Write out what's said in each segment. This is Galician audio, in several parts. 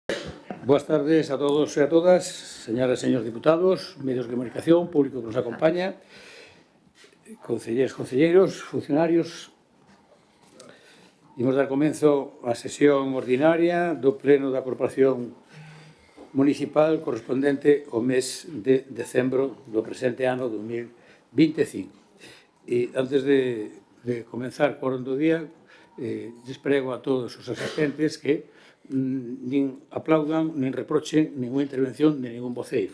Buenas tardes a todos y a todas, señoras y señores diputados, medios de comunicación, público que nos acompaña, concelleiros, funcionarios. Imos dar comezo á sesión ordinaria do Pleno da Corporación Municipal correspondente ao mes de decembro do presente ano 2025. E antes de comenzar co orden do día, lles prego a todos os asistentes que nin aplaudan, nin reprochen ninguna intervención de ningún voceiro.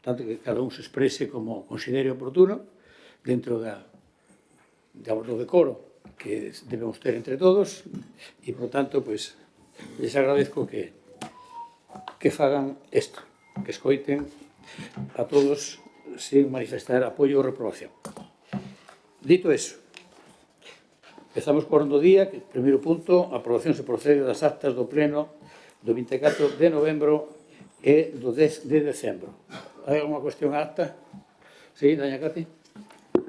Tanto que cada un se exprese como considere oportuno dentro do decoro que debemos ter entre todos e, por tanto, pues, les agradezco que fagan isto, que escoiten a todos sin manifestar apoio ou reprobación. Dito eso, empezamos co orden do día, que primeiro punto, aprobación se procede das actas do pleno do 24 de novembro e do 10 de decembro. Hai alguma cuestión á acta? Sí, doña Cati?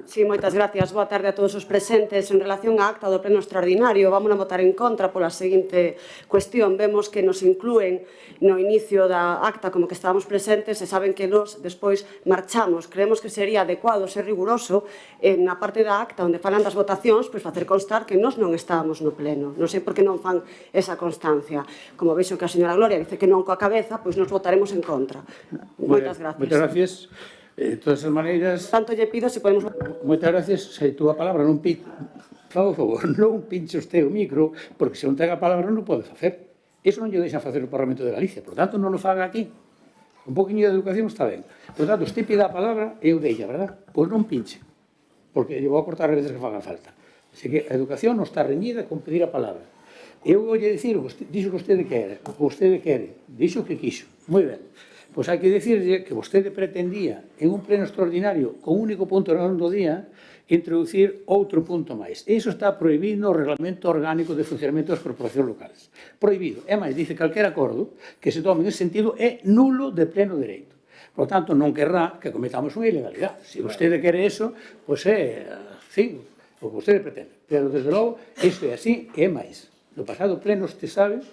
Sí, moitas gracias. Boa tarde a todos os presentes. En relación á acta do pleno extraordinario, vamos a votar en contra pola seguinte cuestión. Vemos que nos inclúen no inicio da acta como que estábamos presentes e saben que nos despois marchamos. Creemos que sería adecuado ser riguroso na parte da acta onde falan das votacións, pois facer constar que nos non estábamos no pleno. Non sei por que non fan esa constancia. Como veixo que a señora Gloria dice que non coa cabeza, pois nos votaremos en contra. Moitas gracias. Moitas gracias. De todas as maneiras... Tanto lle pido se podemos... Moitas gracias. Se tú a palabra non pinche... Por favor, non pinche usted o micro, porque se non ten a palabra non pode facer. Iso non lle deixan facer o Parlamento de Galicia. Por tanto, non o faga aquí. Un poquinho de educación está ben. Por tanto, usted pida a palabra e eu deixa, verdad? Pois non pinche. Porque lle vou a cortar as veces que faga falta. Así que a educación non está reñida con pedir a palabra. Eu vou lle dicir, dixo que vostede quere, dixo que quixo. Moi ben. Pois hai que dicirlle que vostede pretendía en un pleno extraordinario con un único punto no do día introducir outro punto máis. E iso está prohibido no Reglamento Orgánico de Funcionamento das Corporacións Locales. Prohibido. É máis, dice que calquer acordo que se tome nesse sentido é nulo de pleno dereito. Por tanto, non querrá que cometamos unha ilegalidade. Se vostede quere eso, pois é, sí, o que vostede pretende. Pero, desde logo, isto é así e é máis. No pasado pleno, você sabe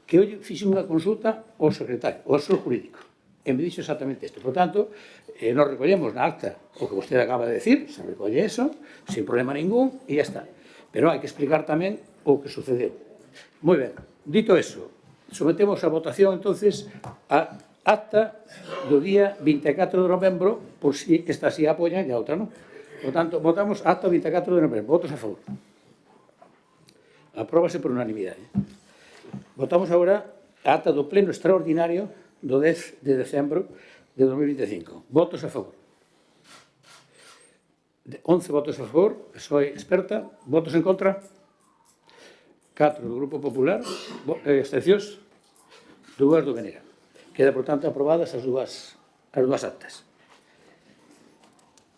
que hoxe fixe unha consulta ao secretario, ao asesor jurídico, e me dixo exactamente isto. Por tanto, nos recollemos na acta o que vostede acaba de decir, se recolle eso, sin problema ningún, e ya está. Pero hai que explicar tamén o que sucedeu. Moi ben, dito eso, sometemos a votación, entonces, a acta do día 24 de novembro, por si esta sí apoia e a outra non. Por tanto, votamos acta 24 de novembro. Votos a favor. Apróbase por unanimidade. Votamos agora a acta do pleno extraordinario do 10 de decembro de 2025. Votos a favor. 11 votos a favor, soy experta. Votos en contra. 4 do Grupo Popular. Abstencións. 2 do Venega. Queda, por tanto, aprobadas as dúas actas.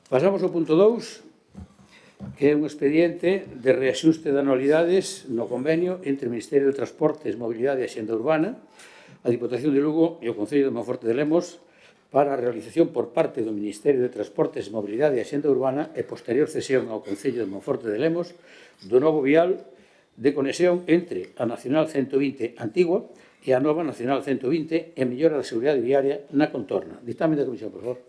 Pasamos ao punto 2, que é un expediente de reaxuste de anualidades no convenio entre o Ministerio de Transportes, Mobilidade e Axenda Urbana, a Diputación de Lugo e o Concello de Monforte de Lemos para a realización por parte do Ministerio de Transportes, Mobilidade e Axenda Urbana e posterior cesión ao Concello de Monforte de Lemos do novo vial de conexión entre a Nacional 120 antigua e a nova Nacional 120 e mellora da seguridade viaria na contorna. Dictamen da Comisión, por favor.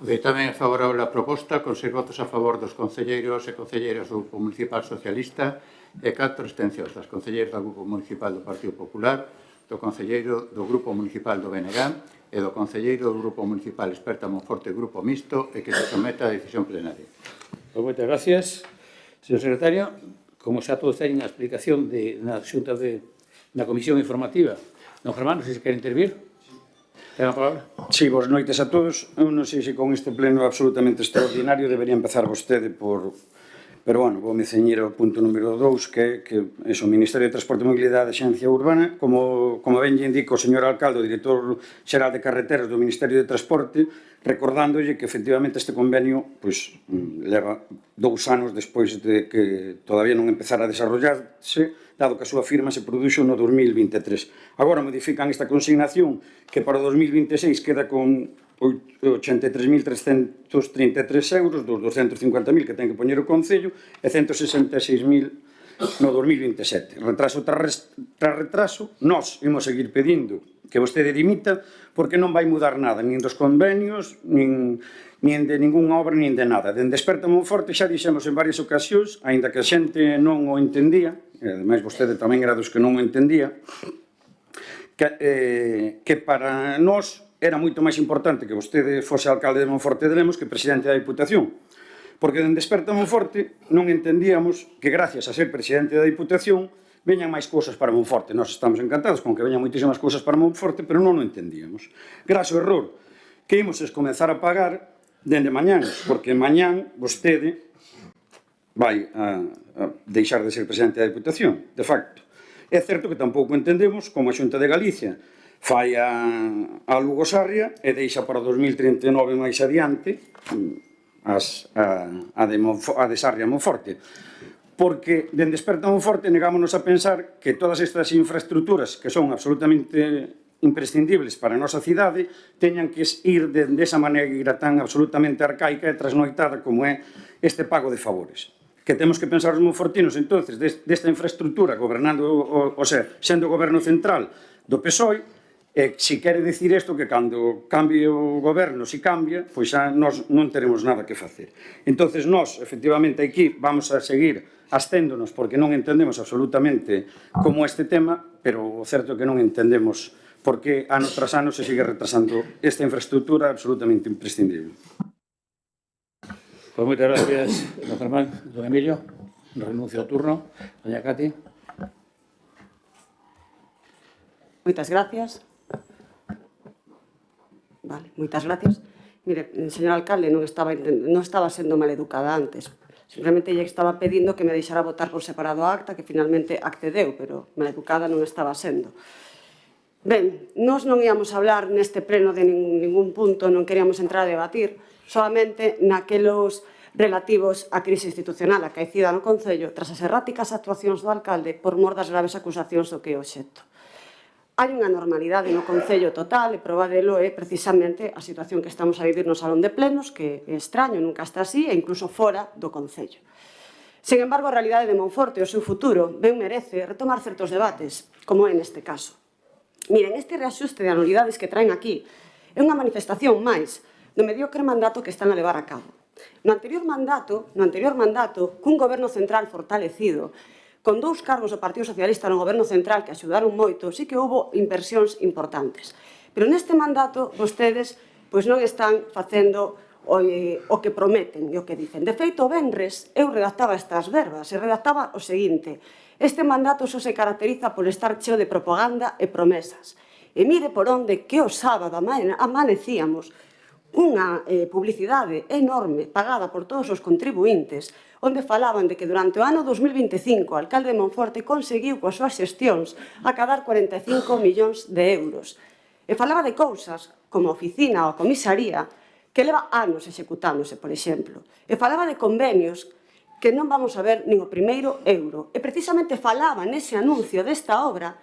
O dictamen é favorable á proposta, con 6 votos a favor dos concelleiros e concelleiras do Grupo Municipal Socialista e 4 abstencións das concelleiras do Grupo Municipal do Partido Popular, do concelleiro do Grupo Municipal do BNG e do concelleiro do Grupo Municipal Experta Monforte Grupo Mixto e que se someta a decisión plenaria. Pois moitas gracias, señor secretario. Como xa todos teñen a explicación na xunta na comisión informativa, don Germán, non sei se quere intervir. Ten a palabra. Sí, boas noites a todos. Eu non sei se con este pleno absolutamente extraordinario debería empezar vostede por... Pero, bueno, vou me ceñir ao punto número 2, que é o Ministerio de Transporte e Mobilidade e Axencia Urbana. Como ben lle indica o señor alcalde, o director xeral de carreteras do Ministerio de Transporte, recordándolle que, efectivamente, este convenio leva 2 anos despois de que todavía non empezara a desarrollarse, dado que a súa firma se produxo no 2023. Agora modifican esta consignación que para o 2026 queda con 83.333 euros dos 250.000 que ten que poñer o Concello e 166.000 no 2027. Retraso tras retraso, nós imos seguir pedindo que vostede dimita porque non vai mudar nada, nin dos convenios, nin de ninguna obra, nin de nada. Dende Desperta Monforte xa dixemos en varias ocasións, aínda que a xente non o entendía, e ademais vostede tamén era dos que non o entendía, que para nós era moito máis importante que vostede fose alcalde de Monforte de Lemos que presidente da Diputación. Porque dende Desperta Monforte non entendíamos que gracias a ser presidente da Diputación veñan máis cousas para Monforte. Nós estamos encantados con que veñan moitísimas cousas para Monforte, pero non o entendíamos. Graso error que imos comenzar a pagar dende mañán, porque mañán vostede vai a deixar de ser presidente da Diputación, de facto. É certo que tampouco entendemos como a Xunta de Galicia fai a Lugo Sarria e deixa para 2039 máis adiante a de Sarria Monforte. Porque dende Desperta Monforte negámonos a pensar que todas estas infraestructuras que son absolutamente imprescindibles para a nosa cidade teñan que ir desa maneira tan absolutamente arcaica e trasnoitada como é este pago de favores. Que temos que pensar os monfortinos, entonces, desta infraestructura gobernando, o sea, sendo o goberno central do PSOE, e se quere dicir isto que cando cambie o goberno, se cambia, pois xa nós non teremos nada que facer. Entonces nós, efectivamente, aquí vamos a seguir asténdonos porque non entendemos absolutamente como este tema, pero o certo é que non entendemos por que ano tras ano se sigue retrasando esta infraestructura absolutamente imprescindible. Pues moitas gracias, don Germán. Don Emilio, renuncio ao turno. Doña Cati. Moitas gracias. Vale, moitas gracias. Mire, señor alcalde, non estaba sendo maleducada antes. Simplemente lle estaba pedindo que me deixara votar por separado a acta, que finalmente accedeu, pero maleducada non estaba sendo. Ben, nós non íamos hablar neste pleno de ningún punto, non queríamos entrar a debatir, solamente naquelos relativos á crise institucional acaecida no Concello tras as erráticas actuacións do alcalde por mor das graves acusacións do que é o obxecto. Hai unha normalidade no Concello total e proba delo é precisamente a situación que estamos a vivir no Salón de Plenos, que é extraño, nunca está así, e incluso fora do Concello. Sen embargo, a realidade de Monforte e o seu futuro ben merece retomar certos debates, como é neste caso. Miren, este reaxuste de anualidades que traen aquí é unha manifestación máis do mediocre mandato que están a levar a cabo. No anterior mandato, cun goberno central fortalecido, con 2 cargos do Partido Socialista no goberno central que axudaron moito, sí que houve inversións importantes. Pero neste mandato, vostedes non están facendo o que prometen e o que dicen. De feito, o venres, eu redactaba estas verbas, e redactaba o seguinte: este mandato só se caracteriza por estar cheo de propaganda e promesas. E mire por onde que o sábado amanecíamos unha publicidade enorme pagada por todos os contribuintes onde falaban de que durante o ano 2025 o alcalde de Monforte conseguiu coas súas xestións acadar 45 millóns de euros. E falaba de cousas como a oficina ou a comisaría que leva anos executándose, por exemplo. E falaba de convenios que non vamos a ver nin o primeiro euro. E precisamente falaba nese anuncio desta obra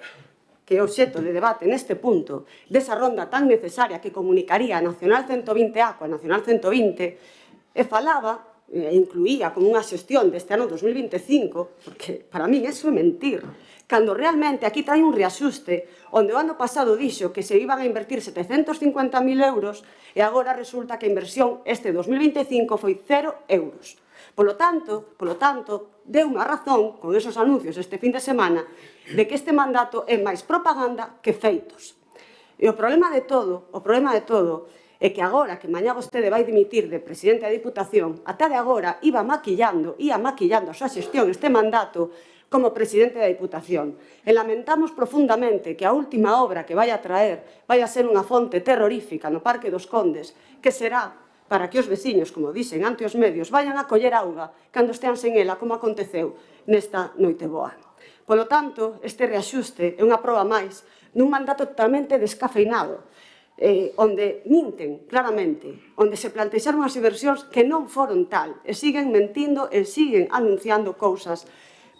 que é o obxecto de debate neste punto, desa ronda tan necesaria que comunicaría a Nacional 120A coa Nacional 120, e falaba, e incluía como unha xestión deste ano 2025, porque para min eso é mentir, cando realmente aquí trae un reaxuste onde o ano pasado dixo que se iban a invertir 750.000 euros e agora resulta que a inversión este 2025 foi 0 euros. Polo tanto, deu unha razón con esos anuncios este fin de semana de que este mandato é máis propaganda que feitos. E o problema de todo é que agora que mañá vostede vai dimitir de presidente da Diputación, ata de agora ia maquillando a súa xestión este mandato como presidente da Diputación. E lamentamos profundamente que a última obra que vai a traer vai a ser unha fonte terrorífica no Parque dos Condes, que será para que os veciños, como dixen ante os medios, vayan a coller auga cando estean sen ela, como aconteceu nesta Noiteboa. Polo tanto, este reaxuste é unha proba máis dun mandato totalmente descafeinado, onde minten claramente, onde se plantexaron as inversións que non foron tal, e siguen mentindo e siguen anunciando cousas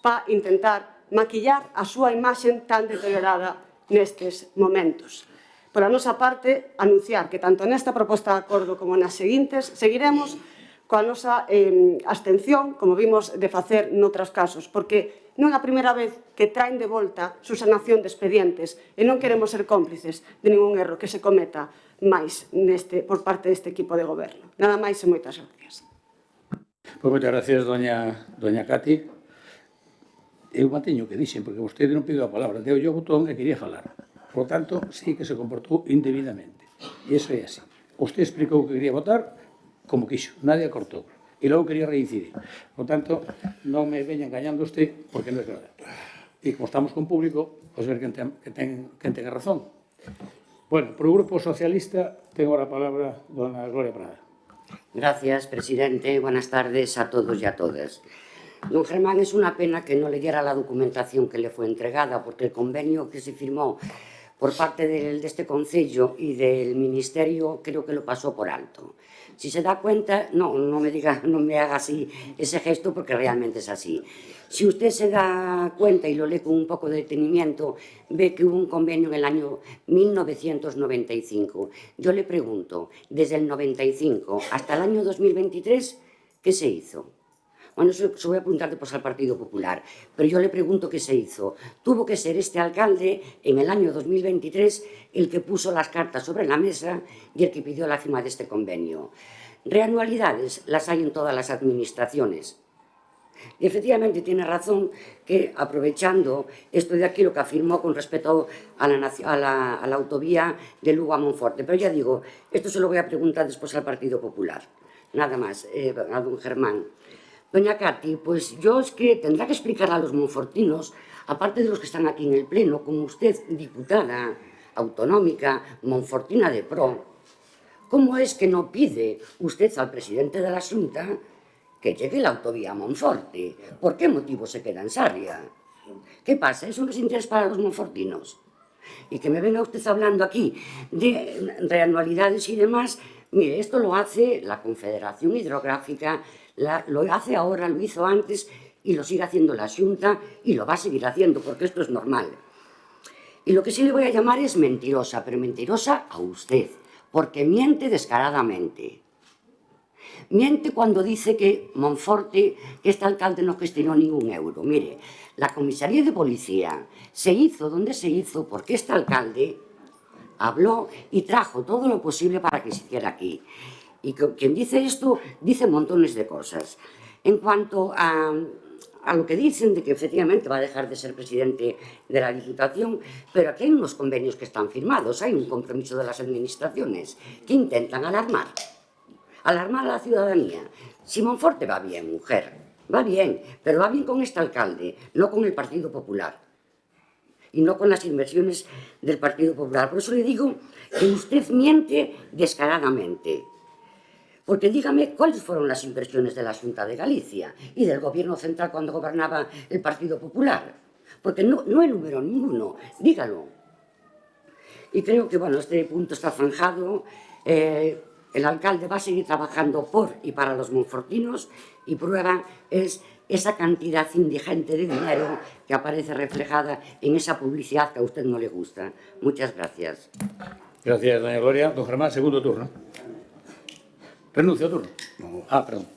para intentar maquillar a súa imaxe tan deteriorada nestes momentos. Por a nosa parte, anunciar que tanto nesta proposta de acordo como nas seguintes seguiremos coa nosa abstención, como vimos de facer noutros casos, porque non é a primeira vez que traen de volta subsanación de expedientes e non queremos ser cómplices de ningún erro que se cometa máis por parte deste equipo de goberno. Nada máis e moitas gracias. Pois moitas gracias, doña Cati. Eu manteño o que dixen, porque vostede non pediu a palabra, deu yo o botón e quería falar. Por tanto, sí que se comportou indebidamente. E iso é así. Usted explicou que quería votar como quixo, nadie cortou. E logo quería reincidir. Por tanto, non me veña engañando usted, porque non é verdade. E como estamos con público, pois ver quen ten a razón. Bueno, por o Grupo Socialista, tengo a palabra dona Gloria Prada. Gracias, presidente. Buenas tardes a todos y a todas. Don Germán, es una pena que no leyera la documentación que le fue entregada, porque el convenio que se firmó por parte de este Concello y del Ministerio creo que lo pasó por alto. Si se da cuenta, no me haga así ese gesto, porque realmente es así. Si usted se da cuenta y lo lee con un poco de detenimiento, ve que hubo un convenio en el año 1995. Yo le pregunto, desde el 95 hasta el año 2023, ¿qué se hizo? Bueno, eso voy a apuntar después al Partido Popular, pero yo le pregunto qué se hizo. Tuvo que ser este alcalde, en el año 2023, el que puso las cartas sobre la mesa y el que pidió la firma de este convenio. Reanualidades las hay en todas las administraciones. Y efectivamente tiene razón que, aprovechando esto de aquí, lo que afirmó con respecto a la autovía de Lugo a Monforte. Pero ya digo, esto se lo voy a preguntar después al Partido Popular. Nada más, a don Germán. Doña Cati, pues yo es que tendrá que explicar a los monfortinos, aparte de los que están aquí en el Pleno, como usted, diputada autonómica, monfortina de pro, ¿cómo es que no pide usted al presidente de la Xunta que llegue la autovía a Monforte? ¿Por qué motivo se queda en Sarria? ¿Qué pasa? ¿Eso no es interés para los monfortinos? Y que me venga usted hablando aquí de reanualidades y demás. Mire, esto lo hace la Confederación Hidrográfica, lo hace ahora, lo hizo antes y lo sigue haciendo la Xunta y lo va a seguir haciendo, porque esto es normal. Y lo que sí le voy a llamar es mentirosa, pero mentirosa a usted, porque miente descaradamente. Miente cuando dice que Monforte, que este alcalde no gestionó ningún euro. Mire, la comisaría de policía se hizo donde se hizo porque este alcalde habló y trajo todo lo posible para que se hiciera aquí. Y quien dice esto, dice montones de cosas. En cuanto a lo que dicen de que efectivamente va a dejar de ser presidente de la Diputación, pero aquí hay unos convenios que están firmados, hay un compromiso de las administraciones que intentan alarmar a la ciudadanía. Si Monforte va bien, mujer, va bien, pero va bien con este alcalde, no con el Partido Popular y no con las inversiones del Partido Popular. Por eso le digo que usted miente descaradamente. Porque dígame cuáles fueron las inversiones de la Xunta de Galicia y del Gobierno central cuando gobernaba el Partido Popular. Porque no enumeró ninguno, dígalo. Y creo que, bueno, este punto está zanjado. El alcalde va a seguir trabajando por y para los monfortinos y prueba es esa cantidad indigente de dinero que aparece reflejada en esa publicidad que a usted no le gusta. Muchas gracias. Gracias, doña Gloria. Don Germán, segundo turno. Renuncia ao turno? No. Perdón.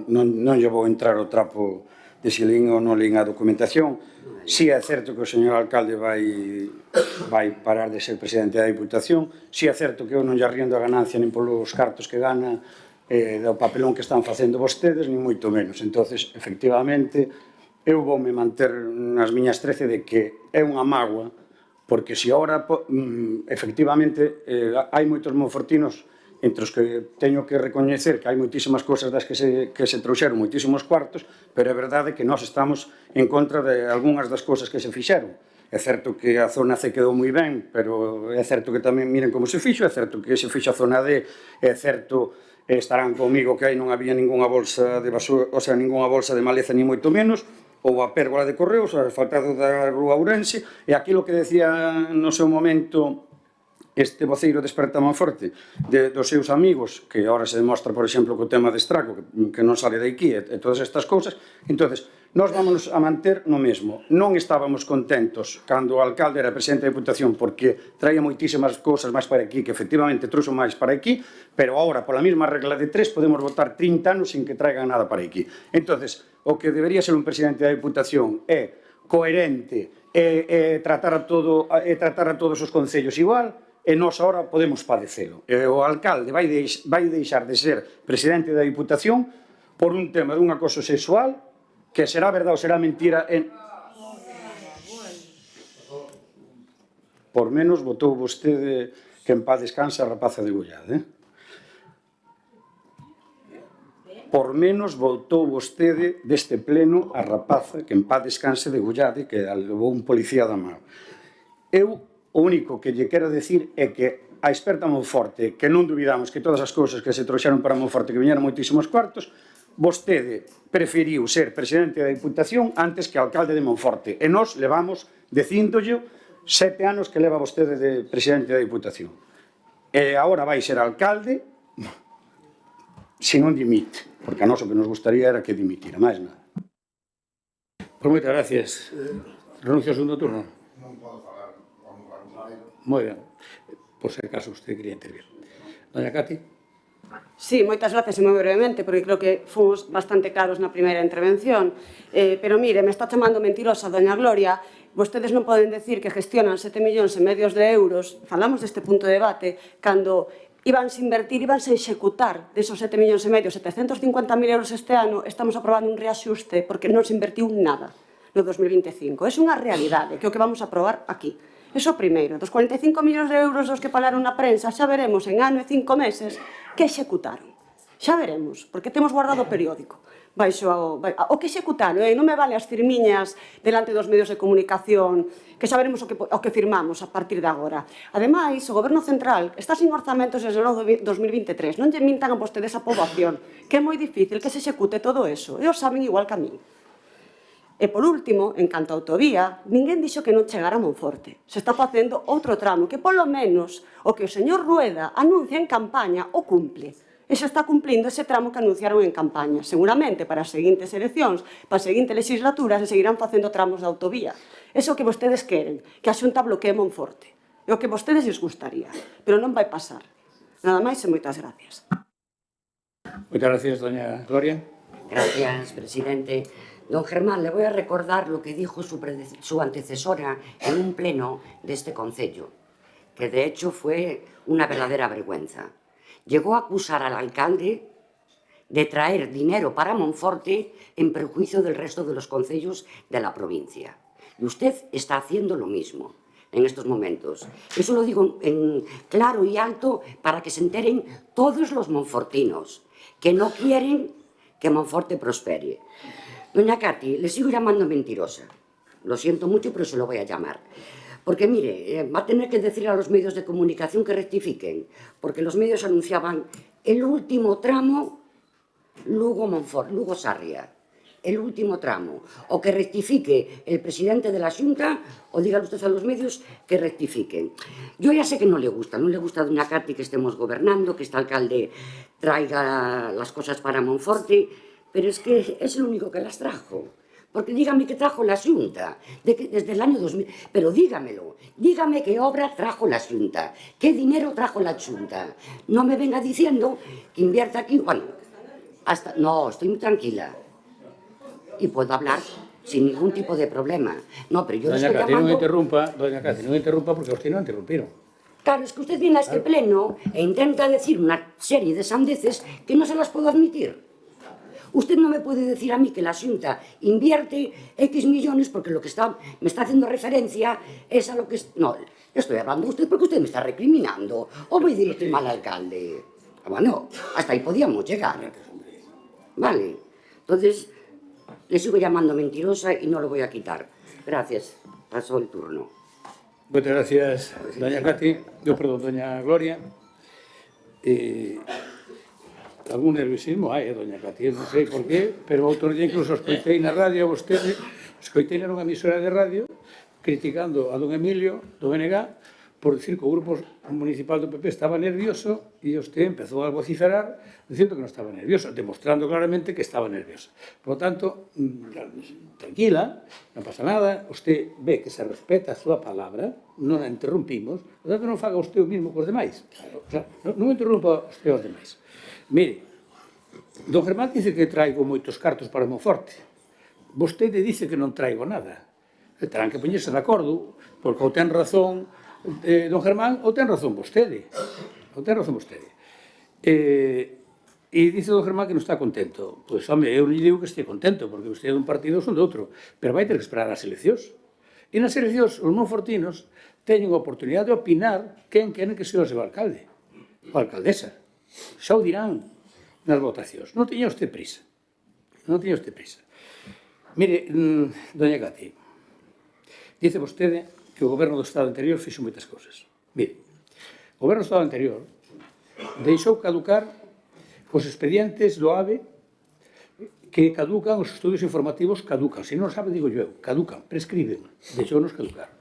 Non lle vou entrar ao trapo de se lín ou non lín a documentación. Si é certo que o señor alcalde vai parar de ser presidente da Diputación. Si é certo que eu non lle arriendo a ganancia nin polos cartos que gana do papelón que están facendo vostedes, nin moito menos. Entonces, efectivamente, eu voume manter nas miñas 13 de que é unha mágoa, porque se agora, efectivamente, hai moitos monfortinos entre os que teño que recoñecer que hai moitísimas cousas das que se trouxeron, moitísimos cuartos, pero é verdade que nós estamos en contra de algunhas das cousas que se fixeron. É certo que a zona C quedou moi ben, pero é certo que tamén miren como se fixo, é certo que se fixo a zona D, é certo, estarán comigo que aí non había ninguna bolsa de basura, o sea, ninguna bolsa de maleza ni moito menos, ou a pérgola de correos, o asfaltado da Rúa Ourense, e aquilo que decía no seu momento este voceiro de Esperta Monforte dos seus amigos, que agora se demostra, por exemplo, co tema de Estraco, que non sale de aquí, e todas estas cousas. Entonces, Nós vámonos a manter no mesmo. Non estábamos contentos cando o alcalde era presidente da Diputación porque traía moitísimas cousas máis para aquí, que efectivamente trouxo máis para aquí, pero agora, pola mesma regla de 3, podemos votar 30 anos sin que traigan nada para aquí. Entonces, o que debería ser un presidente da Diputación é coherente e tratar a todos os concellos igual, e nós agora podemos padecelo. E o alcalde vai deixar de ser presidente da Diputación por un tema dun acoso sexual que será verdade ou será mentira. Por menos votou vostede que en paz descanse a rapaza degollada, Por menos votou vostede deste pleno a rapaza que en paz descanse degollada e que levou un policía da mão. Eu o único que lle quero decir é que a experta Monforte, que non dubidamos que todas as cousas que se trouxeron para Monforte, que viñeron moitísimos cuartos, vostede preferiu ser presidente da Diputación antes que alcalde de Monforte. E nós levamos, dicíndolle, 7 anos que leva vostede de presidente da Diputación. E agora vai ser alcalde se non dimite, porque a nós o que nos gustaría era que dimitira, máis nada. Pois moitas gracias. Renuncio ao segundo turno? Non podo falar, vamos falar un momento. Moi ben. Por se acaso usted quería intervir. Doña Cati? Sí, moitas gracias e moi brevemente, porque creo que fomos bastante claros na primeira intervención. Pero mire, me está chamando mentirosa doña Gloria. Vostedes non poden decir que gestionan 7,5 millóns de euros, falamos deste punto de debate, cando íbanse invertir, íbanse executar desos 7,5 millóns, 750.000 euros este ano, estamos aprobando un reaxuste porque non se invertiu nada no 2025. É unha realidade, que é o que vamos a aprobar aquí. Eso primeiro, dos 45 millóns de euros dos que falaron na prensa, xa veremos en ano e 5 meses que executaron. Xa veremos, porque temos guardado o periódico. O que executaron, non me vale as firmiñas delante dos medios de comunicación, que xa veremos o que firmamos a partir de agora. Ademais, o Goberno Central está sin orzamentos desde o 2023. Non lle mintan a vostedes a poboación, que é moi difícil que se execute todo eso. E os saben igual que a min. E, por último, en canto a autovía, ninguén dixo que non chegara a Monforte. Se está facendo outro tramo que, polo menos, o que o señor Rueda anuncia en campaña o cumple. E se está cumplindo ese tramo que anunciaron en campaña. Seguramente, para as seguintes eleccións, para as seguintes legislaturas, se seguirán facendo tramos de autovía. Eso que vostedes queren, que a Xunta bloquee Monforte. É o que vostedes lles gustaría. Pero non vai pasar. Nada máis e moitas gracias. Moitas gracias, doña Gloria. Gracias, presidente. Don Germán, le voy a recordar lo que dijo su antecesora en un pleno de este concello, que de hecho fue una verdadera vergüenza. Llegó a acusar al alcalde de traer dinero para Monforte en perjuicio del resto de los concellos de la provincia. Y usted está haciendo lo mismo en estos momentos. Eso lo digo en claro y alto para que se enteren todos los monfortinos que no quieren que Monforte prospere. Doña Cati, le sigo llamando mentirosa. Lo siento mucho, pero se lo voy a llamar. Porque, mire, va a tener que decir a los medios de comunicación que rectifiquen, porque los medios anunciaban el último tramo Lugo-Sarria. El último tramo. O que rectifique el presidente de la Xunta, o dígale usted a los medios que rectifiquen. Yo ya sé que no le gusta a doña Cati que estemos gobernando, que este alcalde traiga las cosas para Monforte, pero es que es el único que las trajo. Porque dígame qué trajo la Xunta, desde el año 2000. Pero dígamelo, dígame qué obra trajo la Xunta, qué dinero trajo la Xunta. No me venga diciendo que invierta aquí. Bueno, no, estoy muy tranquila. Y puedo hablar sin ningún tipo de problema. No, pero yo le estoy llamando... Doña Cati, non interrumpa porque usted non interrumpiron. Claro, es que usted viene a este pleno e intenta decir una serie de sandeces que no se las puedo admitir. Usted no me puede decir a mí que la Xunta invierte X millones porque lo que me está haciendo referencia es a lo que... No, estoy hablando de usted porque usted me está recriminando. O voy a decir que mal alcalde. Bueno, hasta ahí podíamos llegar. Vale. Entonces, le sigo llamando mentirosa y no lo voy a quitar. Gracias. Pasó el turno. Muchas gracias, doña Cati. Doña Gloria. Algún nerviosismo hai, doña Cati, non sei por qué, pero outro día incluso escoitei na radio a vostede, escoitei na unha emisora de radio criticando a don Emilio, do BNG, por decir que o grupo municipal do PP estaba nervioso e usted empezou a vociferar dicindo que non estaba nervioso, demostrando claramente que estaba nerviosa. Por lo tanto, tranquila, non pasa nada, usted ve que se respeta a súa palabra, non a interrumpimos, por tanto non faga usted o mismo cos demais. O sea, non interrumpa usted os demais. Mire, don Germán dice que traigo moitos cartos para Monforte. Vostede dice que non traigo nada. Terán que poñerse de acordo, porque ou ten razón don Germán ou ten razón vostede. Ou ten razón vostede. E dice don Germán que non está contento. Pois, home, eu non digo que este contento, porque vostede é dun partido ou son de outro, pero vai ter que esperar as eleccións. E nas eleccións, os monfortinos teñen a oportunidade de opinar quen queren que seja o seu alcalde, ou alcaldesa. Xa o dirán nas votacións. Non teña usted prisa. Non teña usted prisa. Mire, doña Cati, dice vostede que o goberno do Estado anterior fixo moitas cousas. Mire, o goberno do Estado anterior deixou caducar os expedientes do AVE que caducan, os estudios informativos caducan. Se non sabe, digo eu, caducan, prescriben, deixounos caducar.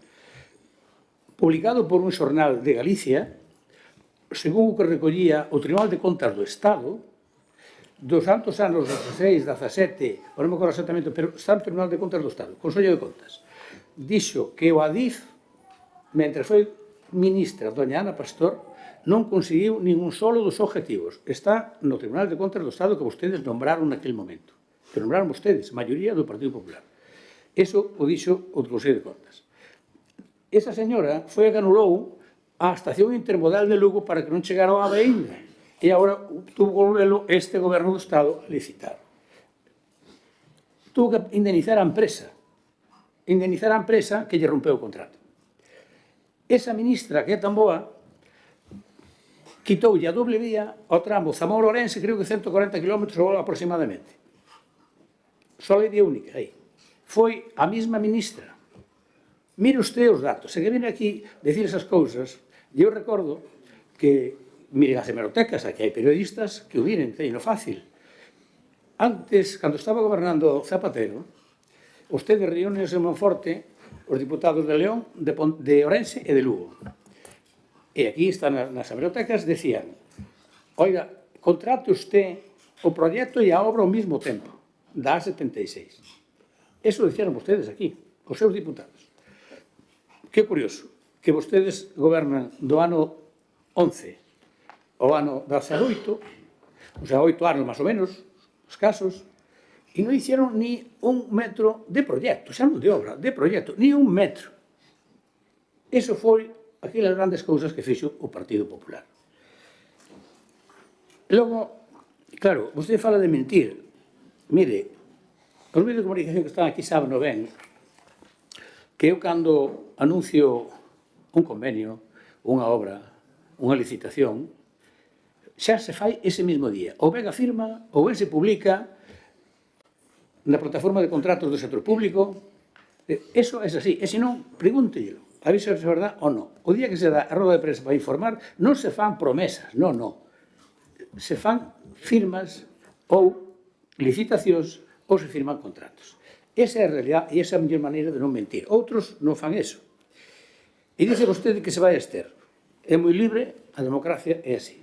Publicado por un xornal de Galicia, según o que recollía o Tribunal de Contas do Estado, dos altos anos 16, 17, non me acordo exactamente, pero está no Tribunal de Contas do Estado, Consello de Contas, dixo que o ADIF, mentre foi ministra doña Ana Pastor, non conseguiu ningún solo dos objetivos. Está no Tribunal de Contas do Estado que vostedes nombraron naquele momento. Que nombraron vostedes, maioría do Partido Popular. Eso o dixo o Consello de Contas. Esa señora foi a que anulou a estación intermodal de Lugo para que non chegara ao AVE ainda. E agora tuvo que volvelo este goberno do Estado a licitar. Tuvo que indemnizar a empresa. Indemnizar a empresa que lle rompeu o contrato. Esa ministra que é tan boa quitoulle a doble vía ao tramo Zamora-Ourense, creo que 140 km aproximadamente. Só lei de única aí. Foi a mesma ministra. Mire usted os datos. Se que viene aquí decir esas cousas, eu recordo que, mire as hemerotecas, aquí hai periodistas que o viren, teño fácil. Antes, cando estaba gobernando Zapatero, usted reúnes en Monforte os diputados de León, de Ourense e de Lugo. E aquí están nas hemerotecas, decían, oiga, contrate usted o proxecto e a obra ao mesmo tempo, da A76. Eso dixeron vostedes aquí, os seus diputados. Que curioso, que vostedes gobernan do ano 11 ao ano 18, o sea, 8 anos máis ou menos, os casos, e non hicieron ni un metro de proxecto, xa non de obra, de proxecto, ni un metro. Eso foi aquelas grandes cousas que fixo o Partido Popular. Logo, claro, vostede fala de mentir. Mire, os medios de comunicación que están aquí saben ben que eu cando anuncio un convenio, unha obra, unha licitación, xa se fai ese mesmo día. Ou ben a firma, ou ben se publica na plataforma de contratos do sector público. Eso é así. E se non, pregúntellelo. A ver se é verdade ou non. O día que se dá a roda de prensa para informar, non se fan promesas, non. Se fan firmas ou licitacións ou se firman contratos. Esa é a realidade e esa é a mellor maneira de non mentir. Outros non fan eso. E dice vostede que se vai a ester. É moi libre, a democracia é así.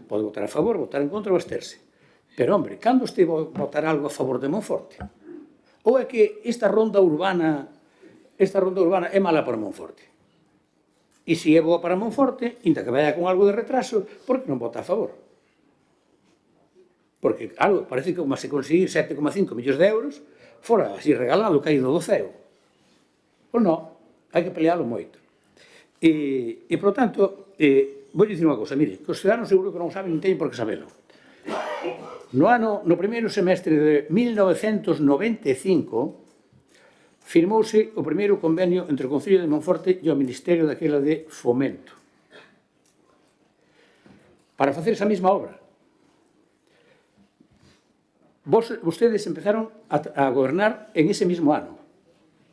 Pode votar a favor, votar en contra ou esterse. Pero, hombre, cando este votar algo a favor de Monforte? Ou é que esta ronda urbana é mala para Monforte? E se é boa para Monforte, inda que vaya con algo de retraso, por que non vota a favor? Porque, claro, parece que como se conseguir 7,5 millóns de euros, fora así regalado, caído do ceo. Pois non, hai que pelealo moito. E por lo tanto, vou dicir unha cousa, mire, que os ciudadanos seguro que non saben, non teñen por que sabelo. No primeiro semestre de 1995, firmouse o primeiro convenio entre o Concello de Monforte e o Ministerio daquela de Fomento para facer esa mesma obra. Vostedes empezaron a gobernar en ese mismo ano,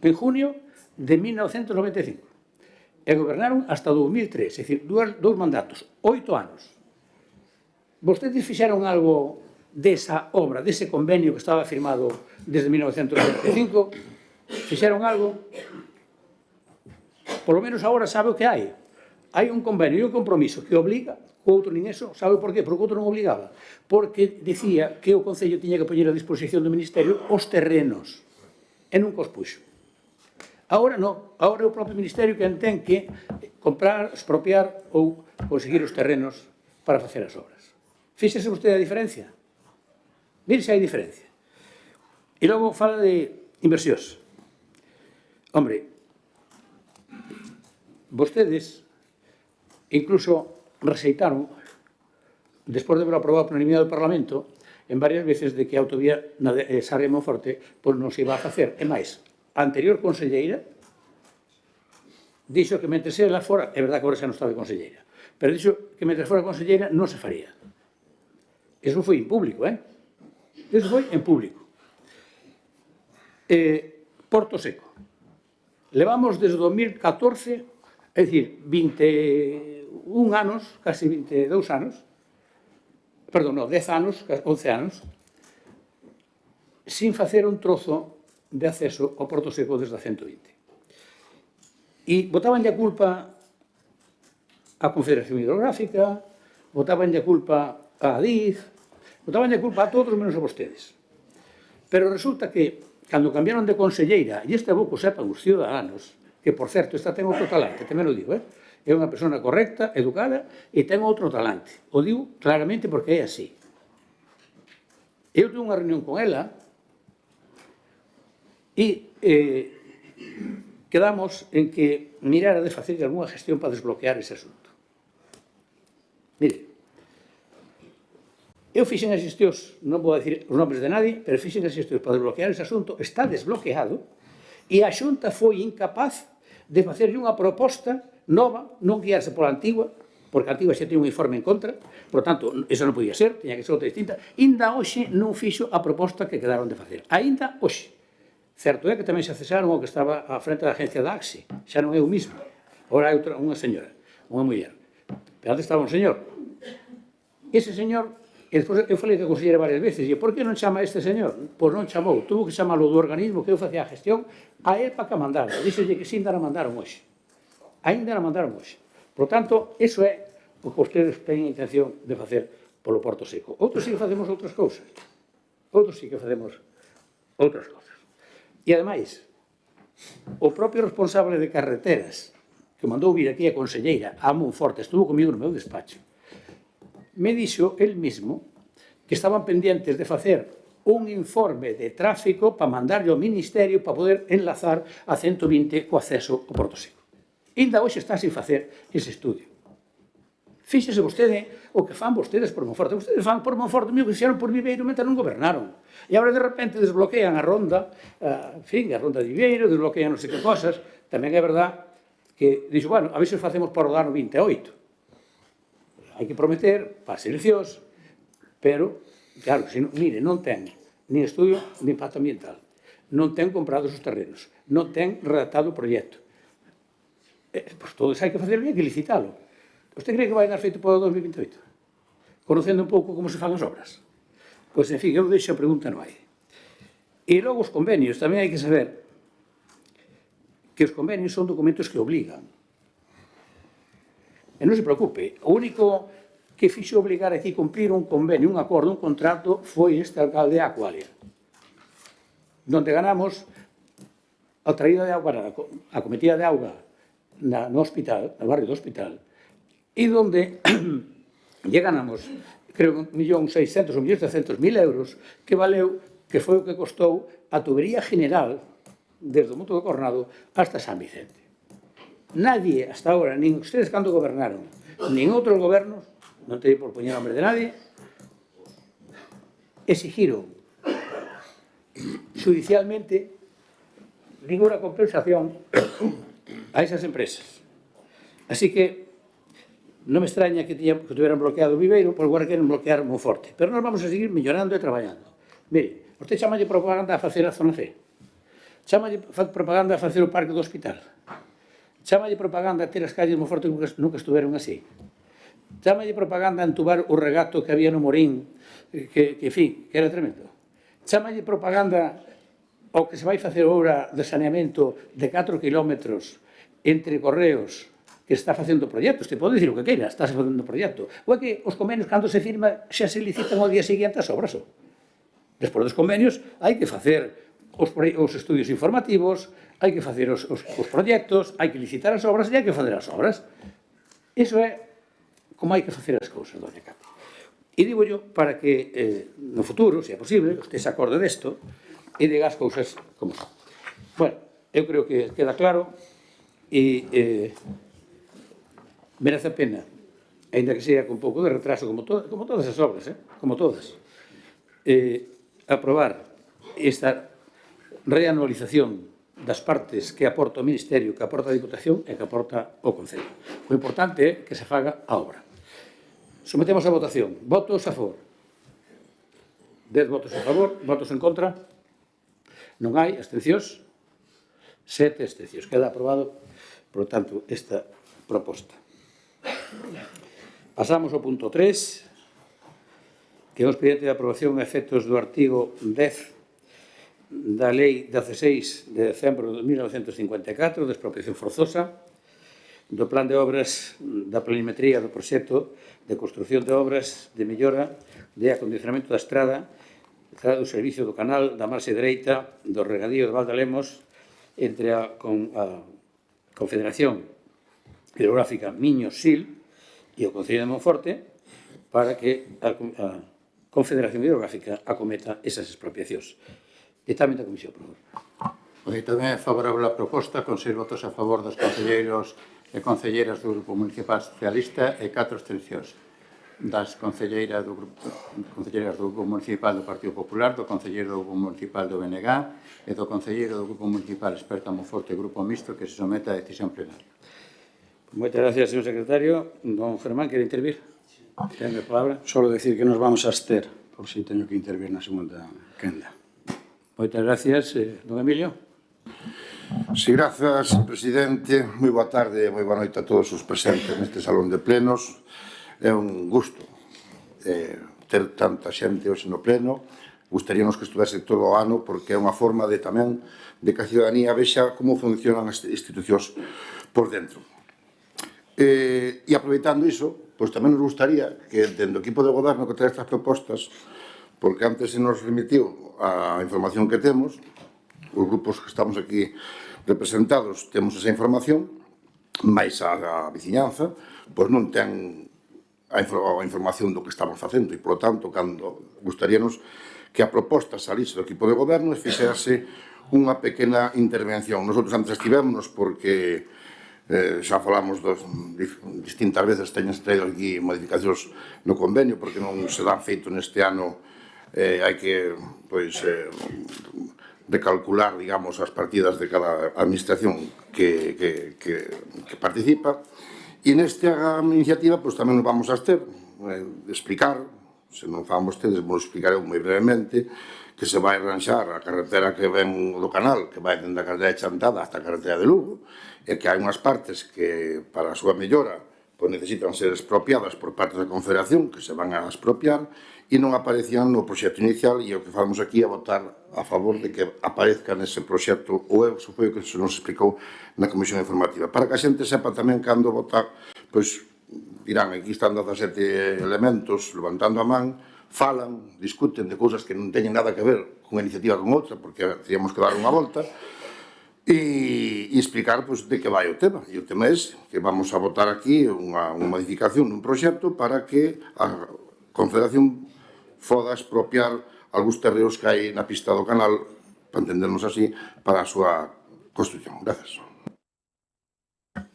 en junio de 1995, e gobernaron hasta 2003, é dicir, dous mandatos, 8 anos. Vostedes fixeron algo desa obra, dese convenio que estaba firmado desde 1995, fixeron algo, polo menos agora sabe o que hai. hai un convenio e un compromiso que obliga, o outro nin eso, sabe por qué? Porque o outro non obligaba. Porque dicía que o Concello tiña que poñer a disposición do Ministerio os terrenos, e nunca os puxo. Agora non, agora é o propio Ministerio que ten que comprar, expropiar ou conseguir os terrenos para facer as obras. Fíxese vostede a diferencia. Mire se hai diferencia. E logo fala de inversións. Hombre, vostedes incluso rexeitaron, despois de haber aprobado por unanimidade do Parlamento, en varias veces de que a autovía Sarria Monforte pois non se iba a facer. E máis, a anterior conselleira dixo que mentre ela fora, é verdade que agora xa non estaba de conselleira, pero dixo que mentre fora conselleira non se faría. Eso foi en público, Eso foi en público. Porto Seco. Levamos desde 2014, é dicir, 21 anos, casi 22 anos, perdón, non, 10 anos, 11 anos, sin facer un trozo de acceso ao Porto Seco desde a 120. E botaban a culpa a Confederación Hidrográfica, botaban a culpa a ADIF, botaban a culpa a todos menos a vostedes. Pero resulta que, cando cambiaron de conselleira, e este aboco sepan os ciudadanos, que, por certo, esta ten outro talante, tamén o digo, é unha persona correcta, educada, e ten outro talante. O digo claramente porque é así. Eu tuve unha reunión con ela e quedamos en que mirara de facer algunha gestión para desbloquear ese asunto. Mire, eu fixen as xestións, non vou dicir os nombres de nadie, pero fixen as xestións para desbloquear ese asunto, está desbloqueado, e a Xunta foi incapaz de facerlle unha proposta nova, non guiarse pola antigua, porque a antigua xa tiña un informe en contra, por tanto, eso non podía ser, tiña que ser outra distinta, ainda hoxe non fixo a proposta que quedaron de facer. Ainda hoxe. Certo é que tamén se cesaron o que estaba á frente da agencia da AXI, xa non é o mismo. Ora é unha señora, unha muller. Pero antes estaba un señor. Ese señor, e despois eu falei que a conselleira varias veces, e por que non chama a este señor? Pois non chamou, tuvo que chamalo do organismo que eu facía a gestión a él para que a mandara. Díxolle que ainda a mandaron hoxe. Ainda a mandaron hoxe. Por tanto, iso é o que vostedes teñen a intención de facer polo Porto Seco. Outros sí que facemos outras cousas. Outros sí que facemos outras cousas. E, ademais, o propio responsable de carreteras que mandou vir aquí a conselleira a Monforte, estuvo comigo no meu despacho, me dixo el mismo que estaban pendientes de facer un informe de tráfico para mandarlle ao Ministerio para poder enlazar a 120 co acceso ao Porto Seco. Ainda hoxe está sin facer ese estudio. Fíxese vostede o que fan vostedes por Monforte. Vostedes fan por Monforte, o que fixeron por Viveiro mentre non gobernaron. E agora de repente desbloquean a ronda, a ronda de Viveiro, desbloquean non sei que cosas. Tamén é verdad que dixo, bueno, a ver se facemos para o ano 28. Hai que prometer para as eleccións, pero, claro, mire, non ten nin estudio de impacto ambiental, non ten comprados os terrenos, non ten redactado o proxecto. Pois todo iso hai que facerlo e hai que licitalo. Vostede cree que vai dar feito para o 2028? Conocendo un pouco como se fan as obras? Pois, en fin, eu deixo a pregunta no aire. E logo os convenios, tamén hai que saber que os convenios son documentos que obligan. E non se preocupe, o único que fixo obligar aquí cumplir un convenio, un acordo, un contrato, foi este alcalde Aqualia, donde ganamos a traída de auga, a cometida de auga no hospital, no barrio do hospital, e donde lle ganamos, creo, 1.600.000 ou 1.700.000 euros, que valeu, que foi o que costou a tubería general desde o Monte do Cornado hasta San Vicente. Nadie, hasta ahora, nin ustedes cando gobernaron, nin outros gobernos, non teño por poñer nombre de nadie, exigiron judicialmente ninguna compensación a esas empresas. Así que non me extraña que tuvieran bloqueado o Viveiro, por agora queren bloquear Monforte. Pero nós vamos a seguir mellorando e traballando. Mire, usted chamalle propaganda a facer a zona C. Chamalle propaganda a facer o parque do hospital. Chamalle propaganda a ter as calles de Monforte que nunca estuveron así. Chamalle propaganda a entubar o regato que había no Morín, que en fin, que era tremendo. Chamalle propaganda ao que se vai facer obra de saneamento de 4 kilómetros entre Correos que está facendo proxectos. Te pode dicir o que queira, estás facendo proxecto. Ou é que os convenios, cando se firma, xa se licitan ao día seguinte as obras. Despois dos convenios, hai que facer os estudios informativos, hai que facer os proxectos, hai que licitar as obras e hai que facer as obras. Iso é como hai que facer as cousas, doña Cati. E digo yo para que no futuro, se é posible, usted se acorde desto e diga as cousas como son. Bueno, eu creo que queda claro e merece a pena, ainda que sea con pouco de retraso, como todas as obras, como todas, aprobar esta reanualización das partes que aporta o Ministerio, que aporta a Diputación e que aporta o Concello. O importante é que se faga a obra. Sometemos a votación. Votos a favor. 10 votos a favor, votos en contra. Non hai abstencións. 7 abstencións. Queda aprobado, por tanto, esta proposta. Pasamos ao punto 3, que é o expediente de aprobación a efectos do artigo 10 da Lei 16 de decembro de 1954 de expropiación forzosa, do Plan de Obras da Planimetría do Proxecto de Construción de Obras de Mellora de Acondicionamento da Estrada do Servicio do Canal da Marxe Dereita do Regadío de Valdalemos entre a Confederación Hidrográfica Miño-Sil e o Concello de Monforte para que a Confederación Hidrográfica acometa esas expropiacións. Ditame da Comisión, por favor. Pois tamén é favorable a proposta, con 6 votos a favor dos concelleiros e concelleiras do Grupo Municipal Socialista e 4 abstencións das concelleiras do Grupo Municipal do Partido Popular, do concelleiro do Grupo Municipal do BNG e do concelleiro do Grupo Municipal Experta Monforte e Grupo Mixto que se someta a decisión plenaria. Moitas gracias, señor secretario. Don Germán, quere intervir? Ten a palabra. Solo decir que nos vamos a abster, por si teño que intervir na segunda quenda. Moitas gracias. Don Emilio. Sí, grazas, presidente. Moi boa tarde e moi boa noite a todos os presentes neste salón de plenos. É un gusto ter tanta xente hoxe no pleno. Gustaríanos que estuvese todo o ano porque é unha forma de tamén de que a ciudadanía vexa como funcionan as institucións por dentro. E aproveitando iso, pois tamén nos gustaría que dentro do equipo de goberno que trae estas propostas, porque antes se nos remitiu a información que temos, os grupos que estamos aquí representados temos esa información, máis a veciñanza, pois non ten a información do que estamos facendo e, polo tanto, cando gustaríanos que a proposta salise do equipo de goberno e fixerse unha pequena intervención. Nosotros antes estivémonos porque xa falamos distintas veces teñen traído aquí modificacións no convenio porque non se dan feito neste ano, hai que recalcular, digamos, as partidas de cada administración que participa. E nesta iniciativa, pois tamén nos vamos a abster, explicar, se non fan vostedes, vos explicaré moi brevemente, que se vai arranxar a carretera que ven do canal, que vai dende a carretera de Chantada hasta a carretera de Lugo, e que hai unhas partes que, para a súa mellora, pois necesitan ser expropiadas por parte da Confederación, que se van a expropiar, e non aparecían no proxecto inicial, e o que falamos aquí é votar a favor de que aparezca nese proxecto, ou eso foi o que se nos explicou na Comisión Informativa. Para que a xente sepa tamén cando votar, pois dirán, aquí están 17 elementos levantando a man, falan, discuten de cousas que non teñen nada que ver cunha iniciativa con outra, porque teríamos que dar unha volta, e explicar de que vai o tema. E o tema é que vamos a votar aquí unha modificación dun proxecto para que a Confederación foda expropiar algúns terreos que hai na pista do canal, para entendernos así, para a súa construcción. Grazas.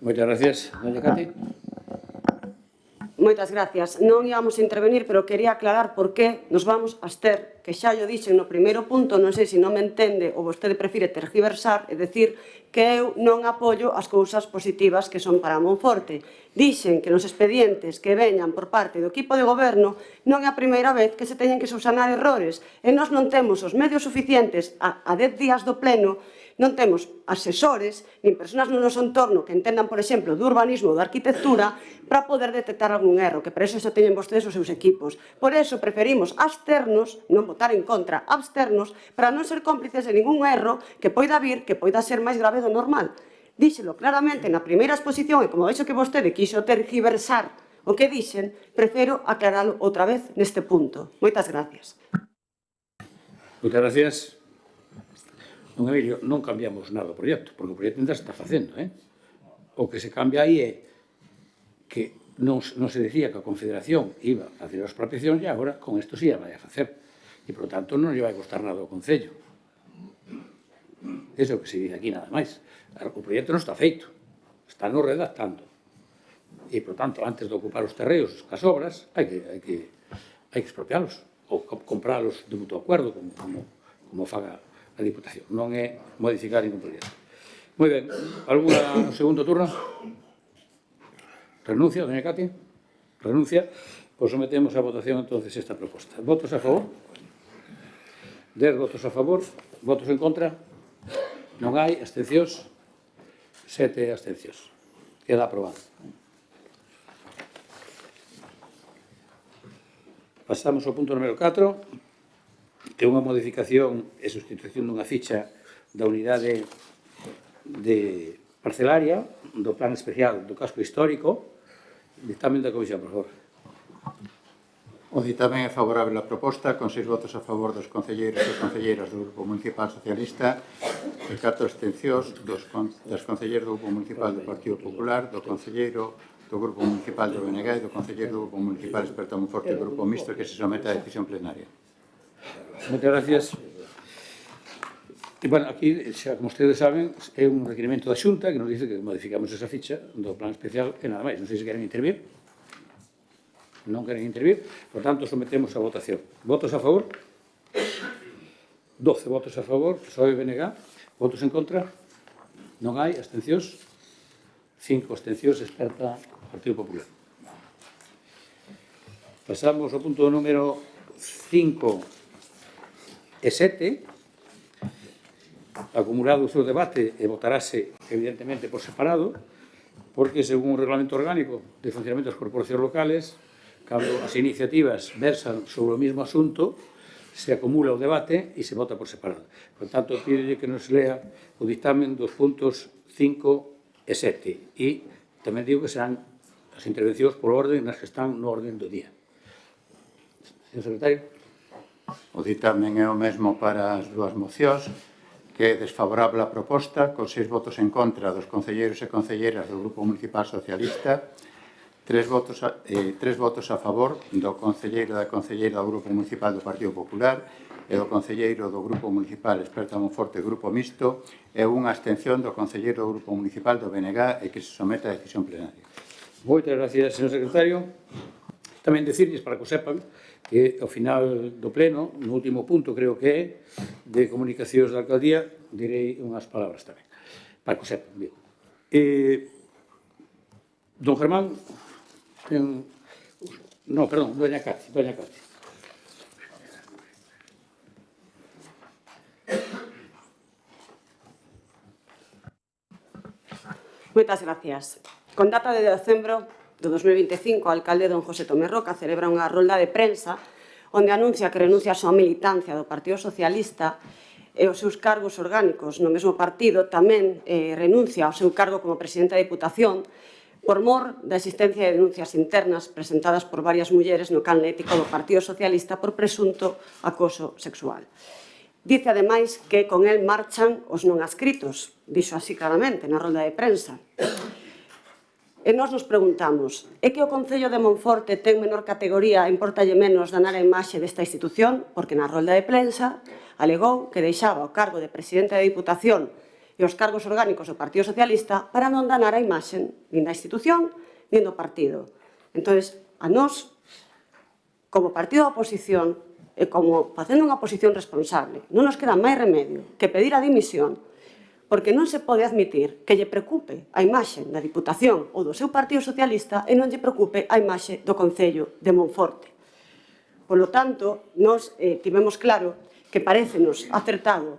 Moitas gracias, doña Cati. Moitas gracias. Non íamos a intervenir, pero quería aclarar por que nos vamos a abster, que xa yo dixen no primeiro punto, non sei se non me entende ou vostede prefire tergiversar, e decir que eu non apoio as cousas positivas que son para Monforte. Dixen que nos expedientes que veñan por parte do equipo de goberno non é a primeira vez que se teñen que subsanar errores, e nós non temos os medios suficientes a 10 días do pleno, non temos asesores, nin persoas no noso entorno que entendan, por exemplo, do urbanismo ou da arquitectura para poder detectar algún erro, que para eso xa teñen vostedes os seus equipos. Por eso preferimos absternos, non votar en contra, absternos, para non ser cómplices de ningún erro que poida vir, que poida ser máis grave do normal. Díxelo claramente na primeira exposición e como vexo que vostede quixo tergiversar o que dixen, prefiro aclaralo outra vez neste punto. Moitas gracias. Moitas gracias. Don Emilio, non cambiamos nada do proxecto, porque o proxecto ainda se está facendo. O que se cambia aí é que non se decía que a Confederación iba a facer as expropiacións e agora con isto sí a vai a facer. E, por tanto, non lle vai costar nada ao Concello. Eso é o que se dice aquí, nada máis. O proxecto non está feito, está no redactando. E, por tanto, antes de ocupar os terreos cas obras, hai que expropialos ou compralos de mutuo acuerdo, como faga a Diputación. Non é modificar ningún proxecto. Moi ben, alguna segundo turno? Renuncia, doña Cati? Renuncia. Pois sometemos a votación entonces esta proposta. Votos a favor? 10 votos a favor. Votos en contra? Non hai. Abstencións? 7 abstencións. Queda aprobado. Pasamos ao punto número 4, que é unha modificación e sustitución dunha ficha da unidade de parcelaria do plan especial do casco histórico. Dictamen da Comisión, por favor. O ditamen é favorable á proposta, con 6 votos a favor dos concelleiros e concelleiras do Grupo Municipal Socialista e 4 abstencións das concelleiras do Grupo Municipal do Partido Popular, do concelleiro do Grupo Municipal do BNG e do concelleiro do Grupo Municipal Experto Monforte e do Grupo Mixto que se somete á decisión plenaria. Moitas gracias. E, bueno, aquí, xa, como ustedes saben, é un requerimento da Xunta que nos dice que modificamos esa ficha do plan especial e nada máis. Non sei se queren intervir. Non queren intervir. Por tanto, sometemos a votación. Votos a favor? 12 votos a favor, PSOE e BNG. Votos en contra? Non hai. Abstencións? 5 abstencións, experta Partido Popular. Pasamos ao punto número 5 e 7. Acumulado o seu debate e votarase evidentemente por separado, porque según o Reglamento Orgánico de Funcionamento das Corporacións Locales, cando as iniciativas versan sobre o mesmo asunto, se acumula o debate e se vota por separado. Por tanto, pídelle que nos lea o dictamen dos puntos 5 e 7. E tamén digo que serán as intervencións por orden nas que están no orden do día. Señor secretario. O ditamen é o mesmo para as dúas mocións, que é desfavorable á proposta, con 6 votos en contra dos concelleiros e concelleiras do Grupo Municipal Socialista, 3 votos a favor do concelleiro e da concelleira do Grupo Municipal do Partido Popular e do concelleiro do Grupo Municipal Experto Monforte e Grupo Mixto e unha abstención do concelleiro do Grupo Municipal do BNG e que se somete á decisión plenaria. Moitas gracias, señor secretario. Tamén decirles, para que o sepan, que ao final do pleno, no último punto, creo que é, de comunicacións da alcaldía, direi unhas palabras tamén, para que o sepan, digo. Don Germán, no, perdón, doña Cati. Moitas gracias. Con data de decembro de 2025, o alcalde don José Tomé Roca celebra unha rolda de prensa onde anuncia que renuncia a súa militancia do Partido Socialista e os seus cargos orgánicos no mesmo partido. Tamén renuncia ao seu cargo como presidente da Diputación por mor da existencia de denuncias internas presentadas por varias mulleres no canle ético do Partido Socialista por presunto acoso sexual. Dice, ademais, que con el marchan os non adscritos. Dixo así claramente na rolda de prensa. E nós nos preguntamos, é que o Concello de Monforte ten menor categoría e importalle menos danar a imaxe desta institución? Porque na rolda de prensa alegou que deixaba o cargo de presidente da Diputación e os cargos orgánicos do Partido Socialista para non danar a imaxe nin da institución nin do partido. Entón, a nós, como partido da oposición, e como facendo unha oposición responsable, non nos queda máis remedio que pedir a dimisión, porque non se pode admitir que lle preocupe a imaxe da Diputación ou do seu Partido Socialista e non lle preocupe a imaxe do Concello de Monforte. Por lo tanto, nós tivemos claro que parécenos acertado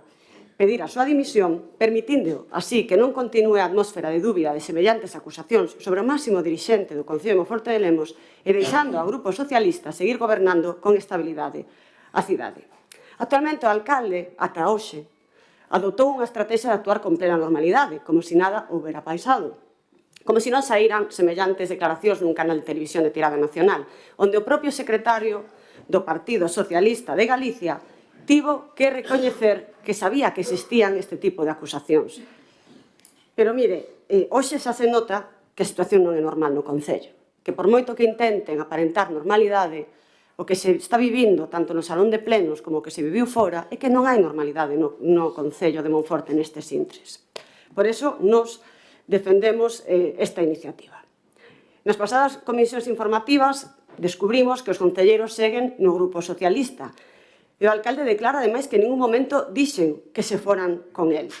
pedir a súa dimisión, permitindo así que non continue a atmósfera de dúbida de semellantes acusacións sobre o máximo dirixente do Concello de Monforte de Lemos e deixando ao Grupo Socialista seguir gobernando con estabilidade a cidade. Actualmente o alcalde, ata hoxe, adoptou unha estrategia de actuar con plena normalidade, como se nada houbera pasado. Como se non saíran semellantes declaracións nun canal de televisión de tirada nacional, onde o propio secretario do Partido Socialista de Galicia tivo que recoñecer que sabía que existían este tipo de acusacións. Pero mire, hoxe xa se nota que a situación non é normal no Concello, que por moito que intenten aparentar normalidade, o que se está vivindo tanto no salón de plenos como o que se viviu fora é que non hai normalidade no Concello de Monforte nestes intres. Por iso, nos defendemos esta iniciativa. Nas pasadas comisións informativas descubrimos que os concelleiros seguen no Grupo Socialista e o alcalde declara, ademais, que en ningún momento dixen que se foran con el.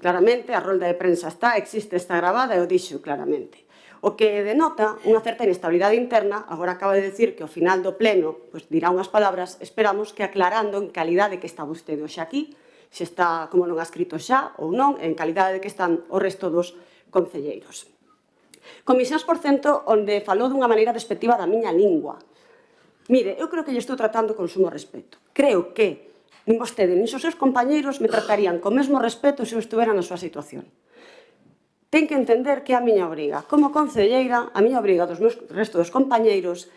Claramente, a rolda de prensa existe, está gravada e o dixo claramente. O que denota unha certa inestabilidade interna, agora acaba de decir que ao final do pleno dirá unhas palabras, esperamos que aclarando en calidade que está vostede hoxe aquí, se está, como non ha escrito xa ou non, en calidade de que están o resto dos concelleiros. Comisións por cento onde falou dunha maneira despectiva da miña lingua. Mire, eu creo que lle estou tratando con sumo respeto. Creo que nin vostede nin os seus compañeiros me tratarían con mesmo respeto se eu estuvera na súa situación. Ten que entender que é a miña obriga. Como concelleira, a miña obriga dos meus resto dos compañeiros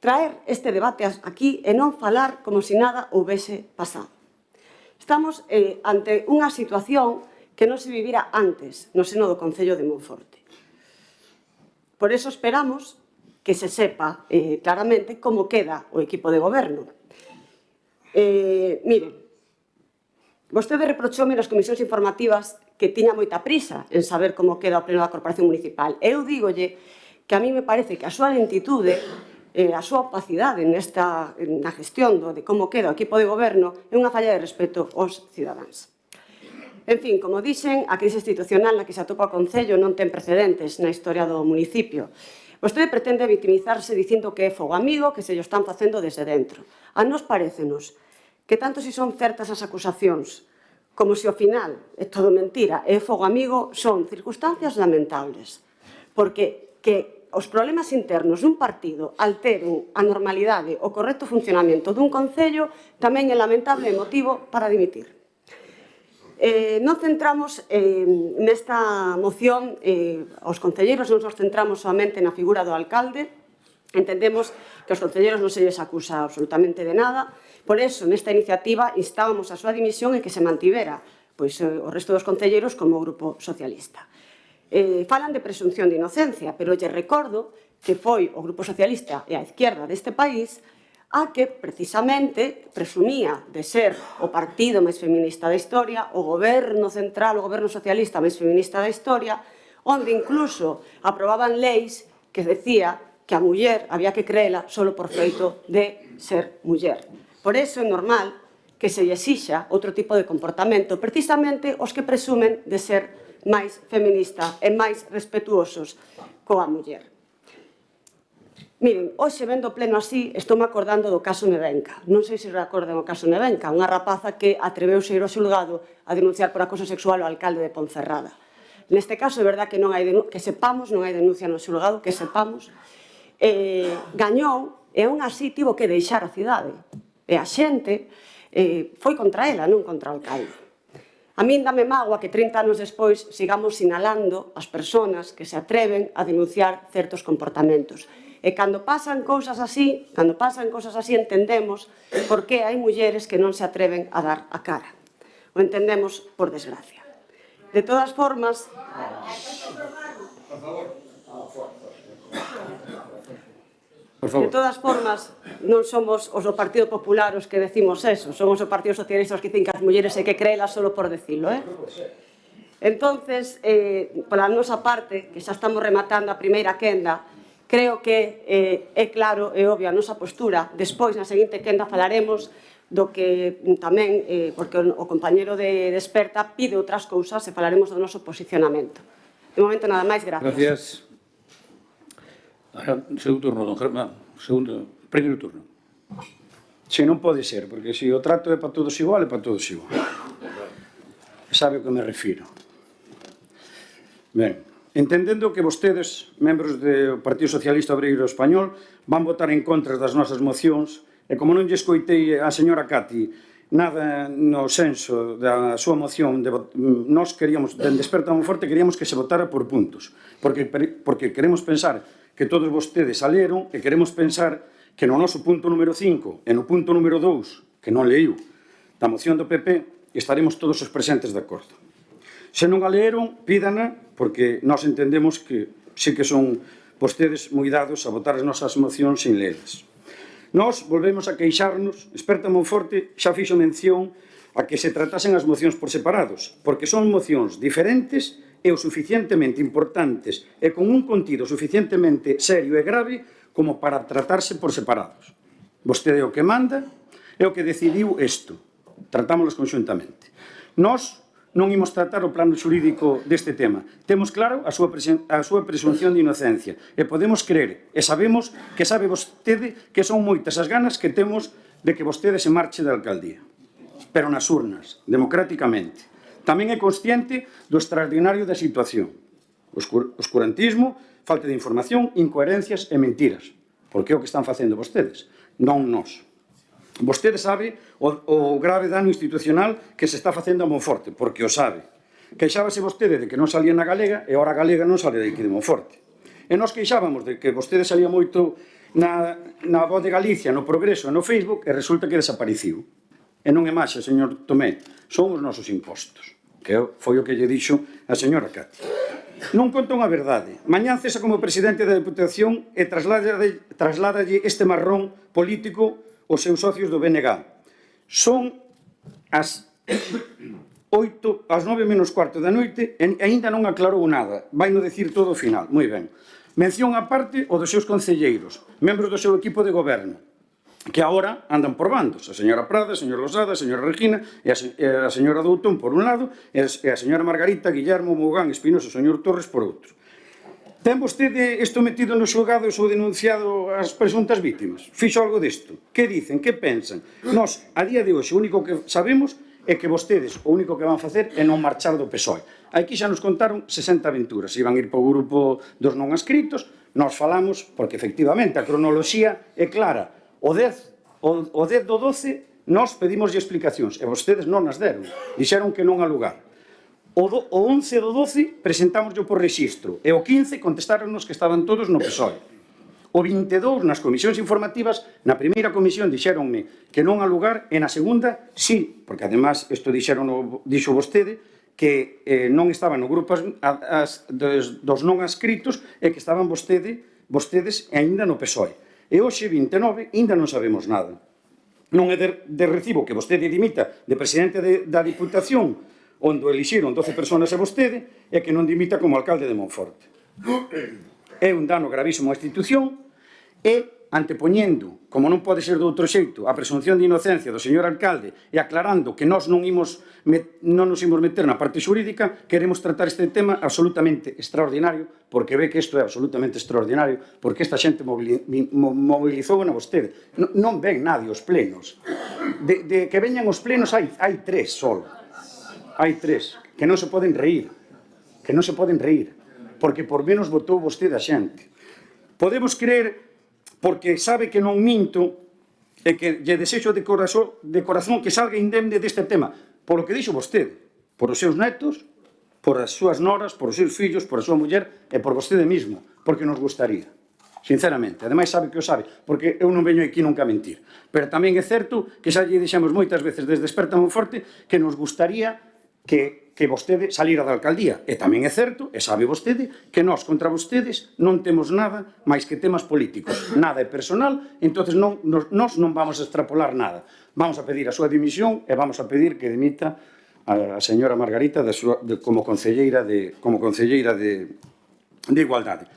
traer este debate aquí e non falar como se nada houvese pasado. Estamos ante unha situación que non se vivira antes no seno do Concello de Monforte. Por iso esperamos que se sepa claramente como queda o equipo de goberno. Miren, vostede reprochoume nas comisións informativas que tiña moita prisa en saber como queda o pleno da Corporación Municipal. Eu dígolle que a mí me parece que a súa lentitude, a súa opacidade na gestión de como queda o equipo de goberno é unha falla de respeto aos cidadáns. En fin, como dixen, a crise institucional na que se atopa o Concello non ten precedentes na historia do municipio. Vostede pretende victimizarse dicindo que é fogo amigo, que se llo están facendo desde dentro. A nos parécenos que tanto se son certas as acusacións como se ao final é todo mentira e fogo amigo, son circunstancias lamentables. Porque que os problemas internos dun partido alteren a normalidade, o correcto funcionamento dun concello, tamén é lamentable e motivo para dimitir. Non centramos nesta moción, os concelleiros non nos centramos somente na figura do alcalde, entendemos que os concelleiros non se lles acusa absolutamente de nada. Por iso, nesta iniciativa, instábamos a súa dimisión e que se mantivera o resto dos concelleiros como Grupo Socialista. Falan de presunción de inocencia, pero lle recordo que foi o Grupo Socialista e a izquierda deste país a que, precisamente, presumía de ser o partido máis feminista da historia, o goberno central, o goberno socialista máis feminista da historia, onde incluso aprobaban leis que decía que a muller había que creela só por feito de ser muller. Por iso é normal que se lle exixa outro tipo de comportamento, precisamente os que presumen de ser máis feminista e máis respetuosos coa muller. Miren, hoxe vendo pleno así, estou me acordando do caso Nevenka. Non sei se recordan o caso Nevenka, unha rapaza que atreveuse a ir ao xulgado a denunciar por acoso sexual ao alcalde de Ponferrada. Neste caso, é verdad que non hai que sepamos, non hai denuncia no xulgado, que sepamos, gañou e aún así tivo que deixar a cidade. E a xente foi contra ela, non contra o alcalde. A min dame mágoa que 30 anos despois sigamos sinalando as persoas que se atreven a denunciar certos comportamentos. E cando pasan cousas así, entendemos por que hai mulleres que non se atreven a dar a cara. O entendemos por desgracia. De todas formas... De todas formas, non somos os do Partido Popular os que decimos eso, somos o Partido Socialista os que dicen que as mulleres hai que creelas só por decilo, Entonces, pola nosa parte, que xa estamos rematando a primeira quenda, creo que é claro e obvia a nosa postura. Despois, na seguinte quenda, falaremos do que tamén, porque o compañero de Desperta pide outras cousas e falaremos do noso posicionamento. De momento, nada máis, gracias. Gracias. Ahora, segundo turno, don Germán. Primeiro turno. Se non pode ser, porque se o trato é para todos igual, é para todos igual. Sabe o que me refiro. Ben, entendendo que vostedes, membros do Partido Socialista Obreiro Español, van votar en contra das nosas mocións, e como non lle escoitei a señora Cati nada no senso da súa moción. Nós queríamos, dende Desperta Monforte, queríamos que se votara por puntos, porque queremos pensar que todos vostedes a leron e queremos pensar que no noso punto número 5 e no punto número 2, que non leiu, da moción do PP, estaremos todos os presentes de acordo. Se non a leeron, pídana, porque nós entendemos que sí que son vostedes moi dados a votar as nosas mocións sin leelas. Nós volvemos a queixarnos, Desperta Monforte xa fixo mención a que se tratasen as mocións por separados, porque son mocións diferentes e o suficientemente importantes e con un contido suficientemente serio e grave como para tratarse por separados. Vostede é o que manda, é o que decidiu isto. Tratámolos conxuntamente. Nós non imos tratar o plano xurídico deste tema. Temos claro a súa presunción de inocencia e podemos creer e sabemos que sabe vostede que son moitas as ganas que temos de que vostede se marche da alcaldía. Pero nas urnas, democráticamente. Tamén é consciente do extraordinario da situación. Oscurantismo, falta de información, incoherencias e mentiras. Porque é o que están facendo vostedes, non nós. Vostede sabe o grave dano institucional que se está facendo a Monforte, porque o sabe. Queixábase vostede de que non salía na Galega e ora a Galega non sale de aquí de Monforte. E nós queixábamos de que vostede salía moito na Voz de Galicia, no Progreso e no Facebook e resulta que desapareciu. E non é máxa, señor Tomé, son os nosos impostos, que foi o que lle dixo a señora Cati. Non conta unha verdade. Mañán cesa como presidente da Deputación e trasládalle este marrón político aos seus socios do BNG. Son as 9 menos cuarto da noite e aínda non aclarou nada. Vai no decir todo o final. Moi ben. Mención aparte o dos seus concelleiros, membros do seu equipo de goberno, que agora andan por bandos. A señora Prada, a señora Losada, a señora Regina e a señora Doutón por un lado e a señora Margarita, Guillermo, Mogán, Espinosa e o señor Torres por outro. Ten vostede isto metido nos xulgados ou denunciado as presuntas vítimas? Fixo algo disto? Que dicen? Que pensan? Nós, a día de hoxe, o único que sabemos é que vostedes o único que van facer é non marchar do PSOE. Aquí xa nos contaron 60 aventuras. Iban ir para o grupo dos non adscritos. Nós falamos, porque efectivamente a cronoloxía é clara. O 10 do 12 nós pedimos explicacións e vostedes non as deron. Dixeron que non a lugar. O 11 do 12 presentámoslo por rexistro e o 15 contestaronnos que estaban todos no PSOE. O 22 nas comisións informativas, na primeira comisión dixeronme que non a lugar e na segunda sí, porque además isto dixo vostede que non estaban no grupo dos non adscritos e que estaban vostedes aínda no PSOE. E hoxe, 29, ainda non sabemos nada. Non é de recibo que vostede dimita de presidente da Diputación, onde elixiron 12 personas a vostede, e que non dimita como alcalde de Monforte. É un dano gravísimo á institución e antepoñendo, como non pode ser de outro xeito, a presunción de inocencia do señor alcalde e aclarando que nós non nos imos meter na parte xurídica, queremos tratar este tema absolutamente extraordinario, porque ve que isto é absolutamente extraordinario, porque esta xente mobilizou a vostede. Non ven nadie aos plenos. De que veñan os plenos hai 3 só. Hai 3 que non se poden reír. Que non se poden reír. Porque por menos votou vostede a xente. Podemos creer, porque sabe que non minto e que lle desexo de corazón que salga indemne deste tema, polo que dixo vostede, por os seus netos, por as súas noras, por os seus fillos, por a súa muller e por vostede mismo, porque nos gustaría, sinceramente. Ademais sabe que o sabe, porque eu non veño aquí nunca a mentir. Pero tamén é certo que xa lle dixemos moitas veces desde Desperta Monforte que nos gustaría que vostede salira da alcaldía. E tamén é certo, e sabe vostede, que nós contra vostedes non temos nada máis que temas políticos. Nada é personal, entonces nós non vamos a extrapolar nada. Vamos a pedir a súa dimisión e vamos a pedir que dimita a señora Margarita como concelleira de Igualdade.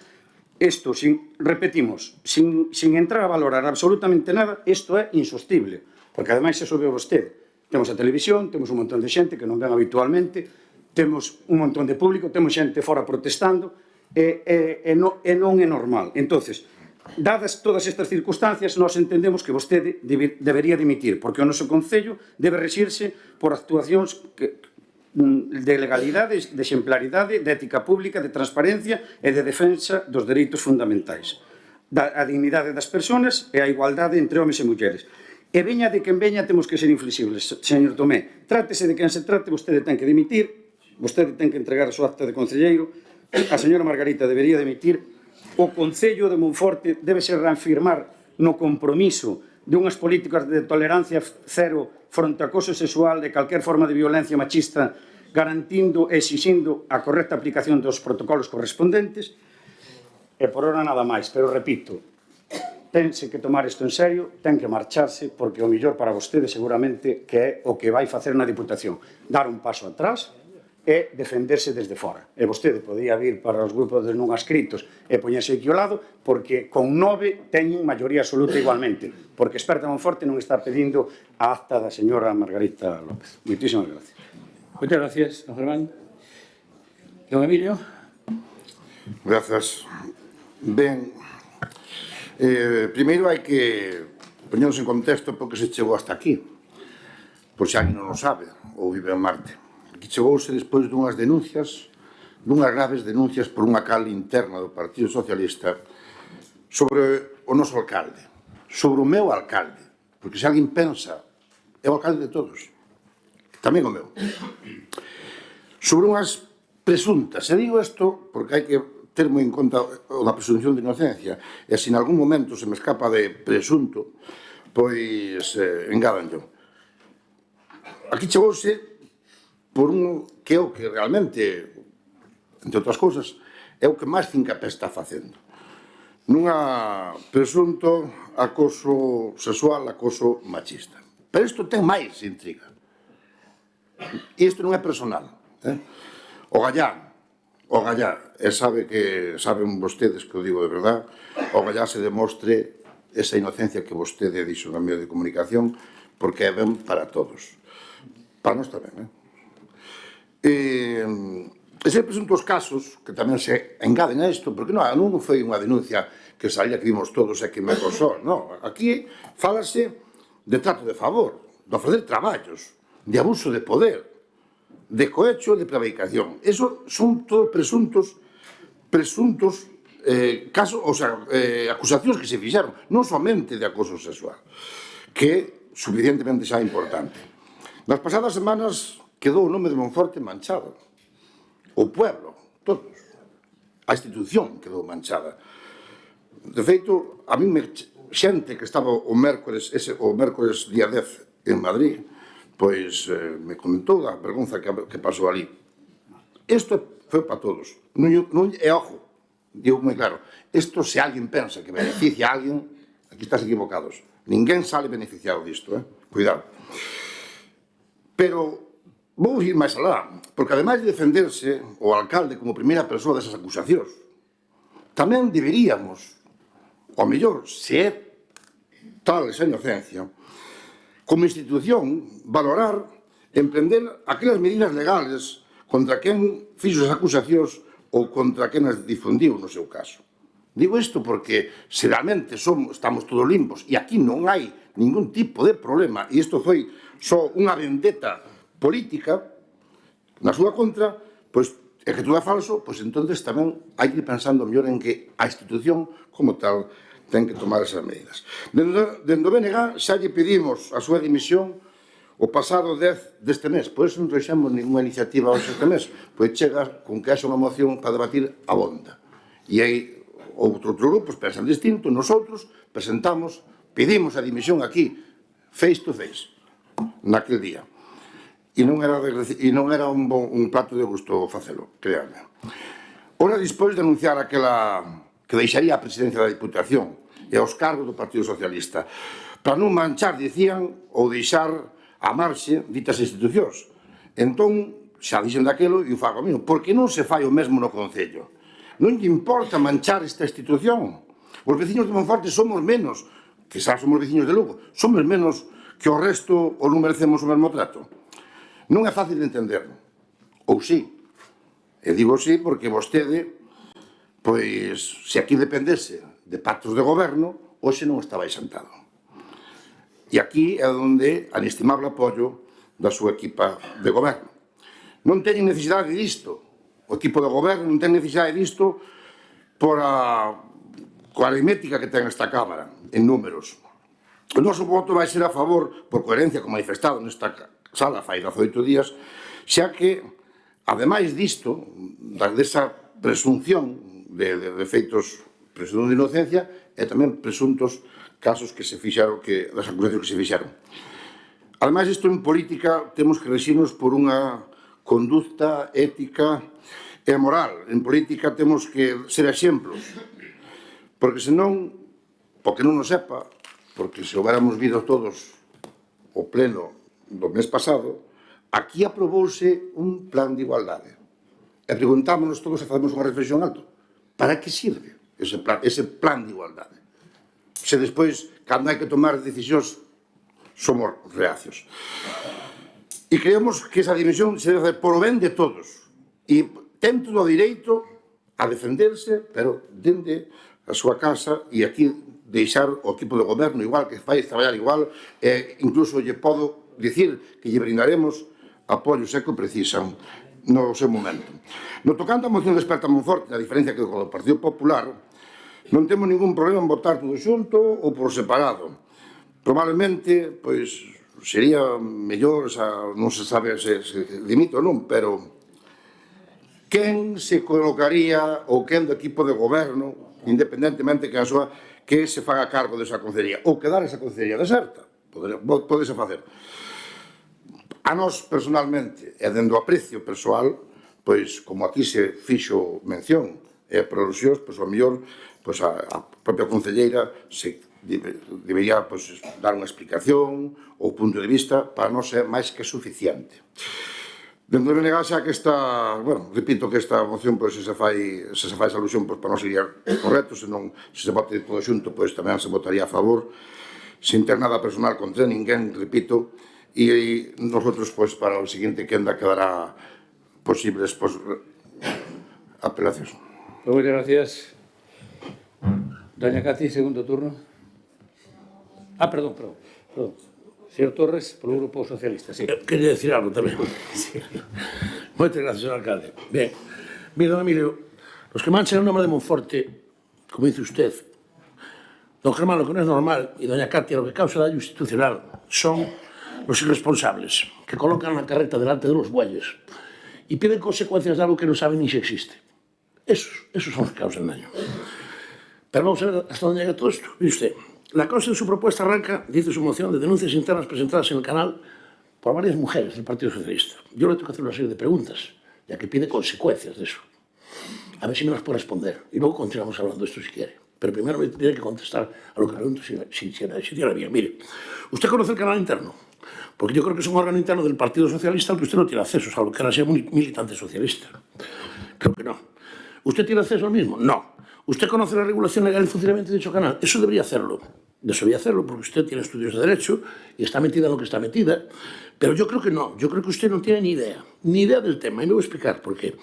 Isto, repetimos, sin entrar a valorar absolutamente nada, isto é insostible, porque ademais se sobe vostede. Temos a televisión, temos un montón de xente que non ven habitualmente, temos un montón de público, temos xente fora protestando, e non é normal. Entonces, dadas todas estas circunstancias, nós entendemos que vostede debería dimitir, porque o noso Concello debe rexirse por actuacións de legalidade, de exemplaridade, de ética pública, de transparencia e de defensa dos dereitos fundamentais. A dignidade das persoas e a igualdade entre homes e mulleres. E veña de quen veña, temos que ser inflexibles, señor Tomé. Trátese de quen se trate, vostede ten que dimitir, vostede ten que entregar a súa acta de concelleiro, a señora Margarita debería dimitir, o Concello de Monforte debe ser reafirmar no compromiso de unhas políticas de tolerancia cero fronte ao acoso sexual de calquer forma de violencia machista, garantindo e exixindo a correcta aplicación dos protocolos correspondentes. E por ora nada máis, pero repito, tense que tomar isto en serio, ten que marcharse, porque o mellor para vostede seguramente que é o que vai facer na Diputación. Dar un paso atrás e defenderse desde fora. E vostede podía vir para os grupos de non adscritos e poñerse aquí ao lado, porque con 9 teñen maioría absoluta igualmente, porque Experta Monforte non está pedindo a acta da señora Margarita López. Moitísimas gracias. Muchas gracias, don Germán. Don Emilio. Grazas. Ben, primeiro hai que poñernos en contexto porque se chegou hasta aquí, por se alguén non o sabe ou vive en Marte. Aquí chegouse despois dunhas denuncias, dunhas graves denuncias por unha cal interna do Partido Socialista sobre o noso alcalde, sobre o meu alcalde, porque se alguén pensa, é o alcalde de todos, tamén o meu, sobre unhas presuntas, e digo isto porque hai que ter moi en conta o da presunción de inocencia, e se en algún momento se me escapa de presunto, pois engádanlo. Aquí chegouse por un que é o que realmente, entre outras cousas, é o que máis fincapé está facendo. Nunha presunto acoso sexual, acoso machista. Pero isto ten máis intriga. E isto non é personal. O Gallá, e saben vostedes que o digo de verdad, o Gallá se demostre esa inocencia que vostede dixo no medio de comunicación, porque é ben para todos. Para nós tamén, Ese presuntos casos, que tamén se engaden a isto, porque non foi unha denuncia que salía que vimos todos e que me acosou, non. Aquí fálase de trato de favor, de ofrecer traballos, de abuso de poder, de cohecho e de prevaricación. Eso son todos presuntos casos, o sea, acusacións que se fixeron, non somente de acoso sexual, que é suficientemente xa importante. Nas pasadas semanas quedou o nome de Monforte manchado. O pueblo, todos. A institución quedou manchada. De feito, a mí xente que estaba o mércores día 10 en Madrid, pois me comentou da vergonza que pasou ali. Isto foi para todos. E ojo, digo moi claro, isto se alguén pensa que beneficia a alguén, aquí estás equivocados. Ninguén sale beneficiado disto, cuidado. Pero vou ir máis alá, porque ademais de defenderse o alcalde como primeira persoa desas acusacións, tamén deberíamos, ao mellor, se é tal esa inocencia, como institución, valorar, emprender aquelas medidas legales contra quen fixo as acusacións ou contra quen as difundiu no seu caso. Digo isto porque se realmente estamos todos limpos e aquí non hai ningún tipo de problema e isto foi só unha vendetta política na súa contra, pois é que todo é falso, pois entonces tamén hai que ir pensando mellor en que a institución como tal ten que tomar esas medidas. Dende o BNG xa lle pedimos a súa dimisión o pasado 10 deste mes, por iso non treixemos ninguna iniciativa hoxe este mes, pois chega con que haxa unha moción para debatir a bonda. E aí outros grupos pensan distinto, nosotros presentamos, pedimos a dimisión aquí, face to face, naquel día. E non era un plato de gusto facelo, créanme. Ora, despois de anunciar aquela que deixaría a presidencia da Diputación e aos cargos do Partido Socialista, para non manchar, dicían, ou deixar a marxe ditas institucións. Entón, xa dixen daquelo e o fago a mí, porque non se fai o mesmo no Concello? Non lle importa manchar esta institución? Os veciños de Monforte somos menos, que xa somos veciños de Lugo, somos menos que o resto ou non merecemos o mesmo trato? Non é fácil de entender. Ou sí. E digo sí porque vostede, pois, se aquí dependese de pactos de goberno, hoxe non estaba sentado. E aquí é onde o inestimable apoio da súa equipa de goberno. Non teñen necesidade disto. O equipo de goberno non ten necesidade disto coa aritmética que ten esta Cámara, en números. O noso voto vai ser a favor, por coherencia con manifestado nesta sala fai 18 días, xa que, ademais disto, desa presunción de feitos, presunción de inocencia, e tamén presuntos casos que se fixaron, das acusacións que se fixaron. Ademais, isto en política temos que regirnos por unha conducta ética e moral. En política temos que ser exemplos, porque senón, porque non nos sepa, porque se houbéramos vido todos o pleno do mes pasado, aquí aprobouse un plan de igualdade. E preguntámonos todos e facemos unha reflexión alto. Para que sirve ese plan de igualdade? Se despois, cando hai que tomar decisións, somos reacios. E creemos que esa dimensión se debe facer por o ben de todos. E ten todo o direito a defenderse, pero dende a súa casa, e aquí deixar o equipo de goberno igual, que fai traballar igual, e incluso lle podo dicir que lle brindaremos apoio se que precisan no seu momento. No tocante a moción de Desperta Monforte, a diferencia que con o Partido Popular, non temos ningún problema en votar todo xunto ou por separado. Probablemente, pois, sería mellor, non se sabe se limita ou non, pero quen se colocaría ou quen do equipo de goberno, independentemente que a súa, que se faga cargo desa concellería, ou quedar esa concellería deserta, podese facer. A nós, personalmente, e dendo aprecio persoal, pois, como aquí se fixo mención, e por alusións, pois, ao mellor, pois, a propia concelleira debería, pois, dar unha explicación ou punto de vista, para nós é máis que suficiente. Dentro de negar xa que esta, bueno, repito que esta moción, pois, se se fai esa alusión, pois, para non sería correcto, senón, se se vote todo xunto, pois, tamén se votaría a favor, sin ter nada personal contra ninguén, repito, e nosotros, pois, para o seguinte quenda quedará posibles, pois, apelacións. Moitas gracias. Doña Cati, segundo turno. Perdón. Señor Torres, polo Grupo Socialista, sí. Quería decir algo tamén. Sí. Moitas gracias, señor alcalde. Ben, mire, don Emilio, los que manchan el nombre de Monforte, como dice usted, don Germán, lo que no es normal, y doña Katia, lo que causa daño institucional, son los irresponsables, que colocan la carreta delante de los bueyes y piden consecuencias de algo que no saben ni si existe. Esos son los que causan daño. Pero vamos a ver hasta dónde llega todo esto. Mire usted, la causa de su propuesta arranca, dice su moción, de denuncias internas presentadas en el canal por varias mujeres del Partido Socialista. Yo le tengo que hacer una serie de preguntas, ya que pide consecuencias de eso. A ver si me las puede responder. Y luego continuamos hablando de esto si quiere. Pero primero me tiene que contestar a lo que pregunto si tiene bien. Mire, ¿usted conoce el canal interno? Porque yo creo que es un órgano interno del Partido Socialista al que usted no tiene acceso, salvo que ahora sea militante socialista. Creo que no. ¿Usted tiene acceso al mismo? No. ¿Usted conoce la regulación legal y funcionamiento de dicho canal? Eso debería hacerlo. Debería hacerlo porque usted tiene estudios de Derecho y está metida en lo que está metida. Pero yo creo que no. Yo creo que usted no tiene ni idea del tema. Y me voy a explicar por qué.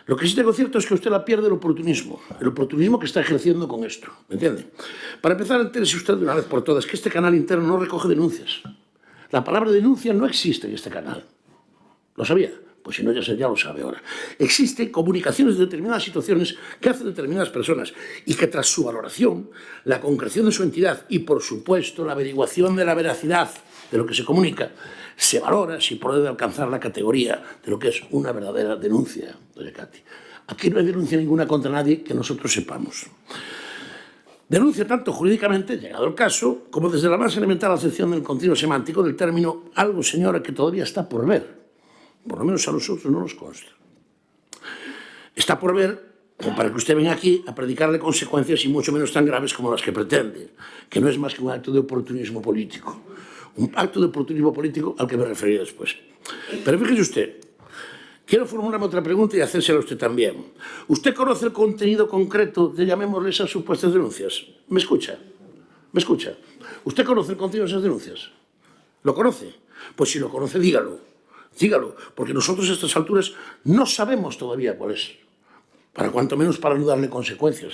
Lo que sí tengo cierto es que usted la pierde el oportunismo que está ejerciendo con esto. ¿Me entiende? Para empezar, entérese usted de una vez por todas que este canal interno no recoge denuncias. La palabra denuncia no existe en este canal. ¿Lo sabía? Pues si no, ya lo sabe ahora. Existen comunicaciones de determinadas situaciones que hacen determinadas personas y que tras su valoración, la concreción de su entidad y, por supuesto, la averiguación de la veracidad de lo que se comunica, se valora si puede alcanzar la categoría de lo que es una verdadera denuncia, doña Katy. Aquí no hay denuncia ninguna contra nadie que nosotros sepamos. Denuncia tanto jurídicamente, llegado el caso, como desde la más elemental acepción del continuo semántico del término algo, señora, que todavía está por ver. Por lo menos a nosotros no nos consta. Está por ver, como para que usted venga aquí a predicarle consecuencias y mucho menos tan graves como las que pretende, que no es más que un acto de oportunismo político. Un acto de oportunismo político al que me referiré después. Pero fíjese usted, quiero formularme otra pregunta y hacérsela a usted también. ¿Usted conoce el contenido concreto de, llamémosle, esas supuestas denuncias? ¿Me escucha? ¿Me escucha? ¿Usted conoce el contenido de esas denuncias? ¿Lo conoce? Pues si lo conoce, dígalo. Dígalo, porque nosotros a estas alturas no sabemos todavía cuál es, para cuanto menos para no darle consecuencias.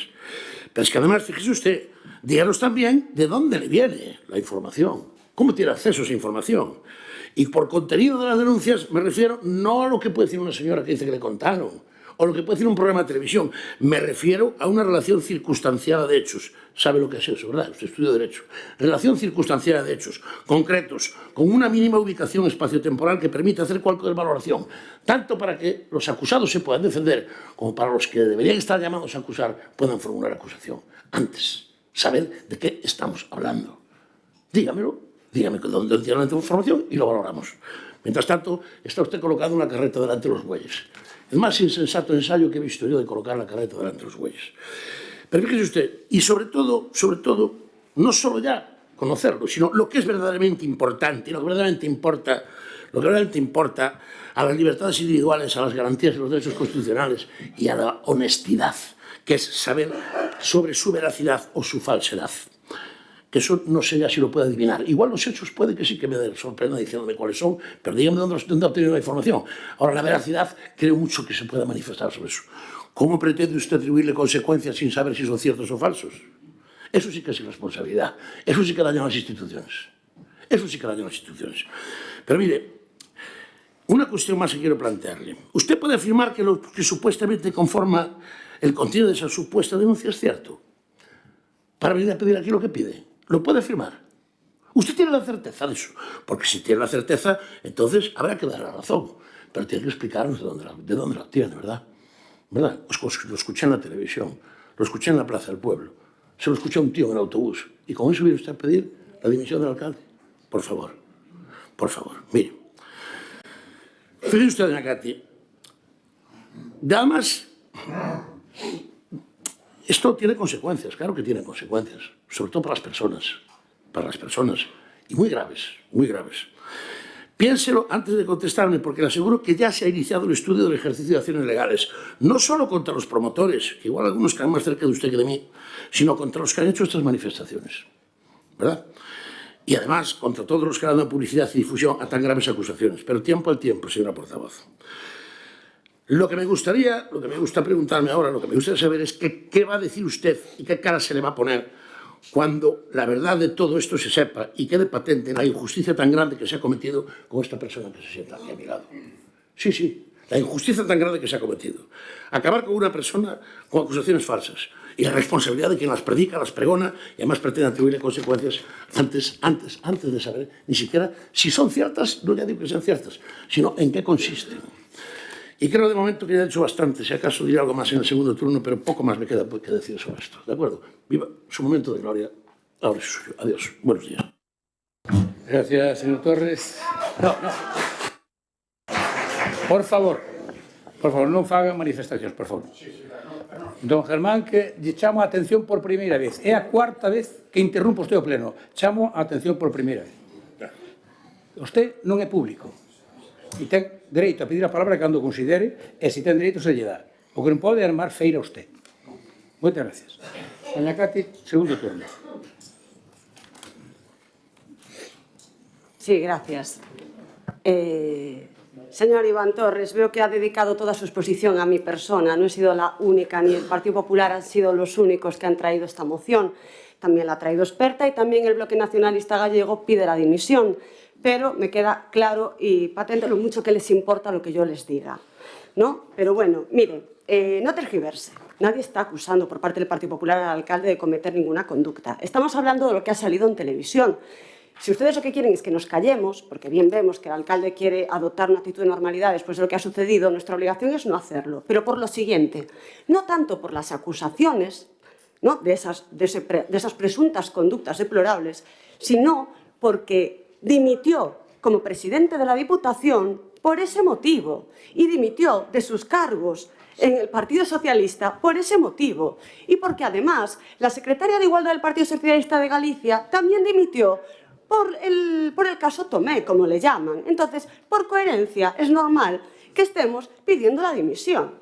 Pero es que además, fíjese usted, díganos también de dónde le viene la información, cómo tiene acceso a esa información. Y por contenido de las denuncias me refiero no a lo que puede decir una señora que dice que le contaron, o lo que puede decir un programa de televisión. Me refiero a una relación circunstanciada de hechos. ¿Sabe lo que es eso, verdad? Usted estudió Derecho. Relación circunstanciada de hechos, concretos, con una mínima ubicación espaciotemporal que permite hacer cualquier valoración, tanto para que los acusados se puedan defender, como para los que deberían estar llamados a acusar puedan formular acusación. Antes, saber de qué estamos hablando. Dígamelo, dígame dónde tiene la información y lo valoramos. Mientras tanto, está usted colocando una carreta delante de los bueyes. El más insensato ensayo que he visto yo de colocar la carreta delante de los bueyes. Pero fíjese usted, y sobre todo, no solo ya conocerlo, sino lo que es verdaderamente importante, y lo que verdaderamente importa a las libertades individuales, a las garantías de los derechos constitucionales y a la honestidad, que es saber sobre su veracidad o su falsedad. Que eso no sé ya si lo puede adivinar. Igual los hechos puede que sí que me sorprendan diciéndome cuáles son, pero dígame dónde ha obtenido la información. Ahora, la veracidad creo mucho que se pueda manifestar sobre eso. ¿Cómo pretende usted atribuirle consecuencias sin saber si son ciertos o falsos? Eso sí que es irresponsabilidad. Eso sí que daña a las instituciones. Eso sí que daña a las instituciones. Pero mire, una cuestión más que quiero plantearle. Usted puede afirmar que lo que supuestamente conforma el contenido de esa supuesta denuncia es cierto. Para venir a pedir aquí lo que pide. ¿Lo puede afirmar? Usted tiene la certeza de eso. Porque si tiene la certeza, entonces habrá que dar la razón. Pero tiene que explicarnos de dónde la tiene, ¿verdad? ¿Verdad? Lo escuché en la televisión, lo escuché en la Plaza del Pueblo, se lo escuché a un tío en el autobús. ¿Y con eso viene usted a pedir la dimisión del alcalde? Por favor, mire. Fíjese usted, doña Katy, además, esto tiene consecuencias, claro que tiene consecuencias, sobre todo para las personas, y muy graves, muy graves. Piénselo antes de contestarme, porque le aseguro que ya se ha iniciado el estudio del ejercicio de acciones legales, no solo contra los promotores, que igual algunos quedan más cerca de usted que de mí, sino contra los que han hecho estas manifestaciones, ¿verdad? Y además, contra todos los que han dado publicidad y difusión a tan graves acusaciones. Pero tiempo al tiempo, señora portavoz. Lo que me gusta preguntarme ahora, lo que me gustaría saber es qué va a decir usted y qué cara se le va a poner cuando la verdad de todo esto se sepa y quede patente la injusticia tan grande que se ha cometido con esta persona que se sienta aquí a mi lado. Sí, la injusticia tan grande que se ha cometido. Acabar con una persona con acusaciones falsas y la responsabilidad de quien las predica, las pregona y además pretende atribuirle consecuencias antes de saber ni siquiera si son ciertas, no ya digo que sean ciertas, sino en qué consisten. Y creo de momento que ya he dicho bastante, si acaso diré algo más en el segundo turno, pero poco más me queda que decir sobre esto, ¿de acuerdo? Viva su momento de gloria, ahora es suyo. Adiós, buenos días. Gracias, señor Torres. No. Por favor, non fagan manifestacións, por favor. Don Germán, que lle chamo a atención por primeira vez. É a cuarta vez que interrumpo este o pleno. Chamo a atención por primeira vez. Usted non é público. E ten dereito a pedir a palabra cando considere, e se ten dereito se lle dá. O que non pode é armar feira a usted. Moitas gracias. Doña Katy, segundo turno. Sí, gracias. Señor Iván Torres, veo que ha dedicado toda su exposición a mi persona. No he sido la única, ni el Partido Popular han sido los únicos que han traído esta moción. También la ha traído Experta y también el Bloque Nacionalista Gallego pide la dimisión. Pero me queda claro y patente lo mucho que les importa lo que yo les diga, ¿no? Pero bueno, miren, no tergiverse. Nadie está acusando por parte del Partido Popular al alcalde de cometer ninguna conducta. Estamos hablando de lo que ha salido en televisión. Si ustedes lo que quieren es que nos callemos, porque bien vemos que el alcalde quiere adoptar una actitud de normalidad después de lo que ha sucedido, nuestra obligación es no hacerlo. Pero por lo siguiente, no tanto por las acusaciones, ¿no?, de esas presuntas conductas deplorables, sino porque dimitió como presidente de la Diputación por ese motivo y dimitió de sus cargos en el Partido Socialista por ese motivo y porque además la secretaria de Igualdad del Partido Socialista de Galicia también dimitió por el caso Tomé, como le llaman. Entonces, por coherencia, es normal que estemos pidiendo la dimisión.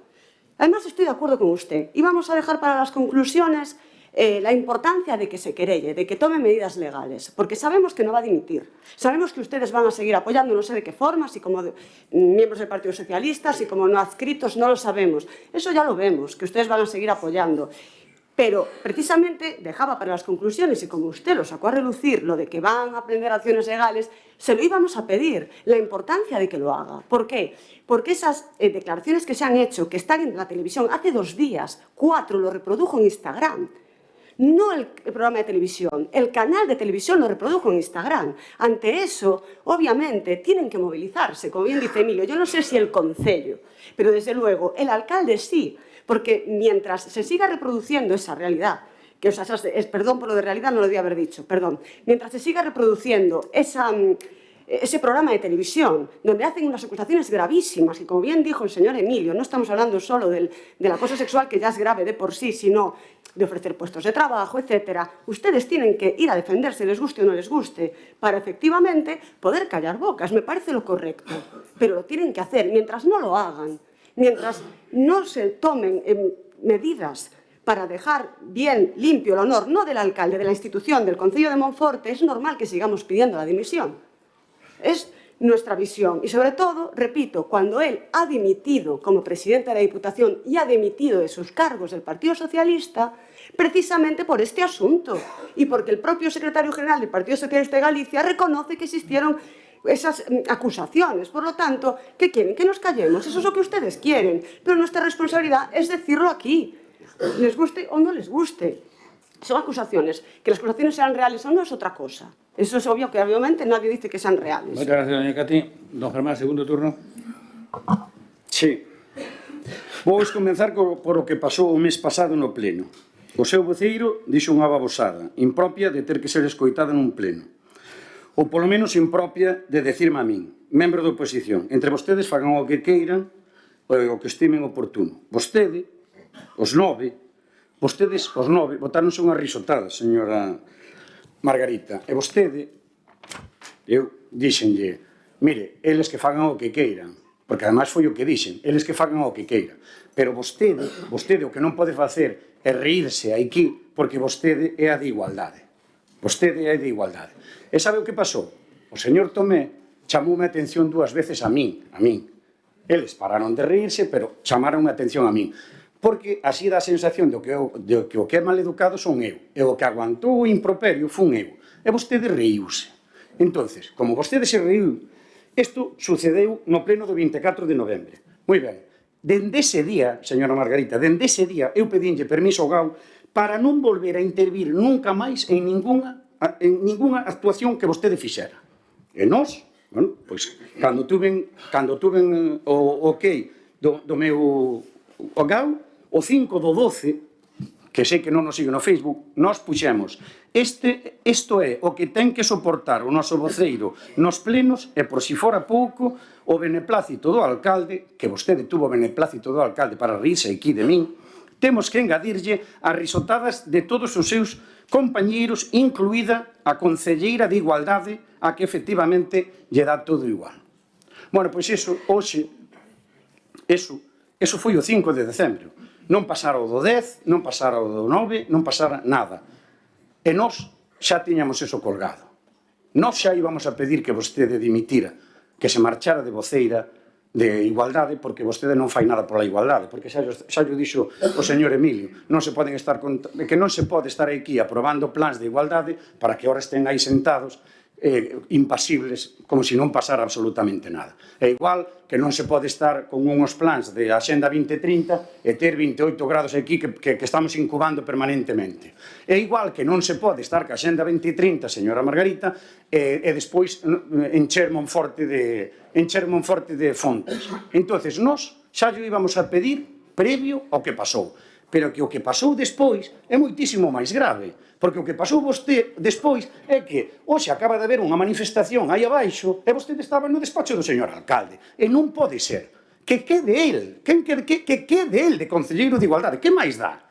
Además, estoy de acuerdo con usted y vamos a dejar para las conclusiones la importancia de que se querelle, de que tome medidas legales, porque sabemos que no va a dimitir. Sabemos que ustedes van a seguir apoyando, no sé de qué forma, si como miembros del Partido Socialista, si como no adscritos, no lo sabemos. Eso ya lo vemos, que ustedes van a seguir apoyando. Pero, precisamente, dejaba para las conclusiones, y como usted lo sacó a relucir, lo de que van a aprender acciones legales, se lo íbamos a pedir, la importancia de que lo haga. ¿Por qué? Porque esas declaraciones que se han hecho, que están en la televisión hace 2 días, 4 lo reprodujo en Instagram, no el programa de televisión, el canal de televisión lo reprodujo en Instagram. Ante eso, obviamente, tienen que movilizarse, como bien dice Emilio. Yo no sé si el concello, pero desde luego el alcalde sí, porque mientras se siga reproduciendo esa realidad, que, o sea, perdón por lo de realidad, no lo debía haber dicho, perdón, mientras se siga reproduciendo ese programa de televisión donde hacen unas acusaciones gravísimas, y como bien dijo el señor Emilio, no estamos hablando solo del acoso sexual, que ya es grave de por sí, sino de ofrecer puestos de trabajo, etcétera. Ustedes tienen que ir a defenderse, les guste o no les guste, para efectivamente poder callar bocas. Me parece lo correcto, pero lo tienen que hacer. Mientras no lo hagan, mientras no se tomen medidas para dejar bien limpio el honor, no del alcalde, de la institución, del Concello de Monforte, es normal que sigamos pidiendo la dimisión. Es nuestra visión. Y sobre todo, repito, cuando él ha dimitido como presidente de la Diputación y ha dimitido de sus cargos del Partido Socialista, precisamente por este asunto y porque el propio secretario general del Partido Socialista de Galicia reconoce que existieron esas acusaciones. Por lo tanto, ¿qué quieren? Que nos callemos. Eso es lo que ustedes quieren. Pero nuestra responsabilidad es decirlo aquí, les guste o no les guste. Son acusaciones. Que las acusaciones sean reales o no es otra cosa. Eso es obvio que obviamente nadie dice que sean reales. Muchas gracias, doña Cati. Don Germán, segundo turno. Sí. Vou comenzar por o que pasou o mes pasado no pleno. O seu voceiro dixo unha babosada, impropia de ter que ser escoitada nun pleno. Ou polo menos impropia de decirme a min, membro da oposición. Entre vostedes fagan o que queiran o que estimen oportuno. Vostedes, os 9, botáronse unha risotada, señora Margarita. E vostede, eu díxenlle, mire, eles que fagan o que queiran, porque ademais foi o que dixen, eles que fagan o que queiran. Pero vostede o que non pode facer é reírse aquí, porque vostede é a de igualdade. Vostede é a de igualdade. E sabe o que pasou? O señor Tomé chamoume a atención 2 veces a min. Eles pararon de reírse, pero chamaron a atención a min. Porque así dá a sensación de que o que é maleducado son eu. E o que aguantou o improperio fun eu. E vostede reíuse. Entonces, como vostede se reíu, isto sucedeu no pleno do 24 de novembro. Moi ben. Dende ese día, señora Margarita, dende ese día eu pedinlle permiso ao GAU para non volver a intervir nunca máis en ningunha actuación que vostede fixera. E nós, bueno, pois, cando tuven o ok do meu GAU, o 5 do 12, que sei que non nos sigue no Facebook, nós puxemos isto é o que ten que soportar o noso voceiro nos plenos, e por si fora pouco o beneplácito do alcalde, que vostede tuvo o beneplácito do alcalde para rirse aquí de min, temos que engadirlle as risotadas de todos os seus compañeiros, incluída a concelleira de Igualdade, a que efectivamente lle dá todo igual. Bueno, pois iso, hoxe, eso foi o 5 de decembro. Non pasara o do 10, non pasara o do 9, non pasara nada. E nós xa tiñamos eso colgado. Nós xa íbamos a pedir que vostede dimitira, que se marchara de voceira de Igualdade, porque vostede non fai nada pola igualdade, porque xa llo dixo o señor Emilio, que non se pode estar aquí aprobando plans de igualdade para que ahora estén aí sentados impasibles, como se non pasara absolutamente nada. É igual que non se pode estar con uns plans de Axenda 2030 e ter 28 grados aquí que estamos incubando permanentemente. É igual que non se pode estar ca Axenda 2030, señora Margarita, e despois encher Monforte de fontes. Entonces, nós xa lle íbamos a pedir previo ao que pasou. Pero que o que pasou despois é moitísimo máis grave, porque o que pasou despois é que hoxe acaba de haber unha manifestación aí abaixo e vostede estaba no despacho do señor alcalde, e non pode ser que quede el, que quede el de concelleiro de Igualdade, que máis dá?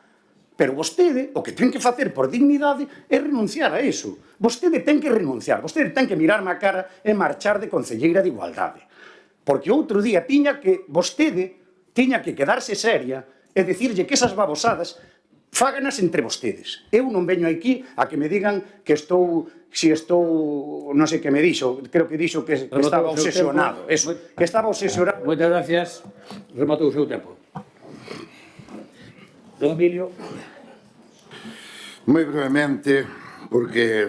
Pero vostede, o que ten que facer por dignidade é renunciar a eso. Vostede ten que renunciar, vostede ten que mirarme a cara e marchar de concelleira de Igualdade. Porque outro día vostede tiña que quedarse seria e dicirlle que esas babosadas fáganas entre vostedes. Eu non veño aquí a que me digan que non sei que me dixo, creo que dixo que estaba obsesionado. Eso, que estaba obsesionado. Moitas gracias. Rematou o seu tempo. Don Emilio. Moi brevemente, porque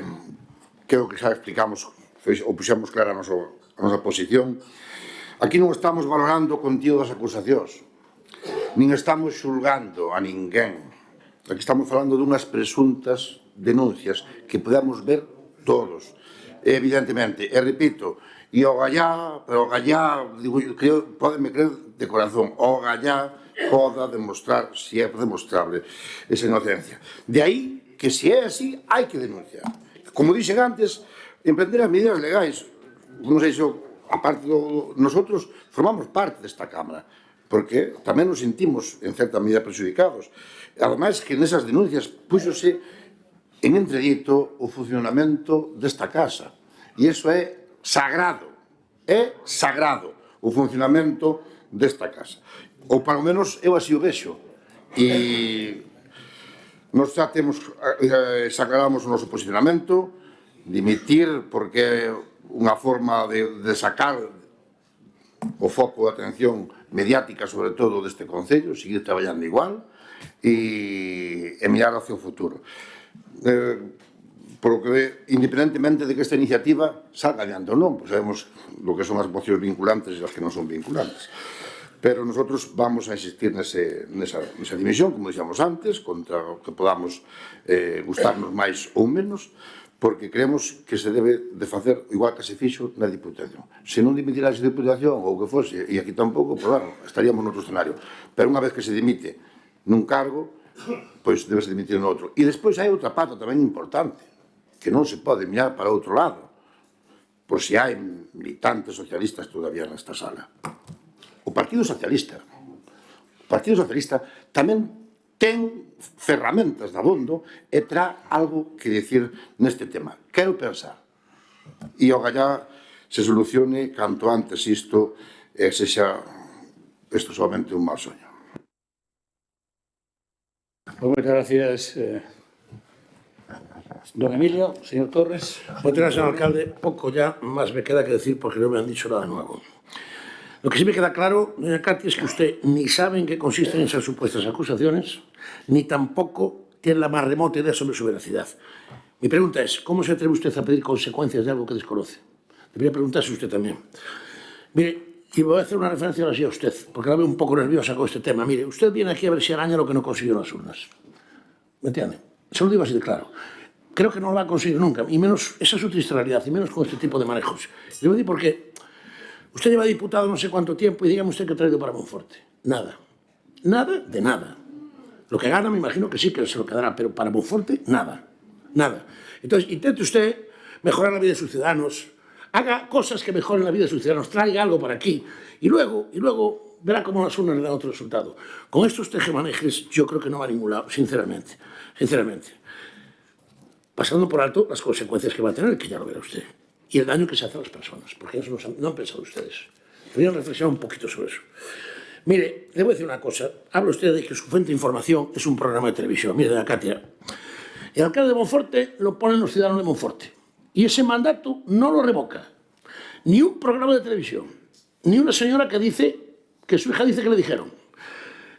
creo que xa explicamos ou puxemos clara a nosa posición. Aquí non estamos valorando o contido das acusacións, nin estamos xulgando a ninguén. Aquí estamos falando dunhas presuntas denuncias que podemos ver todos. Evidentemente, e repito, e o Gallá, pero o Gallá, pódeme creer de corazón, o Gallá poda demostrar, se é demostrable, esa inocencia. De aí que se é así, hai que denunciar. Como dixen antes, emprender as medidas legais. Non sei se, aparte nosotros, formamos parte desta Cámara, porque tamén nos sentimos, en certa medida, prejudicados. Ademais, que nesas denuncias puxose en entredito o funcionamento desta casa. E iso é sagrado. É sagrado o funcionamento desta casa. Ou, palo menos, eu así o vexo. E nós xa temos, sacramos o noso posicionamento, dimitir, porque é unha forma de sacar o foco de atención mediática, sobre todo, deste Concello, seguir traballando igual e mirar hacia o futuro. Por lo que, independentemente de que esta iniciativa salga adiante ou non, pues sabemos lo que son as mocións vinculantes e as que non son vinculantes. Pero nosotros vamos a insistir nesa dimisión, como dixamos antes, contra o que podamos gustarnos máis ou menos, porque creemos que se debe de facer igual que se fixo na Diputación. Se non dimitirá esa Diputación ou o que fose, e aquí tampouco, pues, claro, estaríamos noutro escenario. Pero unha vez que se dimite nun cargo, pois debe se dimitir no outro. E despois hai outra pata tamén importante, que non se pode mirar para outro lado, por se hai militantes socialistas todavía nesta sala. O Partido Socialista tamén ten ferramentas de abondo e terá algo que dicir neste tema. Quero pensar. E o Gallá se solucione canto antes isto e sexa isto solamente un mal soño. Moitas gracias, don Emilio. Señor Torres. Muchas gracias, señor alcalde. Poco ya más me queda que decir porque no me han dicho nada nuevo. Lo que sí me queda claro, doña Katy, es que usted ni sabe en qué consisten esas supuestas acusaciones, ni tampoco tiene la más remota idea sobre su veracidad. Mi pregunta es, ¿cómo se atreve usted a pedir consecuencias de algo que desconoce? Debería preguntarse usted también. Mire, y voy a hacer una referencia ahora sí a usted, porque la veo un poco nerviosa con este tema. Mire, usted viene aquí a ver si araña lo que no consiguió en las urnas. ¿Me entiende? Se lo digo así de claro. Creo que no lo va a conseguir nunca, y menos, esa es su triste realidad, y menos con este tipo de manejos. Le voy a decir por qué. Usted lleva diputado no sé cuánto tiempo y dígame usted que ha traído para Monforte. Nada. Nada de nada. Lo que gana me imagino que sí que se lo quedará, pero para Monforte, nada. Nada. Entonces, intente usted mejorar la vida de sus ciudadanos, haga cosas que mejoren la vida de sus ciudadanos, traiga algo para aquí y luego verá cómo las urnas le dan otro resultado. Con estos tejemanejes yo creo que no va a ningún lado, sinceramente. Pasando por alto las consecuencias que va a tener, que ya lo verá usted. Y el daño que se hace a las personas, porque eso no han pensado ustedes. Deberían reflexionar un poquito sobre eso. Mire, le voy a decir una cosa. Habla usted de que su fuente de información es un programa de televisión. Mire, doña Katia, el alcalde de Monforte lo ponen los ciudadanos de Monforte. Y ese mandato no lo revoca. Ni un programa de televisión, ni una señora que dice, que su hija dice que le dijeron,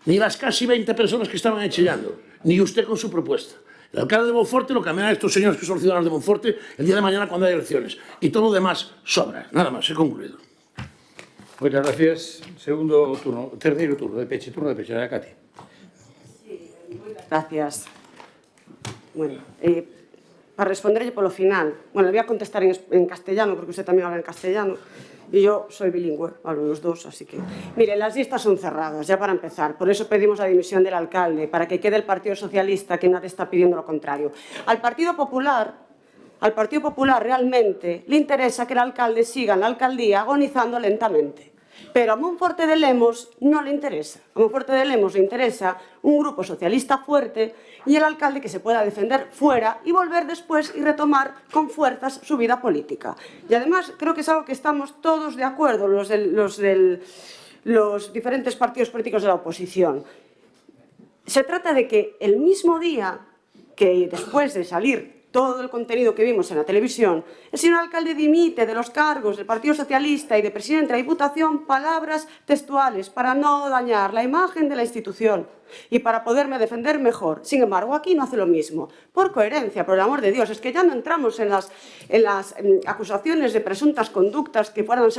ni las casi 20 personas que estaban ahí chillando, ni usted con su propuesta. El alcalde de Monforte lo cambiará a estos señores que son ciudadanos de Monforte el día de mañana cuando haya elecciones. Y todo lo demás sobra. Nada más, he concluido. Muchas gracias. Terceiro turno de peche, doña Katy. Sí, moitas gracias. Bueno, para responderlle polo final, bueno, le voy a contestar en castellano, porque usted tamén habla en castellano, y yo soy bilingüe, hablo los dos, así que... Mire, las listas son cerradas, ya para empezar. Por eso pedimos la dimisión del alcalde, para que quede el Partido Socialista, que nadie está pidiendo lo contrario. Al Partido Popular realmente le interesa que el alcalde siga en la alcaldía agonizando lentamente. Pero a Monforte de Lemos no le interesa. A Monforte de Lemos le interesa un grupo socialista fuerte y el alcalde que se pueda defender fuera y volver después y retomar con fuerzas su vida política. Y además creo que es algo que estamos todos de acuerdo, los diferentes partidos políticos de la oposición. Se trata de que el mismo día que después de salir todo el contenido que vimos en la televisión, el señor alcalde dimite de los cargos del Partido Socialista y de presidente de la Diputación, palabras textuales para no dañar la imagen de la institución. y para poderme defender mejor. Sin embargo, aquí no hace lo mismo. Por coherencia, por el amor de Dios, es que ya no entramos en las acusaciones de presuntas conductas que puedan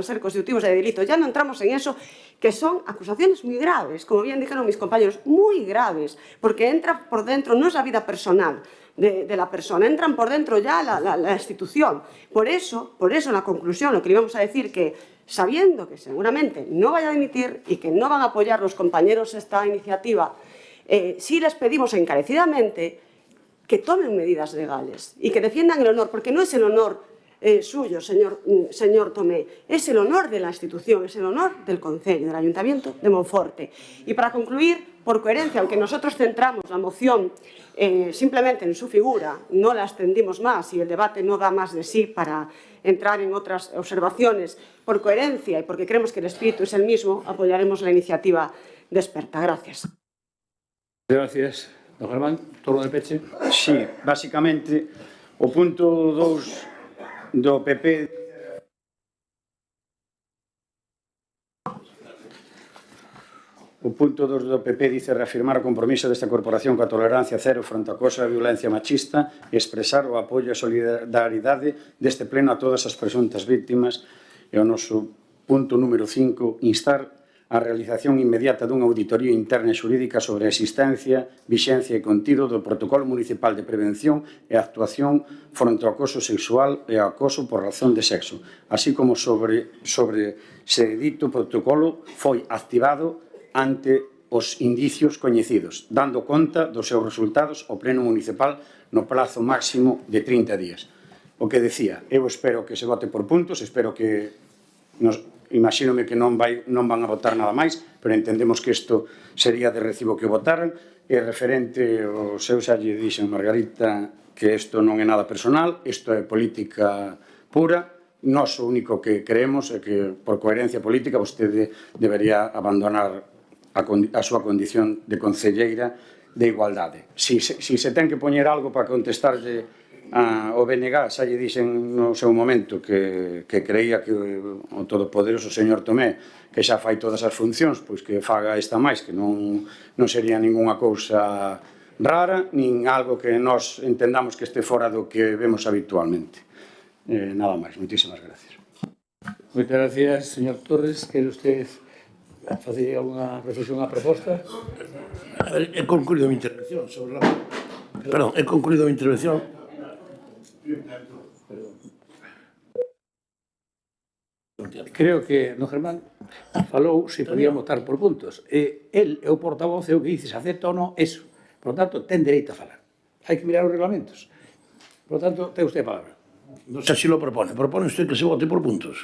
ser constitutivos de delito. Ya no entramos en eso, que son acusaciones muy graves, como bien dijeron mis compañeros, muy graves, porque entra por dentro, no es la vida personal de la persona, entran por dentro ya la institución. Por eso, en la conclusión, lo que le íbamos a decir que, sabiendo que seguramente no vaya a dimitir y que no van a apoyar los compañeros esta iniciativa, sí les pedimos encarecidamente que tomen medidas legales y que defiendan el honor, porque no es el honor suyo, señor Tomé, es el honor de la institución, es el honor del Concello, del Ayuntamiento de Monforte. Y para concluir, por coherencia, aunque nosotros centramos la moción simplemente en su figura, no la extendimos más y el debate no da más de sí para entrar en otras observaciones, por coherencia y porque creemos que el espíritu es el mismo, apoyaremos la iniciativa de Experta. Gracias. Gracias. Don Germán, turno de peche. Sí, basicamente, o punto 2 do PP dice reafirmar o compromiso desta corporación coa tolerancia cero fronte ao acoso e a violencia machista e expresar o apoio e solidaridade deste pleno a todas as presuntas víctimas e o noso punto número 5, instar a realización inmediata dunha auditoría interna e xurídica sobre a existencia, vixencia e contido do Protocolo Municipal de Prevención e Actuación fronte ao acoso sexual e ao acoso por razón de sexo, así como sobre se dito protocolo foi activado ante os indicios coñecidos, dando conta dos seus resultados ao Pleno Municipal no plazo máximo de 30 días. O que decía, eu espero que se vote por puntos, espero que imagínome que non van a votar nada máis, pero entendemos que isto sería de recibo que votaran, e referente ao seu xa lle dixen Margarita que isto non é nada personal, isto é política pura. Nós o único que creemos é que por coherencia política vostede debería abandonar a súa condición de concelleira de igualdade. Si se ten que poñer algo para contestarlle ao BNG, xa lle dixen no seu momento que creía que o todopoderoso señor Tomé, que xa fai todas as funcións, pois que faga esta máis, que non sería ningunha cousa rara, nin algo que nós entendamos que este fora do que vemos habitualmente. Nada máis, moitísimas gracias. Moitas gracias, señor Torres. Quere usted facer alguna reflexión á proposta? He concluído a mi intervención sobre la... Perdón, he concluído a mi intervención. Creo que don Germán falou se podía votar por puntos. El é o portavoz e o que dice se acepta ou non eso. Por lo tanto, ten dereito a falar. Hai que mirar os reglamentos. Por lo tanto, ten usted a palabra. No sé si lo propone. ¿Propone usted que se vote por puntos?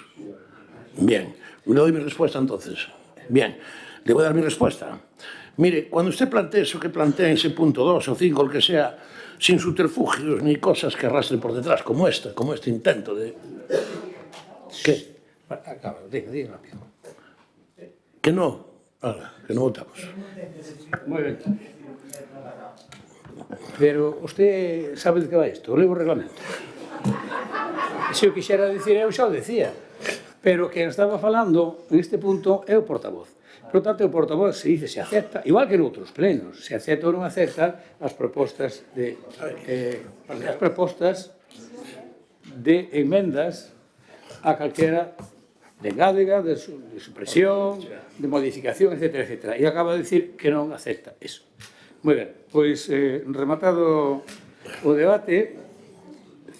Bien. Le doy mi respuesta entonces. Bien. Le voy a dar mi respuesta. Mire, cuando usted plantee eso que plantea en ese punto 2 o 5, el que sea, sin subterfugios ni cosas que arrastren por detrás, como este intento de... ¿Qué? Acaba, diga rápido. Que no. Que no votamos. Muy bien. Pero usted sabe de que va isto, leo o reglamento. Se eu quixera dicir, eu xa o decía. Pero quen estaba falando neste punto é o portavoz. Por tanto, o portavoz se dice se acepta, igual que en outros plenos, se acepta ou non acepta as propostas de enmendas a calquera de engádega, de supresión, de modificación, etc. E acaba de dicir que non acepta eso. Moi ben, pois rematado o debate,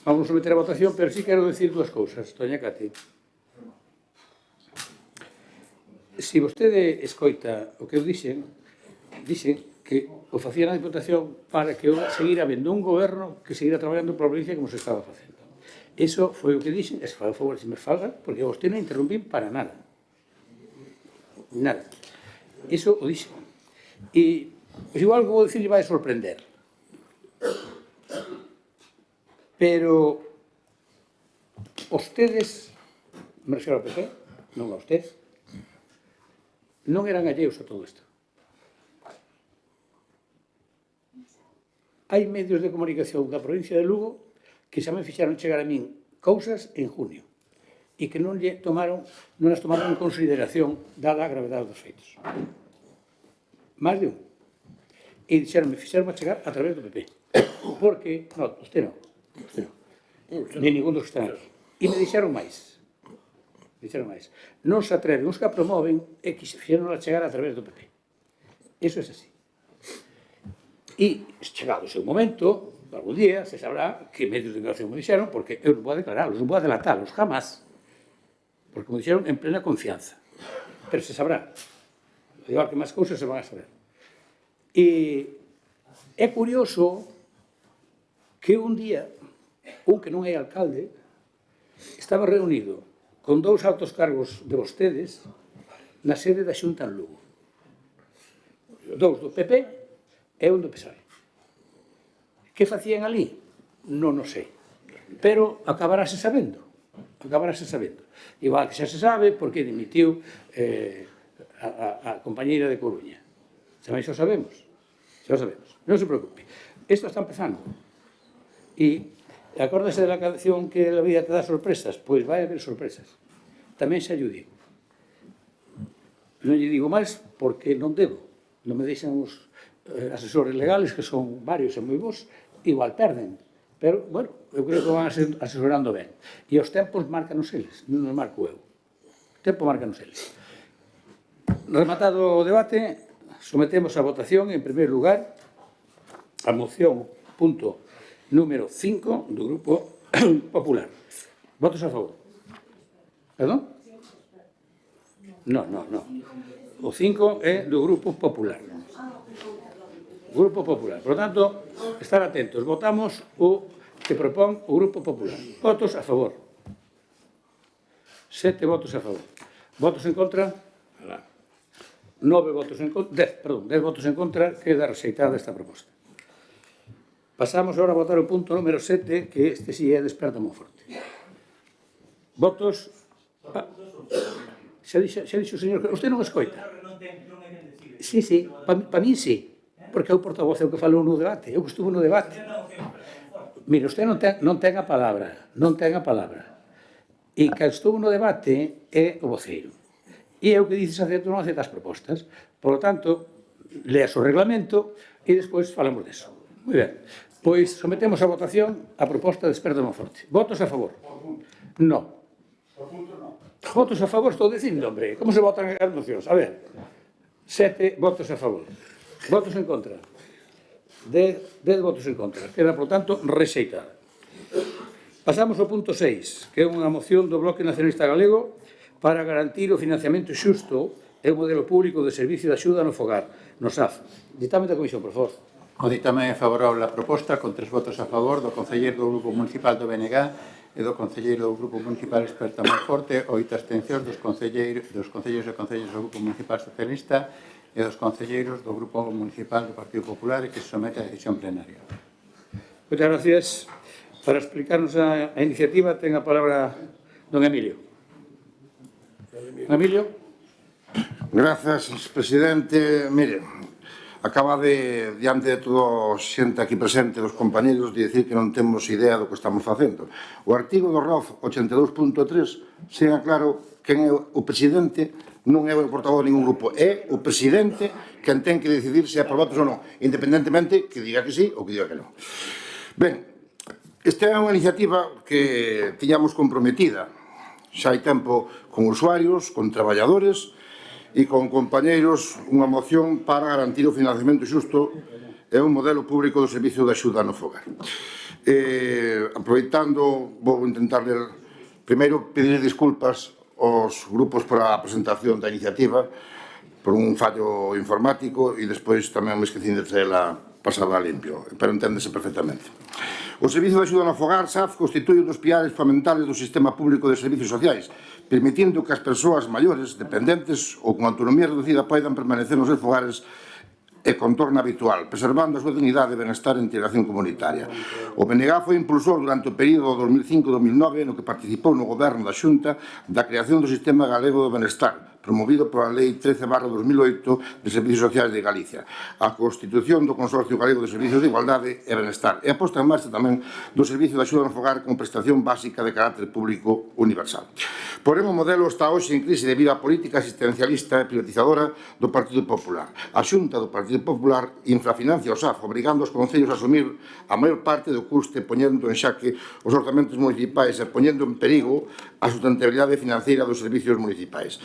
vamos a meter a votación, pero sí quero decir dúas cousas, doña Cati. Se vostede escoita o que eu dixen que o facía na Diputación para que seguir habendo un goberno que seguira traballando por a provincia como se estaba facendo. Eso foi o que dixen, e se fai o favor se me falga, porque vostede non interrumpín para nada. Nada. Eso o dixen. E, pois igual que vou dicir, vai a sorprender. Pero, vostedes, me refiero ao PP, non a usted, non eran alleos a todo isto. Hai medios de comunicación da provincia de Lugo que xa me fixaron chegar a min cousas en junio e que non as tomaron en consideración dada a gravedade dos feitos. máis de un. E fixeronme chegar a través do PP. Porque, non, usted non. Ni ningún dos que están aquí. E me dixeron máis. Non se atreven os que a promoven e que se fixeron a chegar a través do PP. Iso é así. E, chegado o seu momento, algún día se sabrá que medios de comunicación me dixeron, porque eu non vou declararlos, non vou delatarlos, jamás. Porque me dixeron en plena confianza. Pero se sabrá. Igual que máis cousas se van a saber. E é curioso que un día, un que non é alcalde, estaba reunido con 2 altos cargos de vostedes na sede da Xunta en Lugo. 2 do PP e un do PSOE. Que facían ali? Non o sei. Pero acabarase sabendo. Igual que xa se sabe porque dimitiu a compañeira de Coruña. Tamén xa o sabemos. Non se preocupe. Isto está empezando. E acórdase da canción que a vida te dá sorpresas? Pois vai haber sorpresas. Tamén xa lle digo. Non lle digo máis porque non debo. Non me deixan os asesores legales, que son varios e moi bons, igual perden. Pero, bueno, eu creo que van asesorando ben. E os tempos marcanos eles, non os marco eu. O tempo marcanos eles. Rematado o debate, sometemos a votación, en primeiro lugar, a moción punto número 5 do Grupo Popular. Votos a favor. Perdón? Non. O 5 é do Grupo Popular. Grupo Popular. Por lo tanto, estar atentos. Votamos o que propón o Grupo Popular. Votos a favor. 7 votos a favor. Votos en contra? 9 votos en contra. 10 votos en contra. Queda rexeitada esta proposta. Pasamos agora a votar o punto número 7, que este sí é Desperta Monforte. Votos... Xa dixo o señor... Usted non escoita. Sí, para min sí. Porque é o portavoz que falou no debate. Eu que estuvo no debate. Mire, usted non ten a palabra. E que estuvo no debate é o voceiro. E eu que dices acepto non acepto as propostas. Por lo tanto, leas o reglamento e despois falamos deso. Moi ben. Pois sometemos a votación a proposta de Desperta Monforte. Votos a favor? Non. Votos a favor, estou dicindo, hombre. Como se votan as mocións? A ver. 7 votos a favor. Votos en contra? 10 votos en contra. Queda, por tanto, rexeitada. Pasamos ao punto 6, que é unha moción do Bloque Nacionalista Galego para garantir o financiamento xusto e o modelo público de servicio de axuda no fogar, no SAF. Ditame da Comisión, por favor. O ditame é favorable á proposta, con 3 votos a favor do concelleiro do Grupo Municipal do BNG e do concelleiro do Grupo Municipal Desperta Monforte, 8 abstencións dos concelleiros e concelleiros do Grupo Municipal Socialista e dos concelleiros do Grupo Municipal do Partido Popular e que se somete a decisión plenaria. Moitas gracias. Para explicarnos a iniciativa ten a palabra don Emilio. Emilio. Grazas, presidente. Mire, acaba diante de todo xente aquí presente dos compañeros, de dicir que non temos idea do que estamos facendo. O artigo do ROF 82.3 seña claro quen é o presidente, non é o portavoz de ningún grupo, é o presidente quen ten que decidir se aprobados ou non, independentemente que diga que sí ou que diga que non. Ben, esta é unha iniciativa que tiñamos comprometida xa hai tempo con usuarios, con traballadores e con compañeiros, unha moción para garantir o financiamento xusto e un modelo público do servicio de axuda no fogar. Aproveitando, vou intentar ler, primeiro pedir disculpas aos grupos por a presentación da iniciativa por un fallo informático e despois tamén me esquecín de traela pasada limpio, pero enténdese perfectamente. O Servicio de Axuda no Fogar, SAF, constitui un dos pilares fundamentales do sistema público de servicios sociais, permitindo que as persoas maiores, dependentes ou con autonomía reducida poidan permanecer nos seus fogares e contorno habitual, preservando a súa dignidade, benestar e integración comunitaria. O BNG foi impulsor durante o período 2005-2009 no que participou no goberno da Xunta da creación do Sistema Galego de Benestar, promovido pola Lei 13/2008 de Servicios Sociais de Galicia, a constitución do Consorcio Galego de Servicios de Igualdade e Benestar e a posta en marcha tamén do Servicio de Axuda no Fogar como prestación básica de carácter público universal. Porén, o modelo está hoxe en crise debido á política asistencialista e privatizadora do Partido Popular. A Xunta do Partido Popular infrafinancia o SAF, obrigando os concellos a asumir a maior parte do custe, poñendo en xaque os orzamentos municipais e poñendo en perigo a sustentabilidade financiera dos servicios municipais.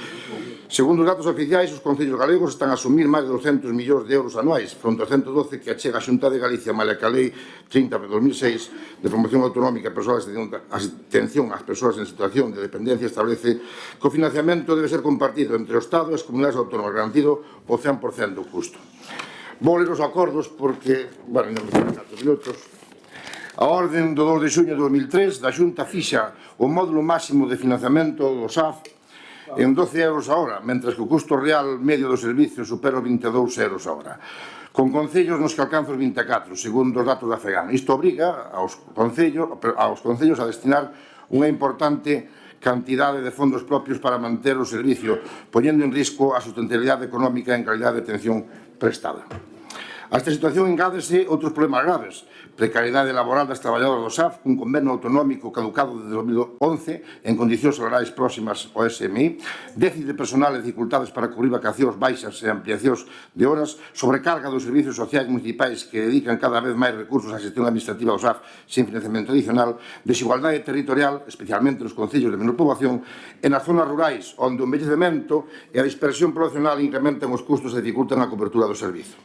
Segundo os datos oficiais, os concellos galegos están a asumir máis de 200 millóns de euros anuais, fronte aos 112 que achega a Xunta de Galicia, malia que a Lei 30/2006 de Promoción Autonómica e Persoal Atención ás Persoas en Situación de Dependencia establece que o financiamento debe ser compartido entre o Estado e as comunidades autónomas, garantido o 100% do custo. Vou ler os acordos porque, bueno, non me quedan 4 minutos. A orden do 2 de xuño de 2003 da Xunta fixa o módulo máximo de financiamento do SAF en 12 euros a hora, mentres que o custo real medio do servicio supera os 22 euros a hora, con concellos nos que alcanza os 24, segundo os datos da FEGAN. Isto obriga aos concellos a destinar unha importante cantidade de fondos propios para manter o servicio, poñendo en risco a sustentabilidade económica en calidade de atención prestada. A esta situación engádese outros problemas graves: precariedade laboral das traballadoras do SAF, un convenio autonómico caducado desde 2011 en condicións salariais próximas ao SMI, déficit de personal e dificultades para cubrir vacacións baixas e ampliacións de horas, sobrecarga dos servicios sociais municipais que dedican cada vez máis recursos á xestión administrativa do SAF sin financiamento adicional, desigualdade territorial, especialmente nos concellos de menor poboación, e nas zonas rurais, onde o envellecemento e a dispersión poblacional incrementan os custos e dificultan a cobertura do servizo.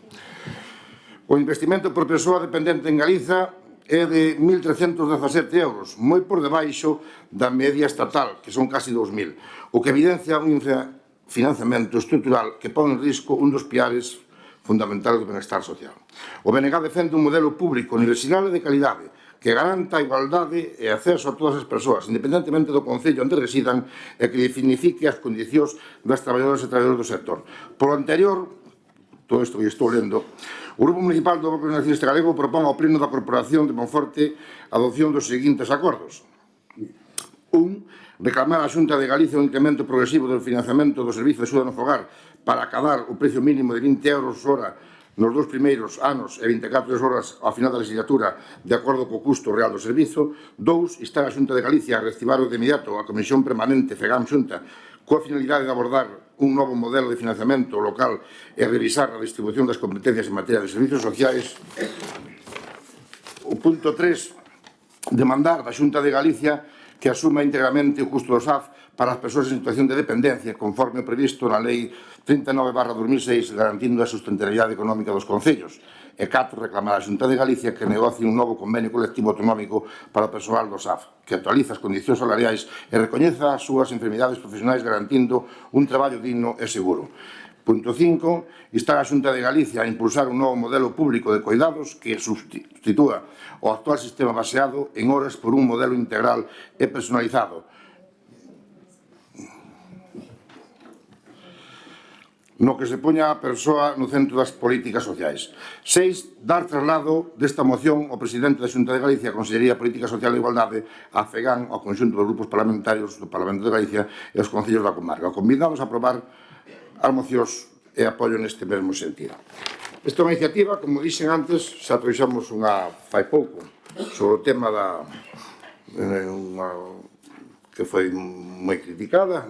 O investimento por persoa dependente en Galiza é de 1.317 euros, moi por debaixo da media estatal, que son casi 2.000, o que evidencia un infrafinanciamento estrutural que pon en risco un dos piares fundamentales do benestar social. O BNG defende un modelo público universal e de calidade que garanta a igualdade e acceso a todas as persoas, independentemente do concello onde residan, e que definifique as condicións das traballadoras e traballadores do sector. Por lo anterior, todo isto que estou lendo, o Grupo Municipal do Bloque Nacionalista Galego propón ao Pleno da Corporación de Monforte a adopción dos seguintes acordos. 1. Reclamar á Xunta de Galicia un incremento progresivo do financiamento do Servicio de Axuda no Fogar para acadar o precio mínimo de 20 euros hora nos 2 primeiros anos e 24 horas ao final da legislatura de acordo co custo real do servizo. 2. Instar a Xunta de Galicia a reactivar de inmediato a Comisión Permanente FEGAM-Xunta coa finalidade de abordar un novo modelo de financiamento local e revisar a distribución das competencias en materia de servicios sociais. O punto 3, demandar da Xunta de Galicia que asuma íntegramente o custo do SAF para as persoas en situación de dependencia, conforme o previsto na Lei 39/2006, garantindo a sustentabilidade económica dos concellos. E 4, reclamar á Xunta de Galicia que negocie un novo convenio colectivo autonómico para o persoal do SAF, que actualiza as condicións salariais e recoñeza as súas enfermidades profesionais garantindo un traballo digno e seguro. Punto 5. Instar a Xunta de Galicia a impulsar un novo modelo público de cuidados que substitúa o actual sistema baseado en horas por un modelo integral e personalizado, no que se poña a persoa no centro das políticas sociais. 6. Dar traslado desta moción ao presidente da Xunta de Galicia, a Consellería de Política Social e Igualdade, a FEGAN, ao conxunto dos grupos parlamentarios do Parlamento de Galicia e aos concellos da comarca. Convidamos a aprobar as mocións e apoio neste mesmo sentido. Esta é unha iniciativa, como dixen antes, xa trouxamos unha fai pouco sobre o tema da que foi moi criticada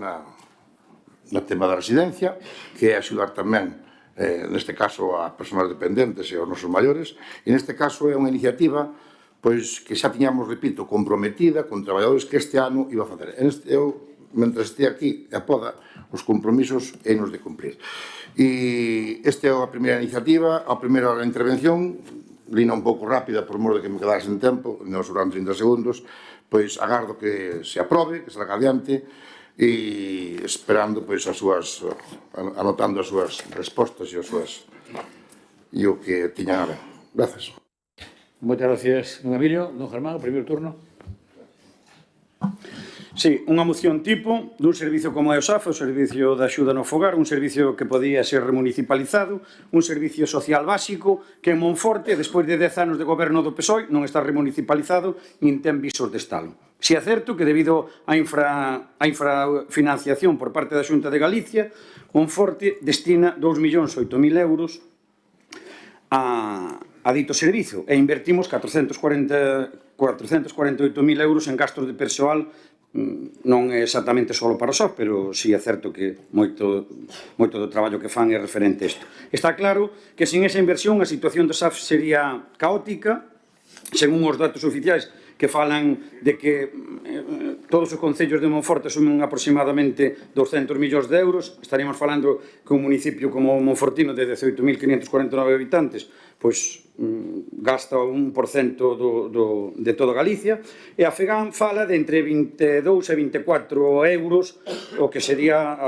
no tema da residencia, que é axudar tamén, neste caso, a persoas dependentes e aos nosos maiores, e neste caso é unha iniciativa pois que xa tiñamos, repito, comprometida con traballadores que este ano iba a facer. Eu, mentre este aquí, a poda, os compromisos e nos de cumprir. E esta é a primeira iniciativa, a primeira intervención, lina un pouco rápida por mor de que me quedara sen tempo, non sobraron 30 segundos, pois agardo que se aprobe, que salga adiante, e esperando pois as súas, anotando as súas respostas e as súas e o que tiñan a ver. Grazas. Moitas gracias, don Emilio. Don Germán, o primeiro turno. Sí, unha moción tipo dun servicio como é o SAF, o Servicio de Axuda no Fogar, un servicio que podía ser remunicipalizado, un servicio social básico que en Monforte, despois de 10 anos de goberno do PSOE, non está remunicipalizado nin ten visos de estalo. Si é certo que debido á infrafinanciación por parte da Xunta de Galicia, Monforte destina 2.008.000 euros a dito servizo e invertimos 448.000 euros en gastos de persoal. Non é exactamente só para o SAF, pero sí é certo que moito do traballo que fan é referente a isto. Está claro que sin esa inversión a situación do SAF sería caótica, según os datos oficiais que falan de que todos os concellos de Monforte sumen aproximadamente 200 millóns de euros. Estaríamos falando que un municipio como Monfortino de 18.549 habitantes pois gasta un % de toda Galicia, e a FEGAN fala de entre 22 e 24 euros o que sería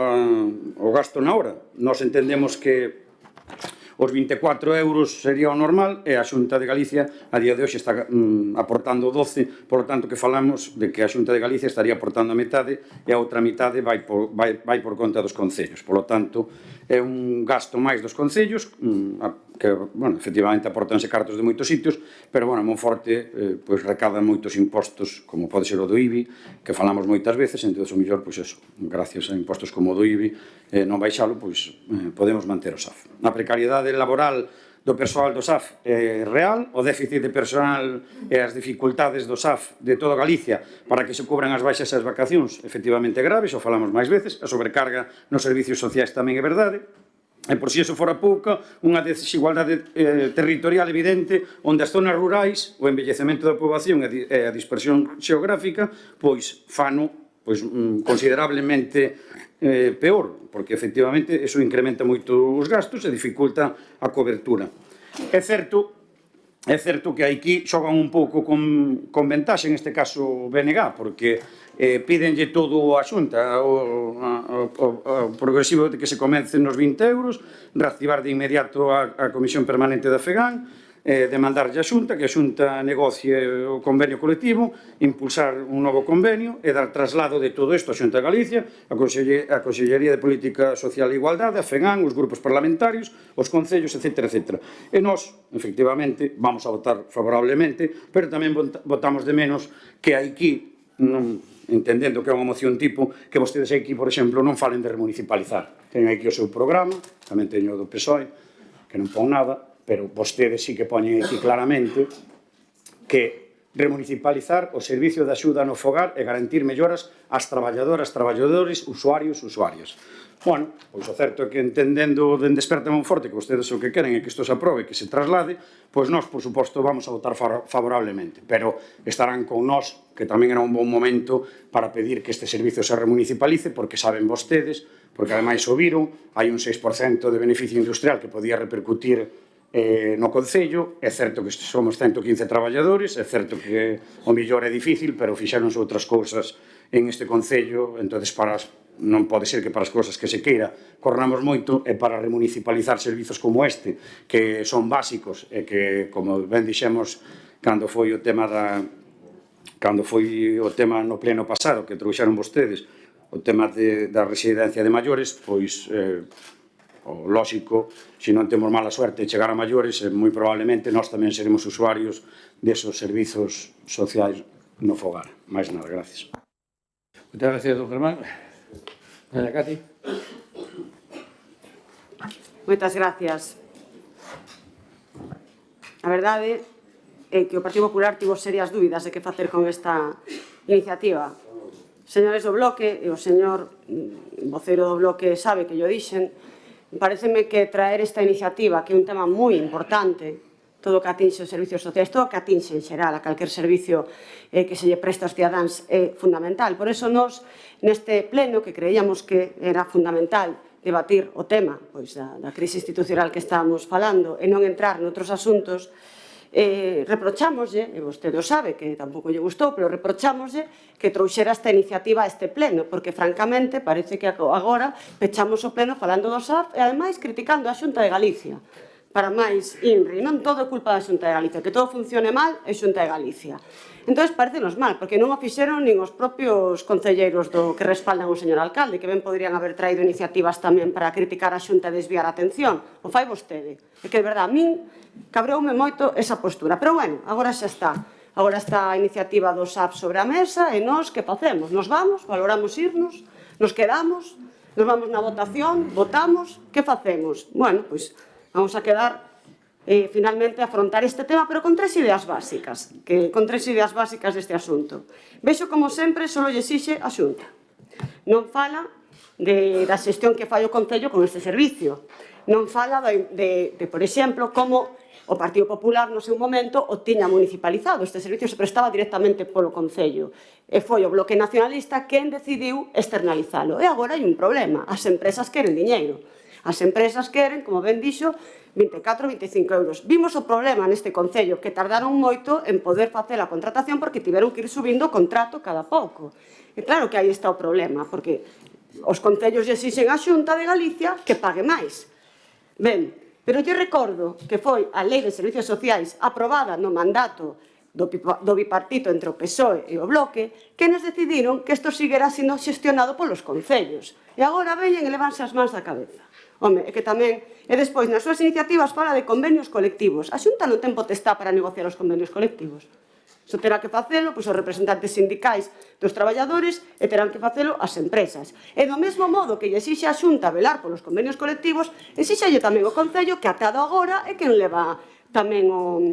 o gasto na hora. Nós entendemos que os 24 euros sería o normal e a Xunta de Galicia a día de hoxe está aportando 12, por lo tanto que falamos de que a Xunta de Galicia estaría aportando a metade e a outra metade vai por conta dos concellos. Por lo tanto, é un gasto máis dos concellos que, bueno, efectivamente aportanse cartos de moitos sitios, pero, bueno, Monforte pois recada moitos impostos, como pode ser o do IBI, que falamos moitas veces, entón, o mellor, pois eso, gracias a impostos como o do IBI, non baixalo, pois podemos manter o SAF. A precariedade laboral do persoal do SAF é real, o déficit de personal e as dificultades do SAF de toda Galicia para que se cubran as baixas e as vacacións efectivamente graves, o falamos máis veces, a sobrecarga nos servicios sociais tamén é verdade, e por si eso fora pouca, unha desigualdade territorial evidente onde as zonas rurais, o envellecemento da poboación e a dispersión xeográfica, pois fano considerablemente peor, porque efectivamente eso incrementa moito os gastos e dificulta a cobertura. É certo que aquí xogan un pouco con ventaxe, en este caso o BNG, porque pídenlle todo a Xunta, o progresivo de que se comece nos 20 euros, reactivar de inmediato a Comisión Permanente da FEGAN, demandarlle a Xunta, que a Xunta negocie o convenio colectivo, impulsar un novo convenio e dar traslado de todo isto a Xunta de Galicia, a Consellería de Política Social e Igualdade, a FEGAN, os grupos parlamentarios, os concellos, etc. E nós, efectivamente, vamos a votar favorablemente, pero tamén votamos de menos que aquí, entendendo que é unha moción tipo, que vostedes aquí, por exemplo, non falen de remunicipalizar. Teñen aquí o seu programa, tamén teño o do PSOE, que non pon nada, pero vostedes sí que poñen aquí claramente que remunicipalizar o servicio de axuda no fogar e garantir melloras ás traballadoras, traballadores, usuarios, usuarias. Bueno, pois o certo é que entendendo dende Desperta Monforte que vostedes o que queren é que isto se aprobe, que se traslade, pois nós, por suposto, vamos a votar favorablemente, pero estarán con nós, que tamén era un bon momento para pedir que este servicio se remunicipalice, porque saben vostedes, porque ademais o viron, hai un 6% de beneficio industrial que podía repercutir no Concello. É certo que somos 115 traballadores, é certo que o millor é difícil, pero fixéronse outras cousas en este Concello, entonces non pode ser que para as cousas que se queira corramos moito e para remunicipalizar servizos como este, que son básicos e que, como ben dixemos, cando foi o tema no pleno pasado que trouxeron vostedes, o tema da residencia de maiores, pois o lóxico, se non temos mala suerte de chegar a maiores, moi probablemente nós tamén seremos usuarios desos servizos sociais no fogar. Mais nada, gracias. Moitas gracias, don Germán. Doña Cati. Moitas gracias. A verdade é que o Partido Popular tivo serias dúbidas de que facer con esta iniciativa. Señores do Bloque, e o señor vocero do Bloque sabe que yo dixen, pareceme que traer esta iniciativa, que é un tema moi importante, todo o que atinxe os servicios sociais, todo o que atinxe en xeral a calquer servicio que se lle presta aos cidadáns é fundamental. Por eso nós, neste pleno, que creíamos que era fundamental debatir o tema da crise institucional que estábamos falando e non entrar noutros asuntos, reprochámoslle, e vostede o sabe que tampouco lle gustou, pero reprochámoslle que trouxera esta iniciativa a este pleno, porque francamente parece que agora pechamos o pleno falando do SAF e ademais criticando a Xunta de Galicia, para máis INRI. Non todo é culpa da Xunta de Galicia, que todo funcione mal é Xunta de Galicia. Entón, parecenos mal, porque non o fixeron nin os propios concelleiros que respaldan o señor alcalde, que ben poderían haber traído iniciativas tamén para criticar a Xunta e desviar a atención. O fai vostede. É que, de verdade, a min cabroume moito esa postura. Pero, bueno, agora xa está. Agora está a iniciativa do SAP sobre a mesa e nós, que facemos? Nos vamos, valoramos irnos, nos quedamos, nos vamos na votación, votamos, que facemos? Bueno, pois vamos a quedar finalmente afrontar este tema, pero con tres ideas básicas, deste asunto. Vexo, como sempre, só lle exixe a Xunta. Non fala da xestión que fai o Concello con este servicio. Non fala por exemplo, como o Partido Popular no seu momento o tiña municipalizado. Este servicio se prestaba directamente polo Concello. E foi o Bloque Nacionalista quen decidiu externalizalo. E agora hai un problema. As empresas queren diñeiro. As empresas queren, como ben dixo, 24 ou 25 euros. Vimos o problema neste Concello, que tardaron moito en poder facer a contratación porque tiveron que ir subindo o contrato cada pouco. E claro que aí está o problema, porque os concellos lle exixen á Xunta de Galicia que pague máis. Ben, pero lle recordo que foi a Lei de Servicios Sociais aprobada no mandato do bipartito entre o PSOE e o Bloque, que nos decidiron que isto seguirá sendo xestionado polos concellos. E agora veñen e levanse as mans da cabeza. Home, é que tamén... E despois, nas súas iniciativas, fala de convenios colectivos. A Xunta non ten potestad para negociar os convenios colectivos. Iso terá que facelo os representantes sindicais dos traballadores e terán que facelo as empresas. E do mesmo modo que lle exixe a Xunta velar polos convenios colectivos, exíxalle tamén o Concello que atado agora é quen leva tamén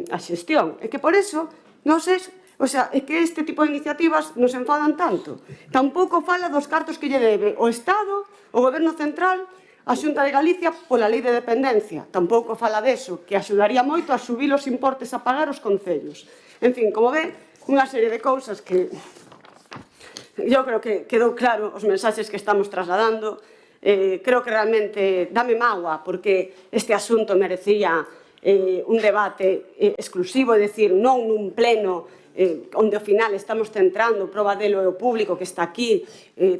a xestión. E que por eso, non sei... O sea, é que este tipo de iniciativas nos enfadan tanto. Tampouco fala dos cartos que lle debe o Estado, o Goberno Central, a Xunta de Galicia pola lei de dependencia. Tampouco fala deso, que axudaría moito a subir os importes a pagar os concellos. En fin, como ve, unha serie de cousas que eu creo que quedou claro os mensaxes que estamos trasladando. Creo que realmente dame mágoa, porque este asunto merecía un debate exclusivo, é dicir, non nun pleno onde ao final estamos centrando proba delo e o público que está aquí,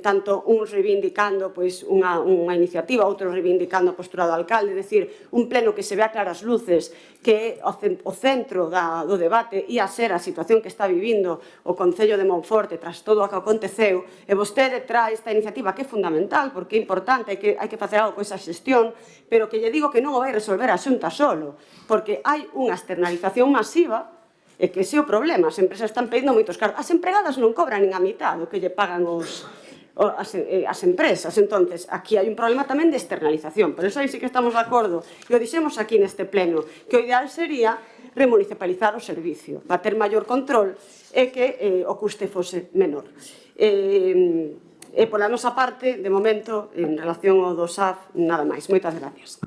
tanto uns reivindicando unha iniciativa, outros reivindicando a postura do alcalde, é dicir, un pleno que se vea claras luces, que o centro do debate ia ser a situación que está vivindo o Concello de Monforte tras todo o que aconteceu, e vostede trae esta iniciativa que é fundamental, porque é importante, hai que facer algo con esa xestión, pero que lle digo que non o vai resolver a Xunta solo, porque hai unha externalización masiva. É que ese é o problema, as empresas están pedindo moitos cargos. As empregadas non cobran nin a mitad do que lle pagan as empresas. Entonces, aquí hai un problema tamén de externalización. Por eso aí sí que estamos de acordo, e o dixemos aquí neste pleno, que o ideal sería remunicipalizar o servicio, para ter maior control e que o custe fose menor. E pola nosa parte, de momento, en relación ao do SAF, nada máis. Moitas gracias.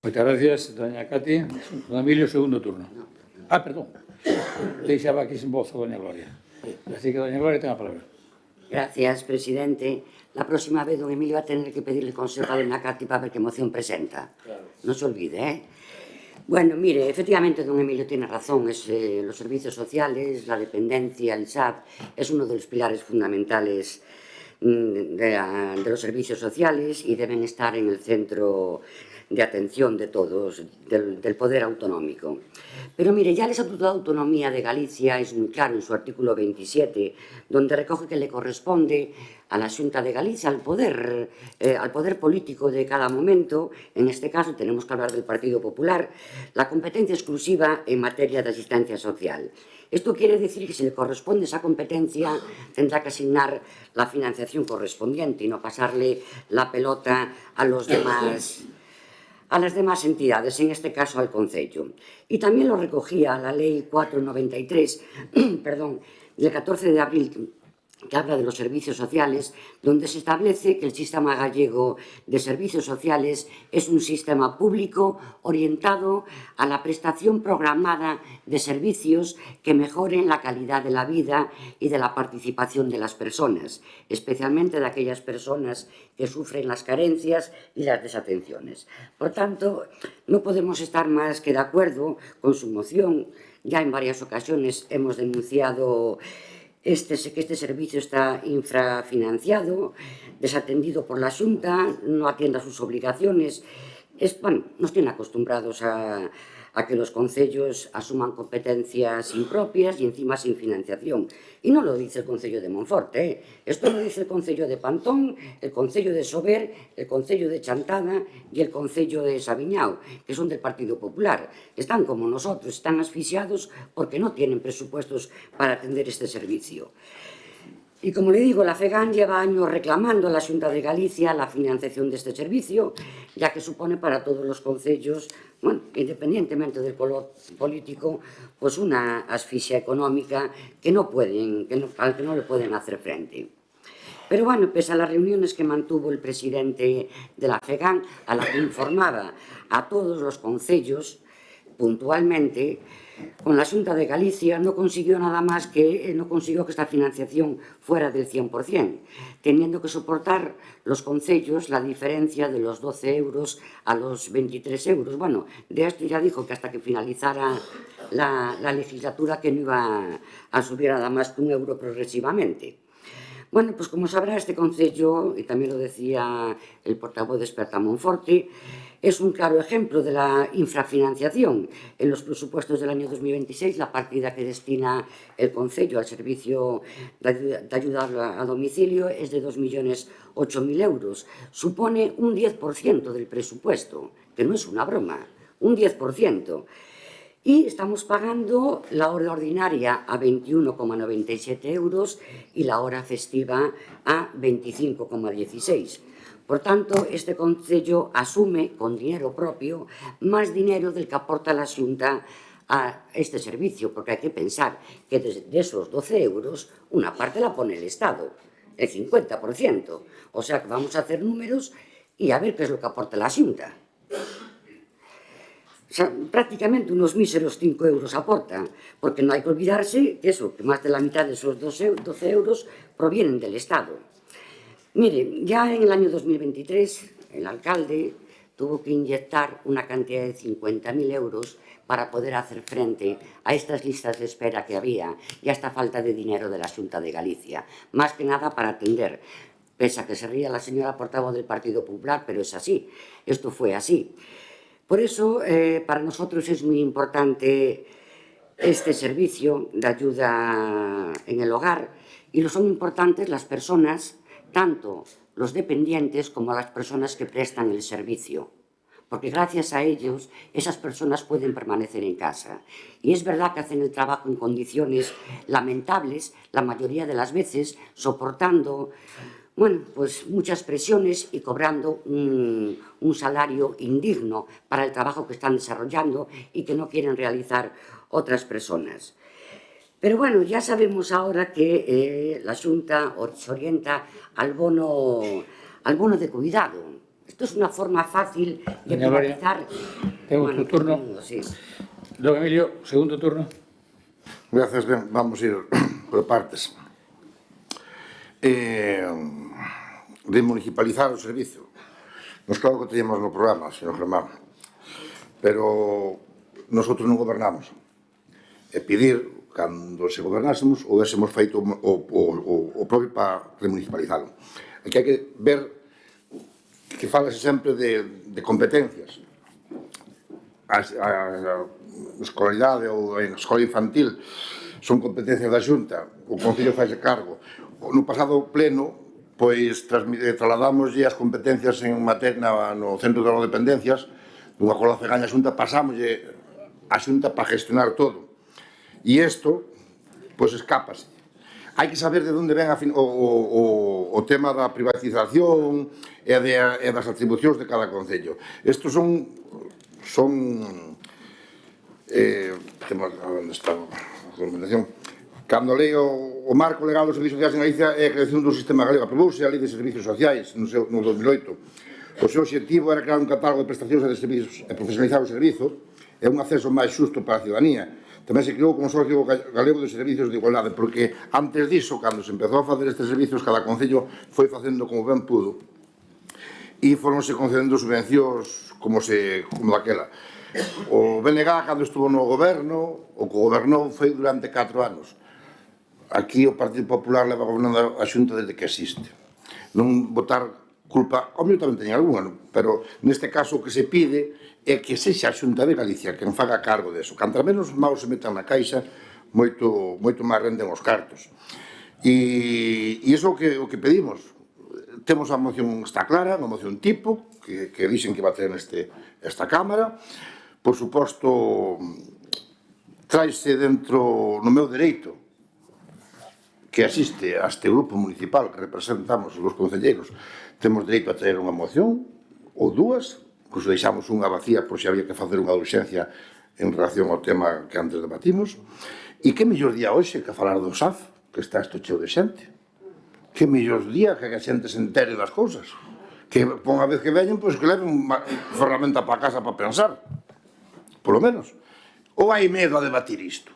Moitas gracias, doña Cati. Don Emilio, segundo turno. Perdón. Deixaba aquí sin voz a doña Gloria. Así que doña Gloria ten a palabra. Gracias, presidente. La próxima vez don Emilio va a tener que pedirle consejo a doña Cati para ver qué moción presenta. No se olvide, ¿eh? Bueno, mire, efectivamente don Emilio tiene razón. Los servicios sociales, la dependencia, el SAP, es uno de los pilares fundamentales de los servicios sociales y deben estar en el centro de atención de todos, del poder autonómico. Pero mire, ya el Estatuto de Autonomía de Galicia es muy claro en su artículo 27, donde recoge que le corresponde a la Xunta de Galicia, al poder político de cada momento, en este caso tenemos que hablar del Partido Popular, la competencia exclusiva en materia de asistencia social. Esto quiere decir que si le corresponde esa competencia, tendrá que asignar la financiación correspondiente y no pasarle la pelota a las demás entidades, en este caso al Concello. Y también lo recogía la Ley 493, del 14 de abril, que habla de los servicios sociales, donde se establece que el sistema gallego de servicios sociales es un sistema público orientado a la prestación programada de servicios que mejoren la calidad de la vida y de la participación de las personas, especialmente de aquellas personas que sufren las carencias y las desatenciones. Por tanto, no podemos estar más que de acuerdo con su moción. Ya en varias ocasiones hemos denunciado que este servicio está infrafinanciado, desatendido por la Xunta, no atiende a sus obligaciones nos tienen acostumbrados a que los concellos asuman competencias impropias y encima sin financiación. Y no lo dice el Concello de Monforte, esto lo dice el Concello de Pantón, el Concello de Sober, el Concello de Chantada y el Concello de Sabiñao, que son del Partido Popular. Están como nosotros, están asfixiados porque no tienen presupuestos para atender este servicio. Y como le digo, la FEGAN lleva años reclamando a la Xunta de Galicia la financiación de este servicio, ya que supone para todos los concellos, bueno, independientemente del color político, pues una asfixia económica que al que no le pueden hacer frente. Pero bueno, pese a las reuniones que mantuvo el presidente de la FEGAN, a la que informaba a todos los concellos puntualmente, con la Xunta de Galicia no consiguió nada más que esta financiación fuera del 100%, teniendo que soportar los concellos la diferencia de los 12 euros a los 23 euros. Bueno, de esto ya dijo que hasta que finalizara la legislatura que no iba a subir nada más que €1 progresivamente. Bueno, pues como sabrá, este concello, y también lo decía el portavoz de Esperta Monforte, es un claro ejemplo de la infrafinanciación. En los presupuestos del año 2026, la partida que destina el concello al servicio de ayuda a domicilio es de 2.008.000 euros. Supone un 10% del presupuesto, que no es una broma, un 10%. Y estamos pagando la hora ordinaria a 21,97 euros y la hora festiva a 25,16. Por tanto, este concello asume con dinero propio más dinero del que aporta la Xunta a este servicio, porque hay que pensar que de esos 12 euros, una parte la pone el Estado, el 50%. O sea que vamos a hacer números y a ver qué es lo que aporta la Xunta. O sea, prácticamente unos míseros 5 euros aporta, porque no hay que olvidarse que más de la mitad de esos 12 euros provienen del Estado. Mire, ya en el año 2023 el alcalde tuvo que inyectar una cantidad de 50.000 euros para poder hacer frente a estas listas de espera que había y a esta falta de dinero de la Xunta de Galicia, más que nada para atender, pese a que se ría la señora portavoz del Partido Popular, pero es así, esto fue así. Por eso, para nosotros es muy importante este servicio de ayuda en el hogar y lo son importantes las personas, tanto los dependientes como las personas que prestan el servicio, porque gracias a ellos esas personas pueden permanecer en casa. Y es verdad que hacen el trabajo en condiciones lamentables, la mayoría de las veces soportando pues muchas presiones y cobrando un salario indigno para el trabajo que están desarrollando y que no quieren realizar otras personas. Pero bueno, ya sabemos ahora que la Xunta se orienta al bono de cuidado. Esto es una forma fácil de privatizar. Tengo tu turno. Sí. Don Emilio, segundo turno. Gracias, ben, vamos a ir por partes. De municipalizar o servicio. Nos claro que teníamos no programa, señor Germán, pero nosotros non gobernamos. E pedir, cando se gobernásemos, ou hésemos feito o propio para remunicipalizalo. Aquí hai que ver que falase sempre de competencias. A escolaridade ou a escola infantil son competencias da Xunta, o Concello faixe cargo. No pasado pleno, pois trasladamos as competencias en materia no Centro de Dependencias, dunha acordo FEGAN a Xunta, pasamos a Xunta para gestionar todo. E isto, pois escápase. Hai que saber de onde ven o tema da privatización e das atribucións de cada concello. Estos son onde está a documentación? Cando leo o marco legal dos servicios sociais en Galicia é a creación do sistema galego, aprobouse a Lei de Servicios Sociais no 2008. O seu objetivo era crear un catálogo de prestacións e de servicios e profesionalizar o servizo e un acceso máis xusto para a ciudadanía. Tamén se creou o Consorcio Galego de Servicios de Igualdade, porque antes diso, cando se empezou a facer estes servicios, cada concello foi facendo como ben pudo e foronse concedendo subvencións como daquela. O BNG, cando estuvo no goberno, o que gobernou foi durante 4 anos. Aquí o Partido Popular leva gobernando a Xunta desde que existe. Non votar culpa, ao mellor tamén teñen algunha, pero neste caso o que se pide é que sexa a Xunta de Galicia quen faga cargo deso. Cantra menos mal se metan na caixa, moito máis renden os cartos. E iso é o que pedimos. Temos a moción, está clara, unha moción tipo, que dixen que va a ter esta Cámara. Por suposto, traise dentro, no meu dereito, que asiste a este grupo municipal que representamos os concelleiros, temos dereito a traer unha moción ou dúas, incluso deixamos unha vacía por se había que facer unha urxencia en relación ao tema que antes debatimos. E que mellor día hoxe que falar do SAF, que está isto cheo de xente. Que mellor día que a xente se entere das cousas. Que pon a vez que veñen, pois que leven unha ferramenta para casa para pensar. Polo menos. Ou hai medo a debatir isto?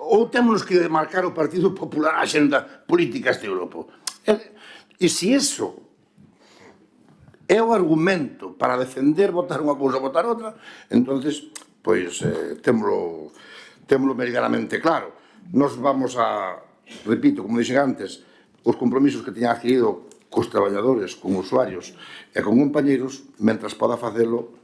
Ou temos que marcar o Partido Popular a xenda política este Europa. E se iso é o argumento para defender votar unha cousa ou votar outra, entonces, pois, témolo meridianamente claro. Nos vamos a, repito, como dixen antes, os compromisos que teñan adquirido cos traballadores, con usuarios e con compañeros, mentras poda facelo,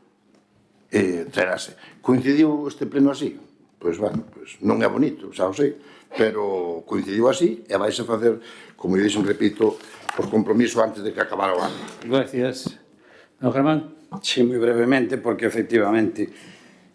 traerase. Coincidiu este pleno así? Pois, bueno, non é bonito, xa o sei, pero coincidiu así e vais a facer, como eu dixen, repito, os compromisos antes de que acabara o ano. Gracias. Don Germán. Sí, moi brevemente, porque efectivamente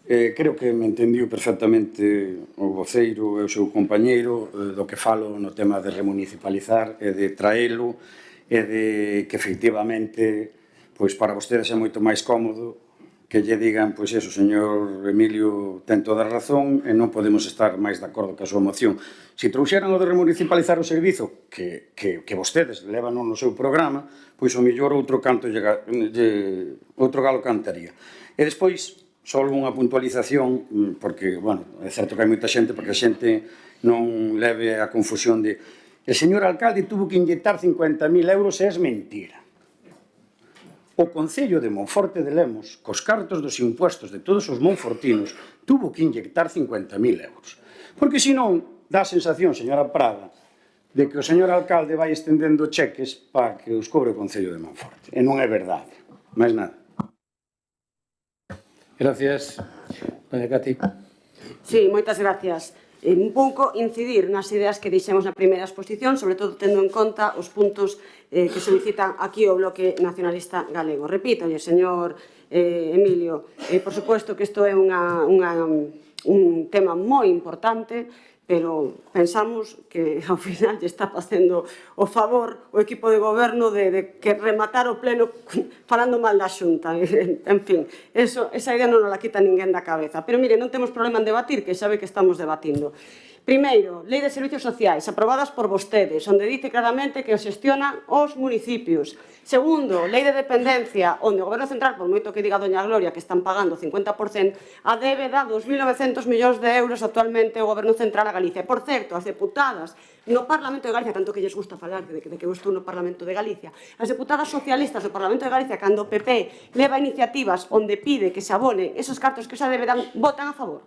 creo que me entendiu perfectamente o voceiro e o seu compañeiro do que falo no tema de remunicipalizar e de traelo e de que efectivamente pois para vostedes é moito máis cómodo que lle digan, pois eso, señor Emilio ten toda a razón e non podemos estar máis de acordo ca súa moción. Se trouxeran o de remunicipalizar o servizo que vostedes levan no seu programa, pois o mellor outro galo cantaría. E despois, só unha puntualización, porque, bueno, é certo que hai moita xente, porque a xente non leve a confusión de el señor alcalde tuvo que inyectar 50.000 euros e é mentira. O Concello de Monforte de Lemos, cos cartos dos impuestos de todos os monfortinos, tuvo que inyectar 50.000 euros. Porque senón, dá a sensación, señora Prada, de que o señor alcalde vai estendendo cheques para que os cobre o Concello de Monforte. E non é verdade. Mais nada. Gracias. Doña Cati. Sí, moitas gracias. Un pouco incidir nas ideas que dixemos na primeira exposición, sobre todo tendo en conta os puntos que solicitan aquí o Bloque Nacionalista Galego. Repito, señor Emilio, por suposto que isto é un tema moi importante, pero pensamos que ao final lle está facendo o favor o equipo de goberno de que rematar o pleno falando mal da Xunta. En fin, esa idea non la quita ninguén da cabeza. Pero mire, non temos problema en debatir, que sabe que estamos debatindo. Primeiro, Lei de Servicios Sociais, aprobadas por vostedes, onde dice claramente que os xestionan os municipios. Segundo, Lei de Dependencia, onde o Goberno Central, por moito que diga doña Gloria que están pagando 50%, a débeda 2.900 millóns de euros actualmente o Goberno Central a Galicia. Por certo, as deputadas no Parlamento de Galicia, tanto que lles gusta falar de que eu estou no Parlamento de Galicia, as deputadas socialistas do Parlamento de Galicia, cando o PP leva iniciativas onde pide que se abonen esos cartos que xa debedan, votan a favor.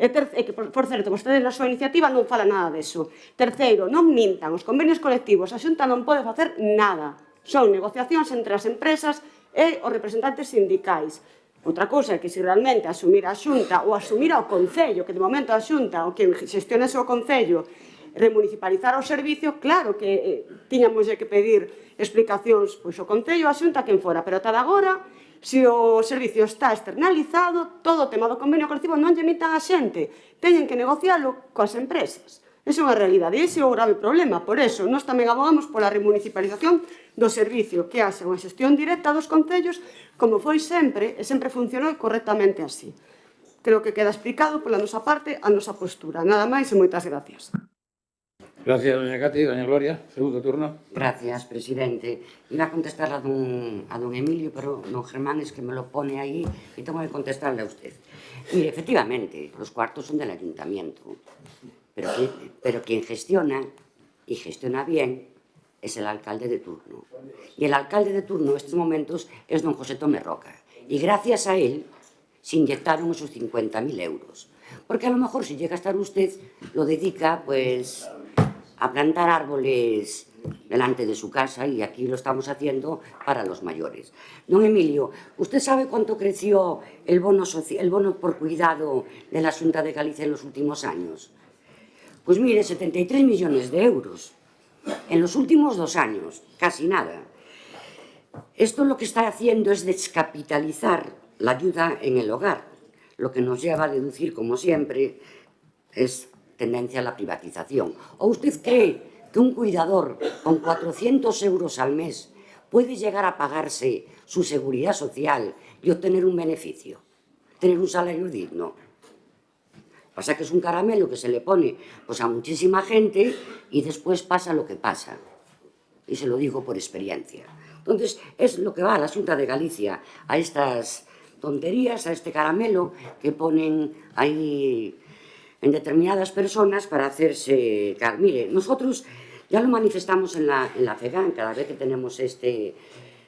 E que, por certo, vostedes na súa iniciativa non fala nada deso. Terceiro, non mintan, os convenios colectivos, a Xunta non pode facer nada. Son negociacións entre as empresas e os representantes sindicais. Outra cousa é que se realmente asumir a Xunta ou asumir ao Concello, que de momento a Xunta, o que xestiona o Concello, remunicipalizar o servicio, claro que tiñamos que pedir explicacións pois o Concello, a Xunta, quen fora, pero ata agora, se o servicio está externalizado, todo o tema do convenio colectivo non lle emitan a xente, teñen que negocialo coas empresas. Esa é unha realidade, ese é o grave problema. Por eso, nós tamén abogamos pola remunicipalización do servicio, que haxa unha xestión directa dos concellos, como foi sempre, e sempre funcionou correctamente así. Creo que queda explicado pola nosa parte a nosa postura. Nada máis e moitas gracias. Gracias, doña Cati. Doña Gloria, segundo turno. Gracias, presidente. Iba a contestar a don Emilio, pero don Germán es que me lo pone ahí y tengo que contestarle a usted. Mire, efectivamente, los cuartos son del ayuntamiento, pero quien gestiona, y gestiona bien, es el alcalde de turno. Y el alcalde de turno en estos momentos es don José Tomé Roca. Y gracias a él se inyectaron esos 50.000 euros. Porque a lo mejor si llega a estar usted, lo dedica, pues, a plantar árboles delante de su casa y aquí lo estamos haciendo para los mayores. Don Emilio, ¿usted sabe cuánto creció el bono por cuidado de la Xunta de Galicia en los últimos años? Pues mire, 73 millones de euros. En los últimos 2 años, casi nada. Esto lo que está haciendo es descapitalizar la ayuda en el hogar, lo que nos lleva a deducir, como siempre, es tendencia a la privatización. ¿O usted cree que un cuidador con 400 euros al mes puede llegar a pagarse su seguridad social y obtener un beneficio, tener un salario digno? Pasa que es un caramelo que se le pone pues, a muchísima gente y después pasa lo que pasa. Y se lo digo por experiencia. Entonces, es lo que va a la Xunta de Galicia, a estas tonterías, a este caramelo que ponen ahí en determinadas personas para hacerse... Mire, nosotros ya lo manifestamos en la FEGAN, cada vez que tenemos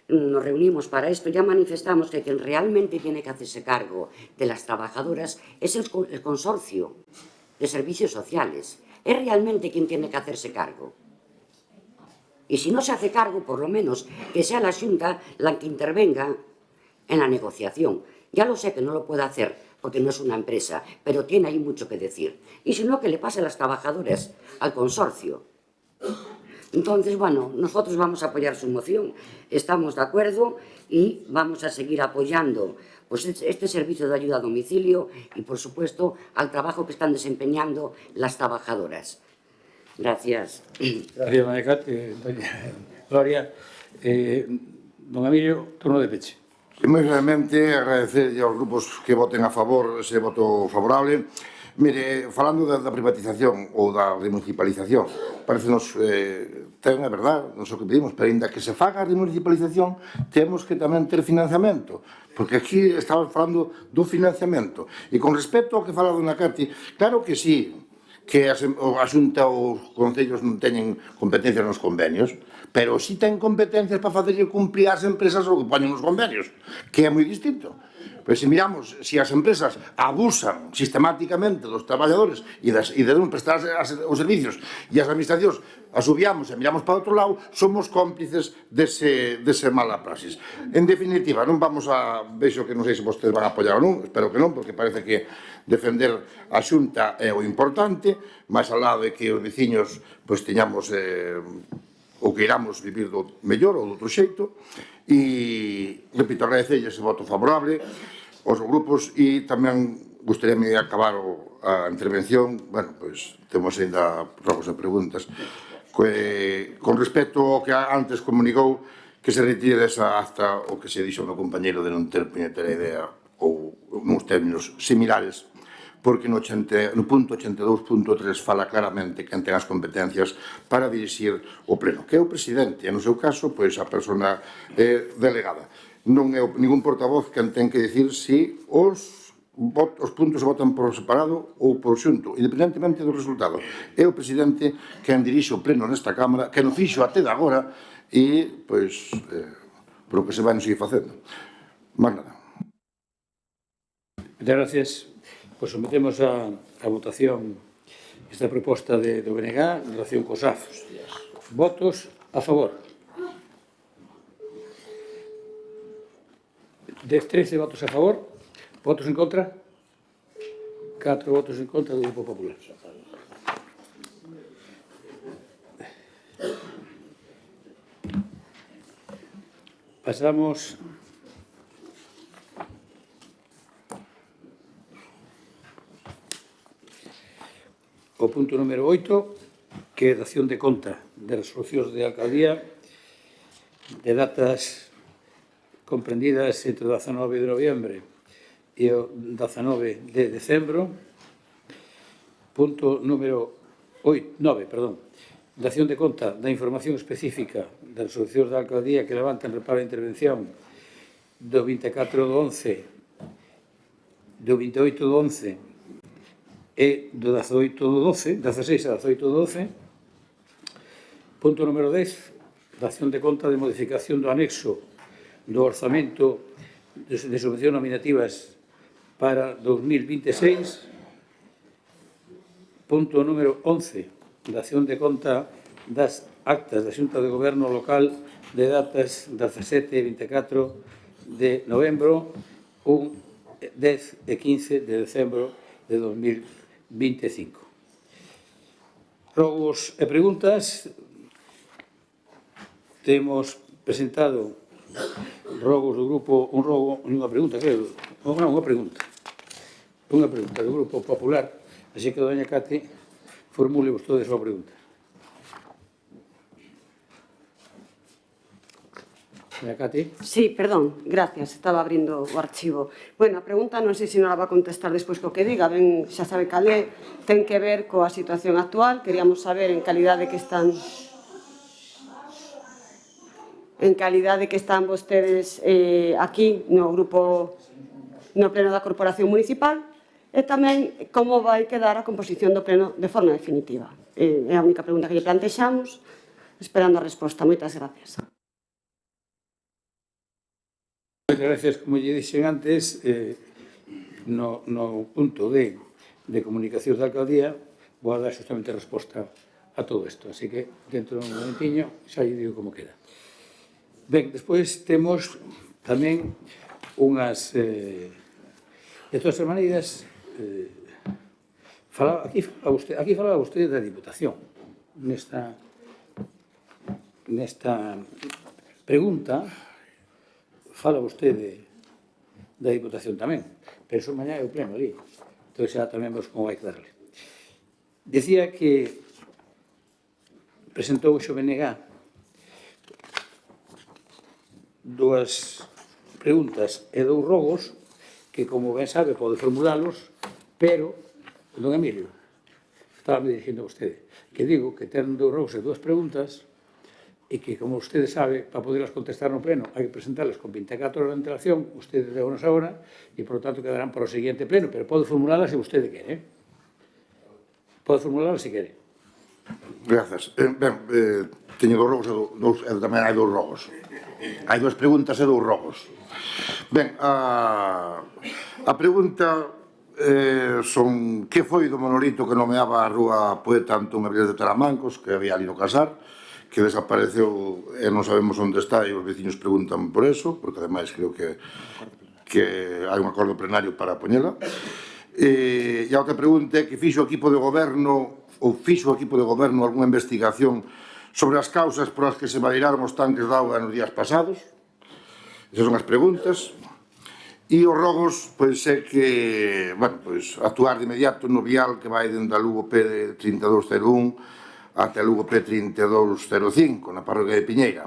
nos reunimos para esto, ya manifestamos que quien realmente tiene que hacerse cargo de las trabajadoras es el consorcio de servicios sociales. Es realmente quien tiene que hacerse cargo. Y si no se hace cargo, por lo menos, que sea la Xunta la que intervenga en la negociación. Ya lo sé que no lo puede hacer, porque no es una empresa, pero tiene ahí mucho que decir. Y si no, que le pase a las trabajadoras al consorcio. Entonces, bueno, nosotros vamos a apoyar su moción, estamos de acuerdo y vamos a seguir apoyando pues, este servicio de ayuda a domicilio y, por supuesto, al trabajo que están desempeñando las trabajadoras. Gracias. Gracias, María Cate. Gloria. Don Emilio, turno de peche. Moi brevemente, agradecer aos grupos que voten a favor ese voto favorable. Mire, falando da privatización ou da remunicipalización, parecenos, ten a verdade, non sei o que pedimos, pero ainda que se faga a remunicipalización, temos que tamén ter financiamento, porque aquí estamos falando do financiamento. E con respecto ao que fala Dona Cati, claro que sí, que a Xunta ou os concellos non teñen competencias nos convenios, pero sí ten competencias para facer cumplir as empresas o que poñen nos convenios, que é moi distinto. Pois se miramos, se as empresas abusan sistemáticamente dos traballadores e de non prestar os servicios e as administracións asubiamos e miramos para outro lado, somos cómplices dese mala praxis. En definitiva, non vamos a... Vexo que non sei se vostedes van a apoiar ou non, espero que non, porque parece que defender a Xunta é o importante, máis ao lado de que os veciños pois teñamos ou que iramos vivir do mellor ou do outro xeito, e, repito, agradecerlle ese voto favorable aos grupos e tamén gustaríame acabar a intervención, bueno, pois temos ainda rogos e preguntas, con respecto ao que antes comunicou que se retire desa acta o que se dixo no compañeiro de non ter puñetera idea ou nos términos similares, porque no punto 82.3 fala claramente quen ten as competencias para dirixir o pleno, que é o presidente, e no seu caso, pois a persona delegada. Non é ningún portavoz quen ten que dicir se os puntos se votan por separado ou por xunto, independentemente do resultado. É o presidente quen dirixe o pleno nesta Cámara, que non fixo até de agora, e, pois, por o que se vai non seguir facendo. Más nada. Moitas gracias. Pois sometemos a votación esta proposta do BNG en relación cos AFOS. Votos a favor. 13 votos a favor. Votos en contra. 4 votos en contra do Grupo Popular. Pasamos o punto número 8, que é dación de conta de resolucións de alcaldía de datas comprendidas entre o 19 de noviembre e o 19 de decembro. Punto número 9, dación de conta da información específica das resolucións da alcaldía que levantan reparo a intervención do 24 do 11, do 28 do 11 e do 18 do 12, 16 a 18 do 12. Punto número 10, dación de conta de modificación do anexo do orzamento de subvencións nominativas para 2026. Punto número 11, dación de conta das actas da Xunta de Goberno local de datas 17 e 24 de novembro, 1, 10 e 15 de decembro de 2025. Rogos e preguntas. Temos presentado rogos do grupo, unha pregunta, creo, unha pregunta do Grupo Popular, así que, doña Cate, formule vostede a súa pregunta. Doña Cate? Sí, perdón, gracias, estaba abrindo o archivo. Bueno, a pregunta non sei se non la va a contestar despois co que diga, ben, xa sabe cal é, ten que ver coa situación actual, queríamos saber en calidade que están vostedes aquí no grupo, no pleno da Corporación Municipal, e tamén como vai quedar a composición do pleno de forma definitiva. É a única pregunta que lle plantexamos, esperando a resposta. Moitas gracias. Moitas gracias, como lle dixen antes, no punto de comunicacións da alcaldía, vou a dar justamente resposta a todo isto. Así que, dentro dun momentiño, xa lle digo como queda. Ben, despois temos tamén unhas... De todas as maneiras, aquí falaba vostede da Diputación. Nesta pregunta fala vostede da Diputación tamén, pero eso mañá é o pleno ali. Entón xa tamén vos como vai quedarle. Decía que presentou o XBNG dúas preguntas e dous rogos que, como ben sabe, pode formulalos, pero, don Emilio, estaba me dirigindo a vostede, que digo que ten dous rogos e dúas preguntas e que, como vostede sabe, para poderlas contestar no pleno, hai que presentarlas con 24 horas de antelación, vostede deu-nos agora, e, por lo tanto, quedarán para o seguinte pleno, pero pode formulalas se vostede quere. Pode formulalas se quere. Gracias. Ben, teño dous rogos e tamén hai dous rogos. Hai dúas preguntas e dous rogos. Ben, a pregunta son que foi do monolito que nomeaba a rúa Poeta Antón Abril de Taramancos, que había ali no Casar, que desapareceu e non sabemos onde está e os veciños preguntan por eso, porque ademais creo que hai un acordo plenario para poñela. E a outra pregunta é que fixo o equipo de goberno algunha investigación sobre as causas por as que se valiraron os tanques de auga nos días pasados. Esas son as preguntas. E os rogos, pois, é que, bueno, pois, actuar de inmediato no vial que vai dende a Lugo P 3201 até a Lugo P 3205, na parroquia de Piñeira.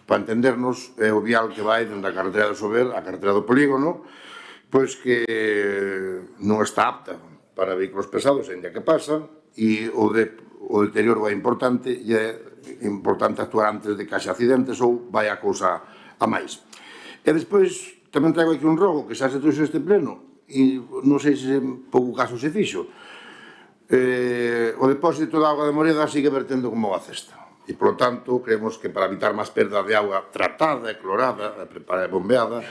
Para entendernos, é o vial que vai dende a carretera do Sober á carretera do Polígono, pois que non está apta para vehículos pesados, ainda que pasan, e o deterioro é importante, e é importante actuar antes de que haxa accidentes ou vai a cousa a máis. E despois tamén traigo aquí un rogo que xa se trouxe este pleno e non sei se en pouco caso se fixo. O depósito de auga de Moreda sigue vertendo como a cesta e, polo tanto, creemos que para evitar máis perda de auga tratada e clorada e bombeada,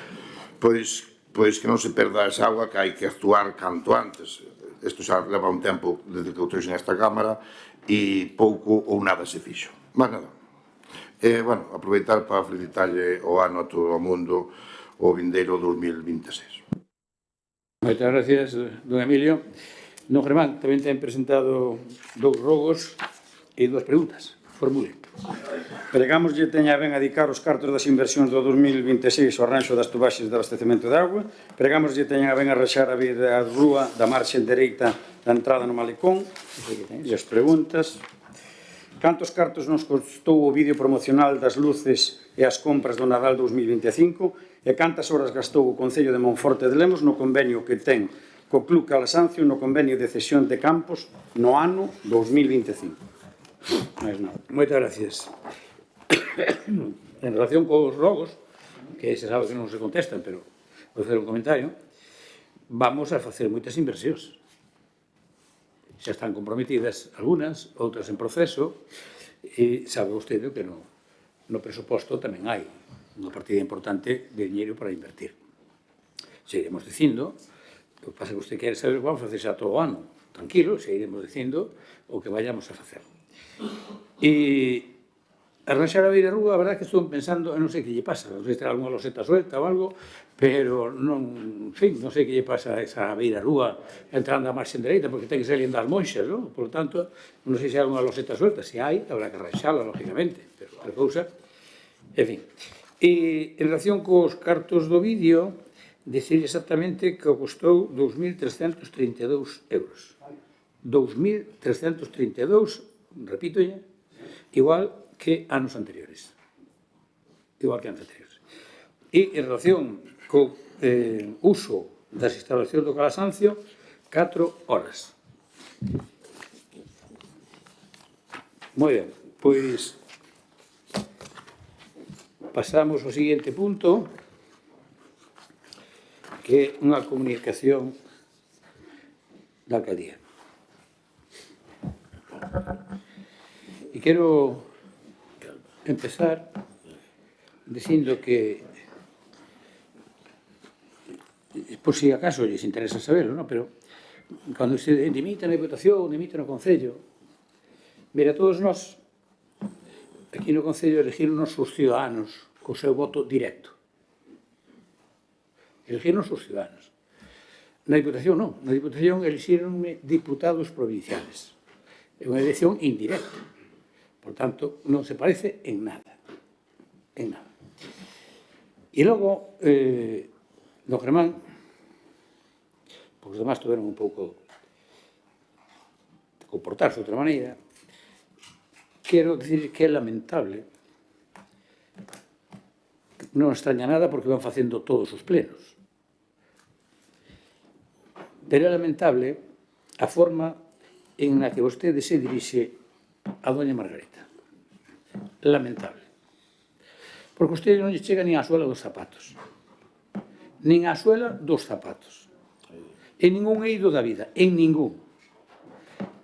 pois que non se perda esa auga, que hai que actuar canto antes. Isto xa leva un tempo desde que o trouxe nesta Cámara e pouco ou nada se fixo. Mas nada. Bueno, aproveitar para felicitarlle o ano a todo o mundo o vindeiro 2026. Moitas gracias, don Emilio. Don Germán tamén ten presentado dous rogos e dúas preguntas. Formule. Pregámoslle teña ben adicar os cartos das inversións do 2026 ao arranxo das tubaxes de abastecemento de auga. Pregámoslle teña ben arranxar a rúa da marxe dereita da entrada no Malecón. E as preguntas. Cantos cartos nos costou o vídeo promocional das luces e as compras do Nadal 2025 e cantas horas gastou o Concello de Monforte de Lemos no convenio que ten co Club Calasancio no convenio de cesión de campos no ano 2025. Moitas gracias. En relación cos rogos, que se sabe que non se contestan, pero vou facer un comentario, vamos a facer moitas inversións. Xa están comprometidas algunhas, outras en proceso, e sabe vostede que no presuposto tamén hai unha partida importante de dinheiro para invertir. Seguiremos dicindo, o que pasa que vostede quere saber o que vamos a facer xa todo o ano. Tranquilo, seguiremos dicindo o que vayamos a facer. E arranxar a beira rúa, a verdade que estou pensando, non sei que lle pasa, non sei se terá alguna loseta suelta ou algo, pero non, en fin, non sei que lle pasa a esa beira rúa entrando a marxen dereita, porque ten que ser lindo as monxas, non? Por lo tanto, non sei se hai alguna loseta suelta, se hai, habrá que arranxala, lógicamente, pero outra cousa, en fin. E en relación cos cartos do vídeo, decir exactamente que costou 2.332 euros. 2.332, repítolle, igual que anos anteriores. Igual que anos anteriores. E en relación co uso das instalacións do Calasancio, 4 horas. Moi ben, pois pasamos ao seguinte punto, que é unha comunicación da alcaldía. E quero empezar dicindo que, por si acaso lles interesa saberlo, ¿no? Pero cando se dimite na Diputación, dimite no Concello, mira, todos nós, aquí no Concello, elegiron-nos os ciudadanos co seu voto directo. Elegiron-nos os ciudadanos. Na Diputación non. Na Diputación elixironme diputados provinciales. É unha elección indirecta. Por tanto, non se parece en nada. En nada. E logo, do Germán, porque os demás tuveron un pouco de comportarse de outra maneira, quero dicir que é lamentable, non extraña nada porque van facendo todos os plenos, pero é lamentable a forma en na que vostede se dirixe a doña Margarita. Lamentable. Porque vostede non lle chega nin á suela dos zapatos. Nin á suela dos zapatos. En ningún eido da vida. En ningún.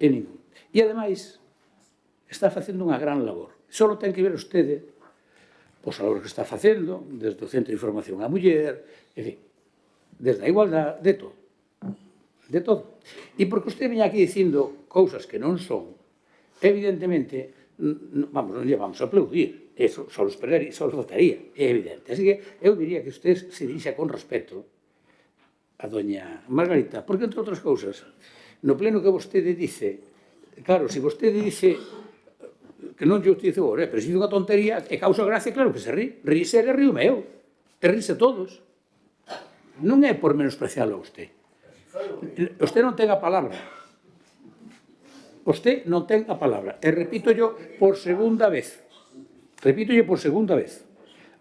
En ningún. E, ademais, está facendo unha gran labor. Só ten que ver vostede os labores que está facendo, desde o Centro de Información á Muller, en fin, desde a igualdade, de todo. De todo. E porque usted veña aquí dicindo cousas que non son, evidentemente, vamos, non lle vamos a aplaudir. Eso só esperaría, só votaría, é evidente. Así que eu diría que usted se dirixa con respeto a doña Margarita, porque, entre outras cousas, no pleno que vostede dice, claro, se vostede dice que non lle utilice agora, pero se dice unha tontería e causa gracia, claro que se rí. Ríse e río meu. E ríse todos. Non é por menospreciarlo a usted. Usted non ten a palabra. Usted non ten a palabra. E repito yo por segunda vez. Repítolle por segunda vez.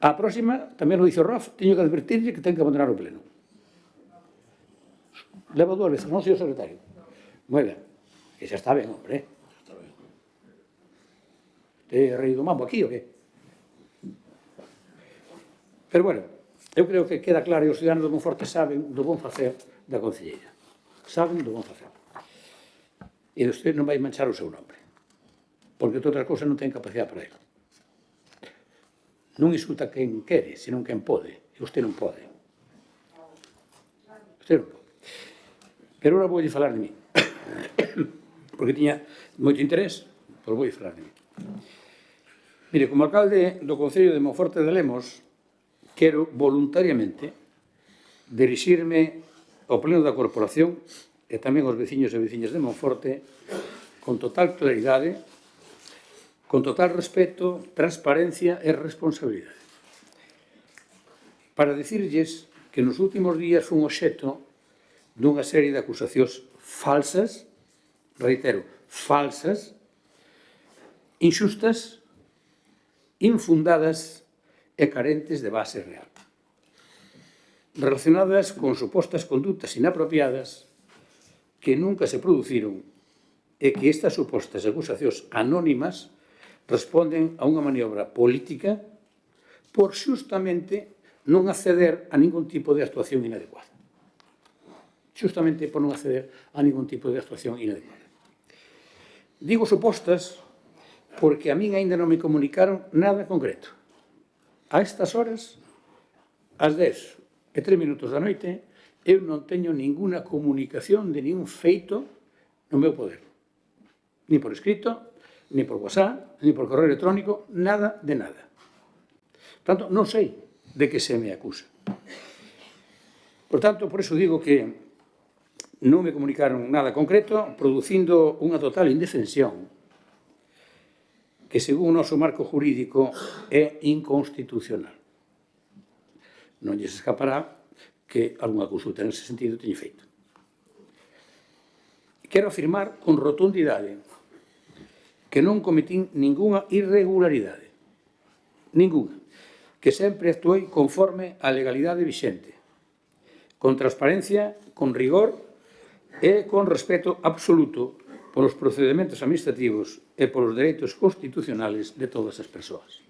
A próxima, tamén lo dice o Raf, teño que advertirlle que ten que abandonar o pleno. Levo 2 veces, non, señor secretario. Moi ben. Que xa está ben, hombre. Te rei do mambo aquí, o que? Pero, bueno, eu creo que queda claro e os ciudadanos do Monforte saben do bon facer da concelleira. Saben do bon facer. E usted non vai manchar o seu nome. Porque todas as cousas non ten capacidade para ele. Non insulta quen quere, senón quen pode. E usted non pode. Usted non pode. Pero agora vou falar de mí. Porque tiña moito interés, pois vou falar de mí. Mire, como alcalde do Concello de Monforte de Lemos, quero voluntariamente dirixirme ao pleno da corporación e tamén aos veciños e veciñas de Monforte con total claridade, con total respeto, transparencia e responsabilidade. Para dicirlles que nos últimos días fun obxecto dunha serie de acusacións falsas, reitero, falsas, inxustas, infundadas e carentes de base real, relacionadas con supostas condutas inapropiadas que nunca se produciron e que estas supostas acusacións anónimas responden a unha maniobra política por xustamente non acceder a ningún tipo de actuación inadecuada. Xustamente por non acceder a ningún tipo de actuación inadecuada. Digo supostas porque a min ainda non me comunicaron nada concreto. A estas horas, ás 10:03 da noite, eu non teño ninguna comunicación de ningún feito no meu poder. Ni por escrito, ni por WhatsApp, ni por correo electrónico, nada de nada. Por tanto, non sei de que se me acusa. Por tanto, por eso digo que non me comunicaron nada concreto, producindo unha total indefensión que, según o noso marco jurídico, é inconstitucional. Non lles escapará que algunha consulta nese sentido teño feito. Quero afirmar con rotundidade que non cometín ningunha irregularidade, ningunha, que sempre actuei conforme á legalidade vixente, con transparencia, con rigor e con respeto absoluto polos procedimentos administrativos e polos dereitos constitucionales de todas as persoas.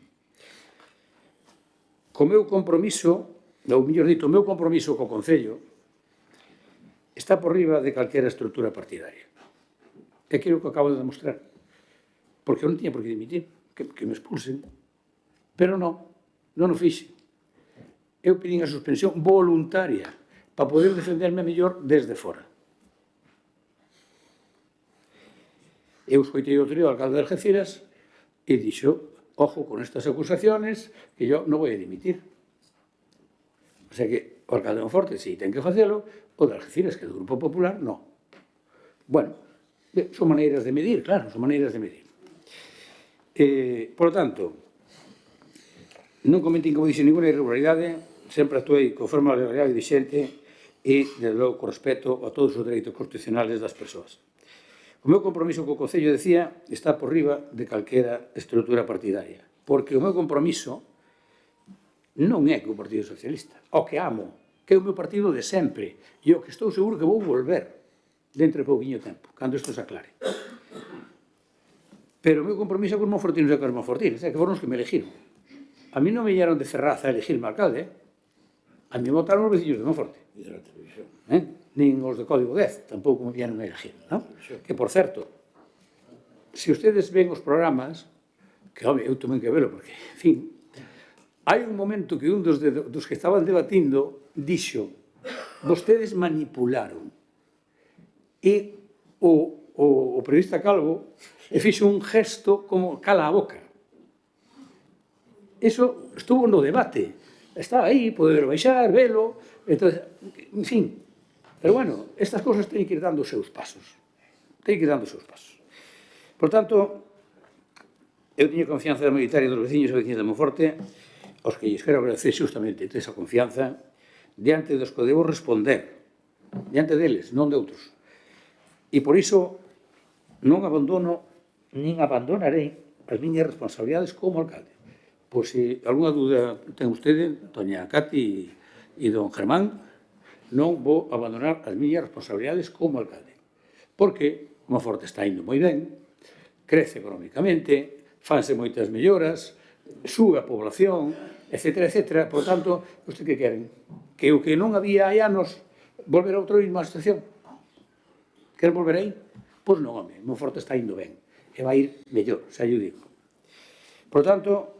O meu compromiso, ou mellor dito, o meu compromiso co Concello está por riba de calquera estrutura partidaria. É que é o que acabo de demostrar. Porque eu non tiña por que dimitir, que me expulsen. Pero non o fixe. Eu pedín a suspensión voluntaria para poder defenderme mellor desde fora. Eu escoitei o trío do alcalde de Algeciras e dixo, ojo con estas acusaciones, que yo non voy a dimitir. O sea que o alcalde de Monforte, si ten que facelo, o de Algeciras, que é do Grupo Popular, non. Bueno, son maneiras de medir, claro, son maneiras de medir. Por lo tanto, non cometín, como dixe, ninguna irregularidade, sempre actuei conforme a legalidade vixente e, desde logo, con respeto a todos os dereitos constitucionales das persoas. O meu compromiso co Concello, decía, está por riba de calquera estrutura partidaria, porque o meu compromiso non é co Partido Socialista, o que amo, que é o meu partido de sempre, e o que estou seguro que vou volver dentro de pouquinho tempo, cando isto se aclare. Pero o meu compromiso con os monfortinos e con os monfortinos, que foron os que me elegiron. A mí non me llegaron de Ferraz a elegirme alcalde, a mí votaron os veciños de Monforte. Nin os de Código 10, tampouco me vieron a elegir. Que, por certo, se ustedes ven os programas, que, home, eu tamén que velo, porque, en fin, hai un momento que un dos que estaban debatindo dixo, vostedes manipularon. E o periodista Calvo fixo un gesto como cala a boca. Eso estuvo no debate. Está aí, poder baixar, velo, entonces, en fin. Pero bueno, estas cosas teñen que ir dando os seus pasos. Teñen que ir dando os seus pasos. Por tanto, eu teño confianza mayoritaria dos veciños e veciñas de Monforte, aos que lles quero agradecer justamente esa confianza, diante dos que debo responder, diante deles, non de outros. E por iso non abandono, nin abandonarei as miñas responsabilidades como alcalde. Por si alguna dúda ten vostede, doña Cati e don Germán, non vou abandonar as miñas responsabilidades como alcalde. Porque Monforte está indo moi ben, crece económicamente, fanse moitas melloras, sube a población, etcétera, etcétera. Por tanto, usted que queren? Que o que non había hai anos, volver a outra mesma situación? Queren volver aí? Pois non, home, Monforte está indo ben. E vai ir mellor, xa yo digo. Por tanto,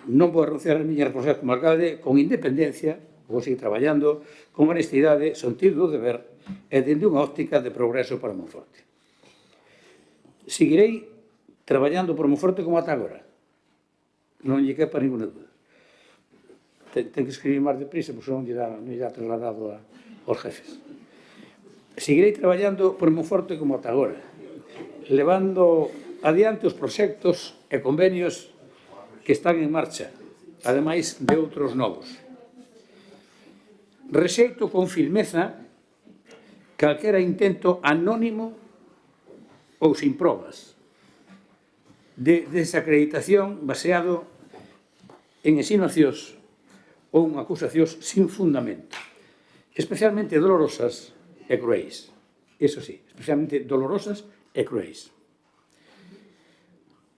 non vou renunciar as miñas responsabilidades como alcalde con independencia, vou seguir traballando con honestidade, sentido do deber e dende unha óptica de progreso para Monforte. Seguirei traballando por Monforte como ata agora. Non lle quepa ninguna dúda. Ten que escribir máis deprisa, porque non lle dá trasladado aos jefes. Seguirei traballando por Monforte como ata agora, levando adiante os proxectos e convenios que están en marcha, ademais de outros novos. Rexeito con firmeza calquera intento anónimo ou sin probas de desacreditación baseado en insinuacións ou en acusacións sin fundamento, especialmente dolorosas e cruéis. Eso sí, especialmente dolorosas e cruéis.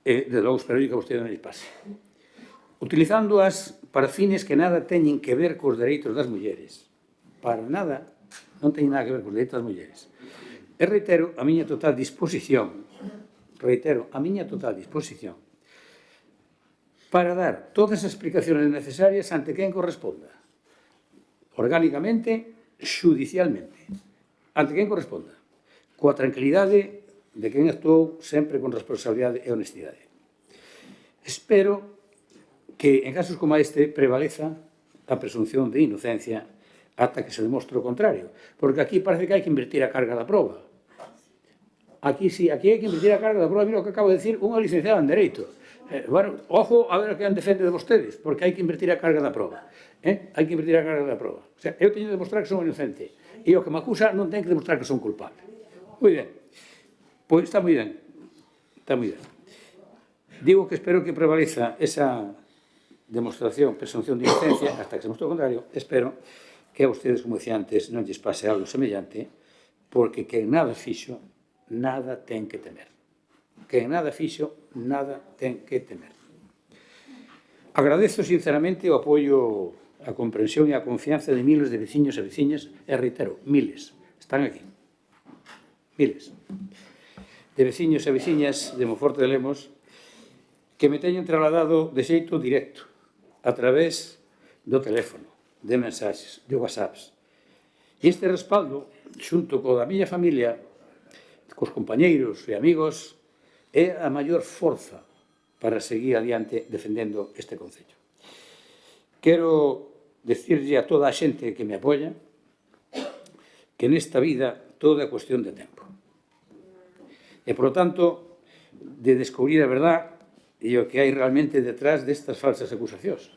E, de logo, espero que a vostede non lles pase. Utilizándoas para fines que nada teñen que ver cos dereitos das mulleres. Para nada, non teñen nada que ver cos dereitos das mulleres. E reitero a miña total disposición, para dar todas as explicaciones necesarias ante quen corresponda. Orgánicamente, xudicialmente. Ante quen corresponda. Coa tranquilidade de quen actuou sempre con responsabilidade e honestidade. Espero que en casos como este prevaleza a presunción de inocencia ata que se demostre o contrario, porque aquí parece que hai que invertir a carga da proba. Aquí sí, aquí hai que invertir a carga da proba. Mira o que acabo de decir unha licenciada en Dereito. Bueno, ojo a ver a quen defende de vostedes, porque hai que invertir a carga da proba. Hai que invertir a carga da proba. O sea, eu teño de demostrar que son inocente, e o que me acusa non ten que demostrar que son culpable. Moi ben. Pois está moi ben. Está moi ben. Digo que espero que prevaleza esa demostración, presunción de inocencia, hasta que se mostre o contrario. Espero que a vostedes, como decía antes, non lles pase algo semellante, porque que nada fixo, nada ten que temer. Que nada fixo, nada ten que temer. Agradezo sinceramente o apoio, a comprensión e a confianza de miles de veciños e veciñas, e reitero, miles, están aquí. Miles. De veciños e veciñas de Monforte de Lemos que me teñen trasladado de xeito directo, a través do teléfono, de mensaxes, de whatsapps. E este respaldo, xunto co da miña familia, cos compañeiros e amigos, é a maior forza para seguir adiante defendendo este concello. Quero decirlle a toda a xente que me apoia que nesta vida todo é cuestión de tempo. E, por lo tanto, de descubrir a verdad e o que hai realmente detrás destas falsas acusacións,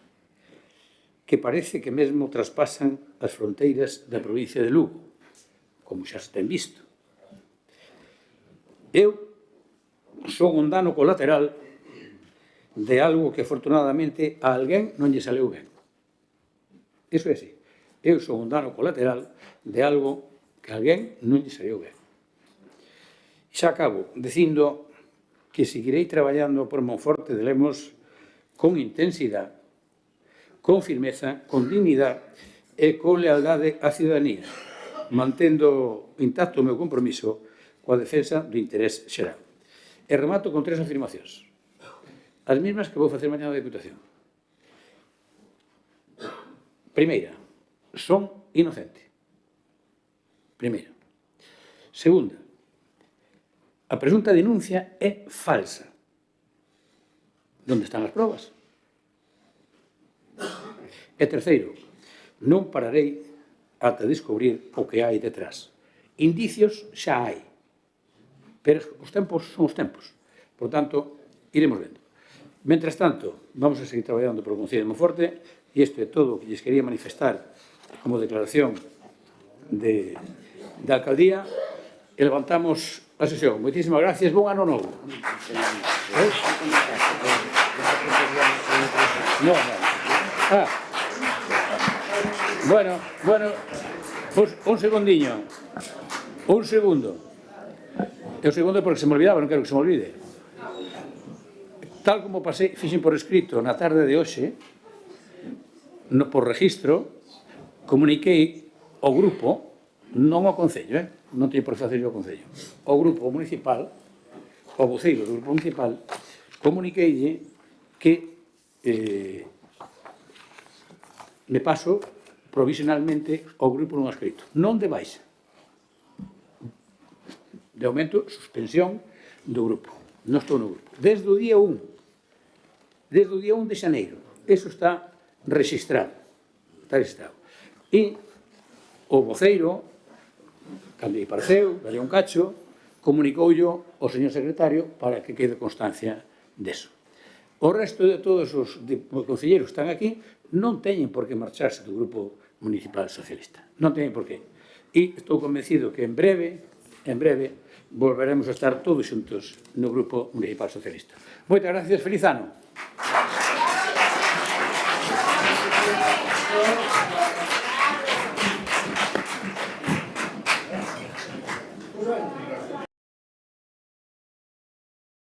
que parece que mesmo traspasan as fronteiras da provincia de Lugo, como xa se ten visto. Eu son un dano colateral de algo que, afortunadamente, a alguén non lle saleu ben. Iso é así. Eu son un dano colateral de algo que a alguén non lle saleu ben. Xa acabo dicindo que seguirei traballando por Monforte de Lemos con intensidade, con firmeza, con dignidade e con lealdade á ciudadanía, mantendo intacto o meu compromiso coa defensa do interés xeral. E remato con 3 afirmacións. As mesmas que vou facer mañá na Deputación. Primeira, son inocente. Primeira. Segunda, a presunta denuncia é falsa. Onde están as probas? E terceiro, non pararei ata descubrir o que hai detrás. Indicios xa hai, pero os tempos son os tempos. Por tanto, iremos vendo. Mentres tanto, vamos a seguir traballando por o Concello de Monforte, e isto é todo o que lles quería manifestar como declaración da alcaldía, e levantamos a sesión. Moitísimas gracias, bon ano novo. No. Bueno, un segundiño. Un segundo. E o segundo porque se me olvidaba, non quero que se me olvide. Tal como pasei, fixen por escrito na tarde de hoxe, por registro, comuniquei ao grupo, non ao Concello, non teño por facer ao Concello, ao grupo municipal, ao voceiro do grupo municipal, comuniqueille que me paso provisionalmente ao grupo non escrito, non de baixa. De aumento, suspensión do grupo. Non estou no grupo. Desde o día 1 de xaneiro. Eso está registrado. Está registrado. E o voceiro, cando lle pareceu, dale un cacho, comunicoulle ao señor secretario para que quede constancia deso. O resto de todos os concelleiros que están aquí non teñen por que marcharse do grupo municipal socialista. Non teñen por qué. E estou convencido que en breve, volveremos a estar todos xuntos no grupo municipal socialista. Moitas gracias, feliz ano.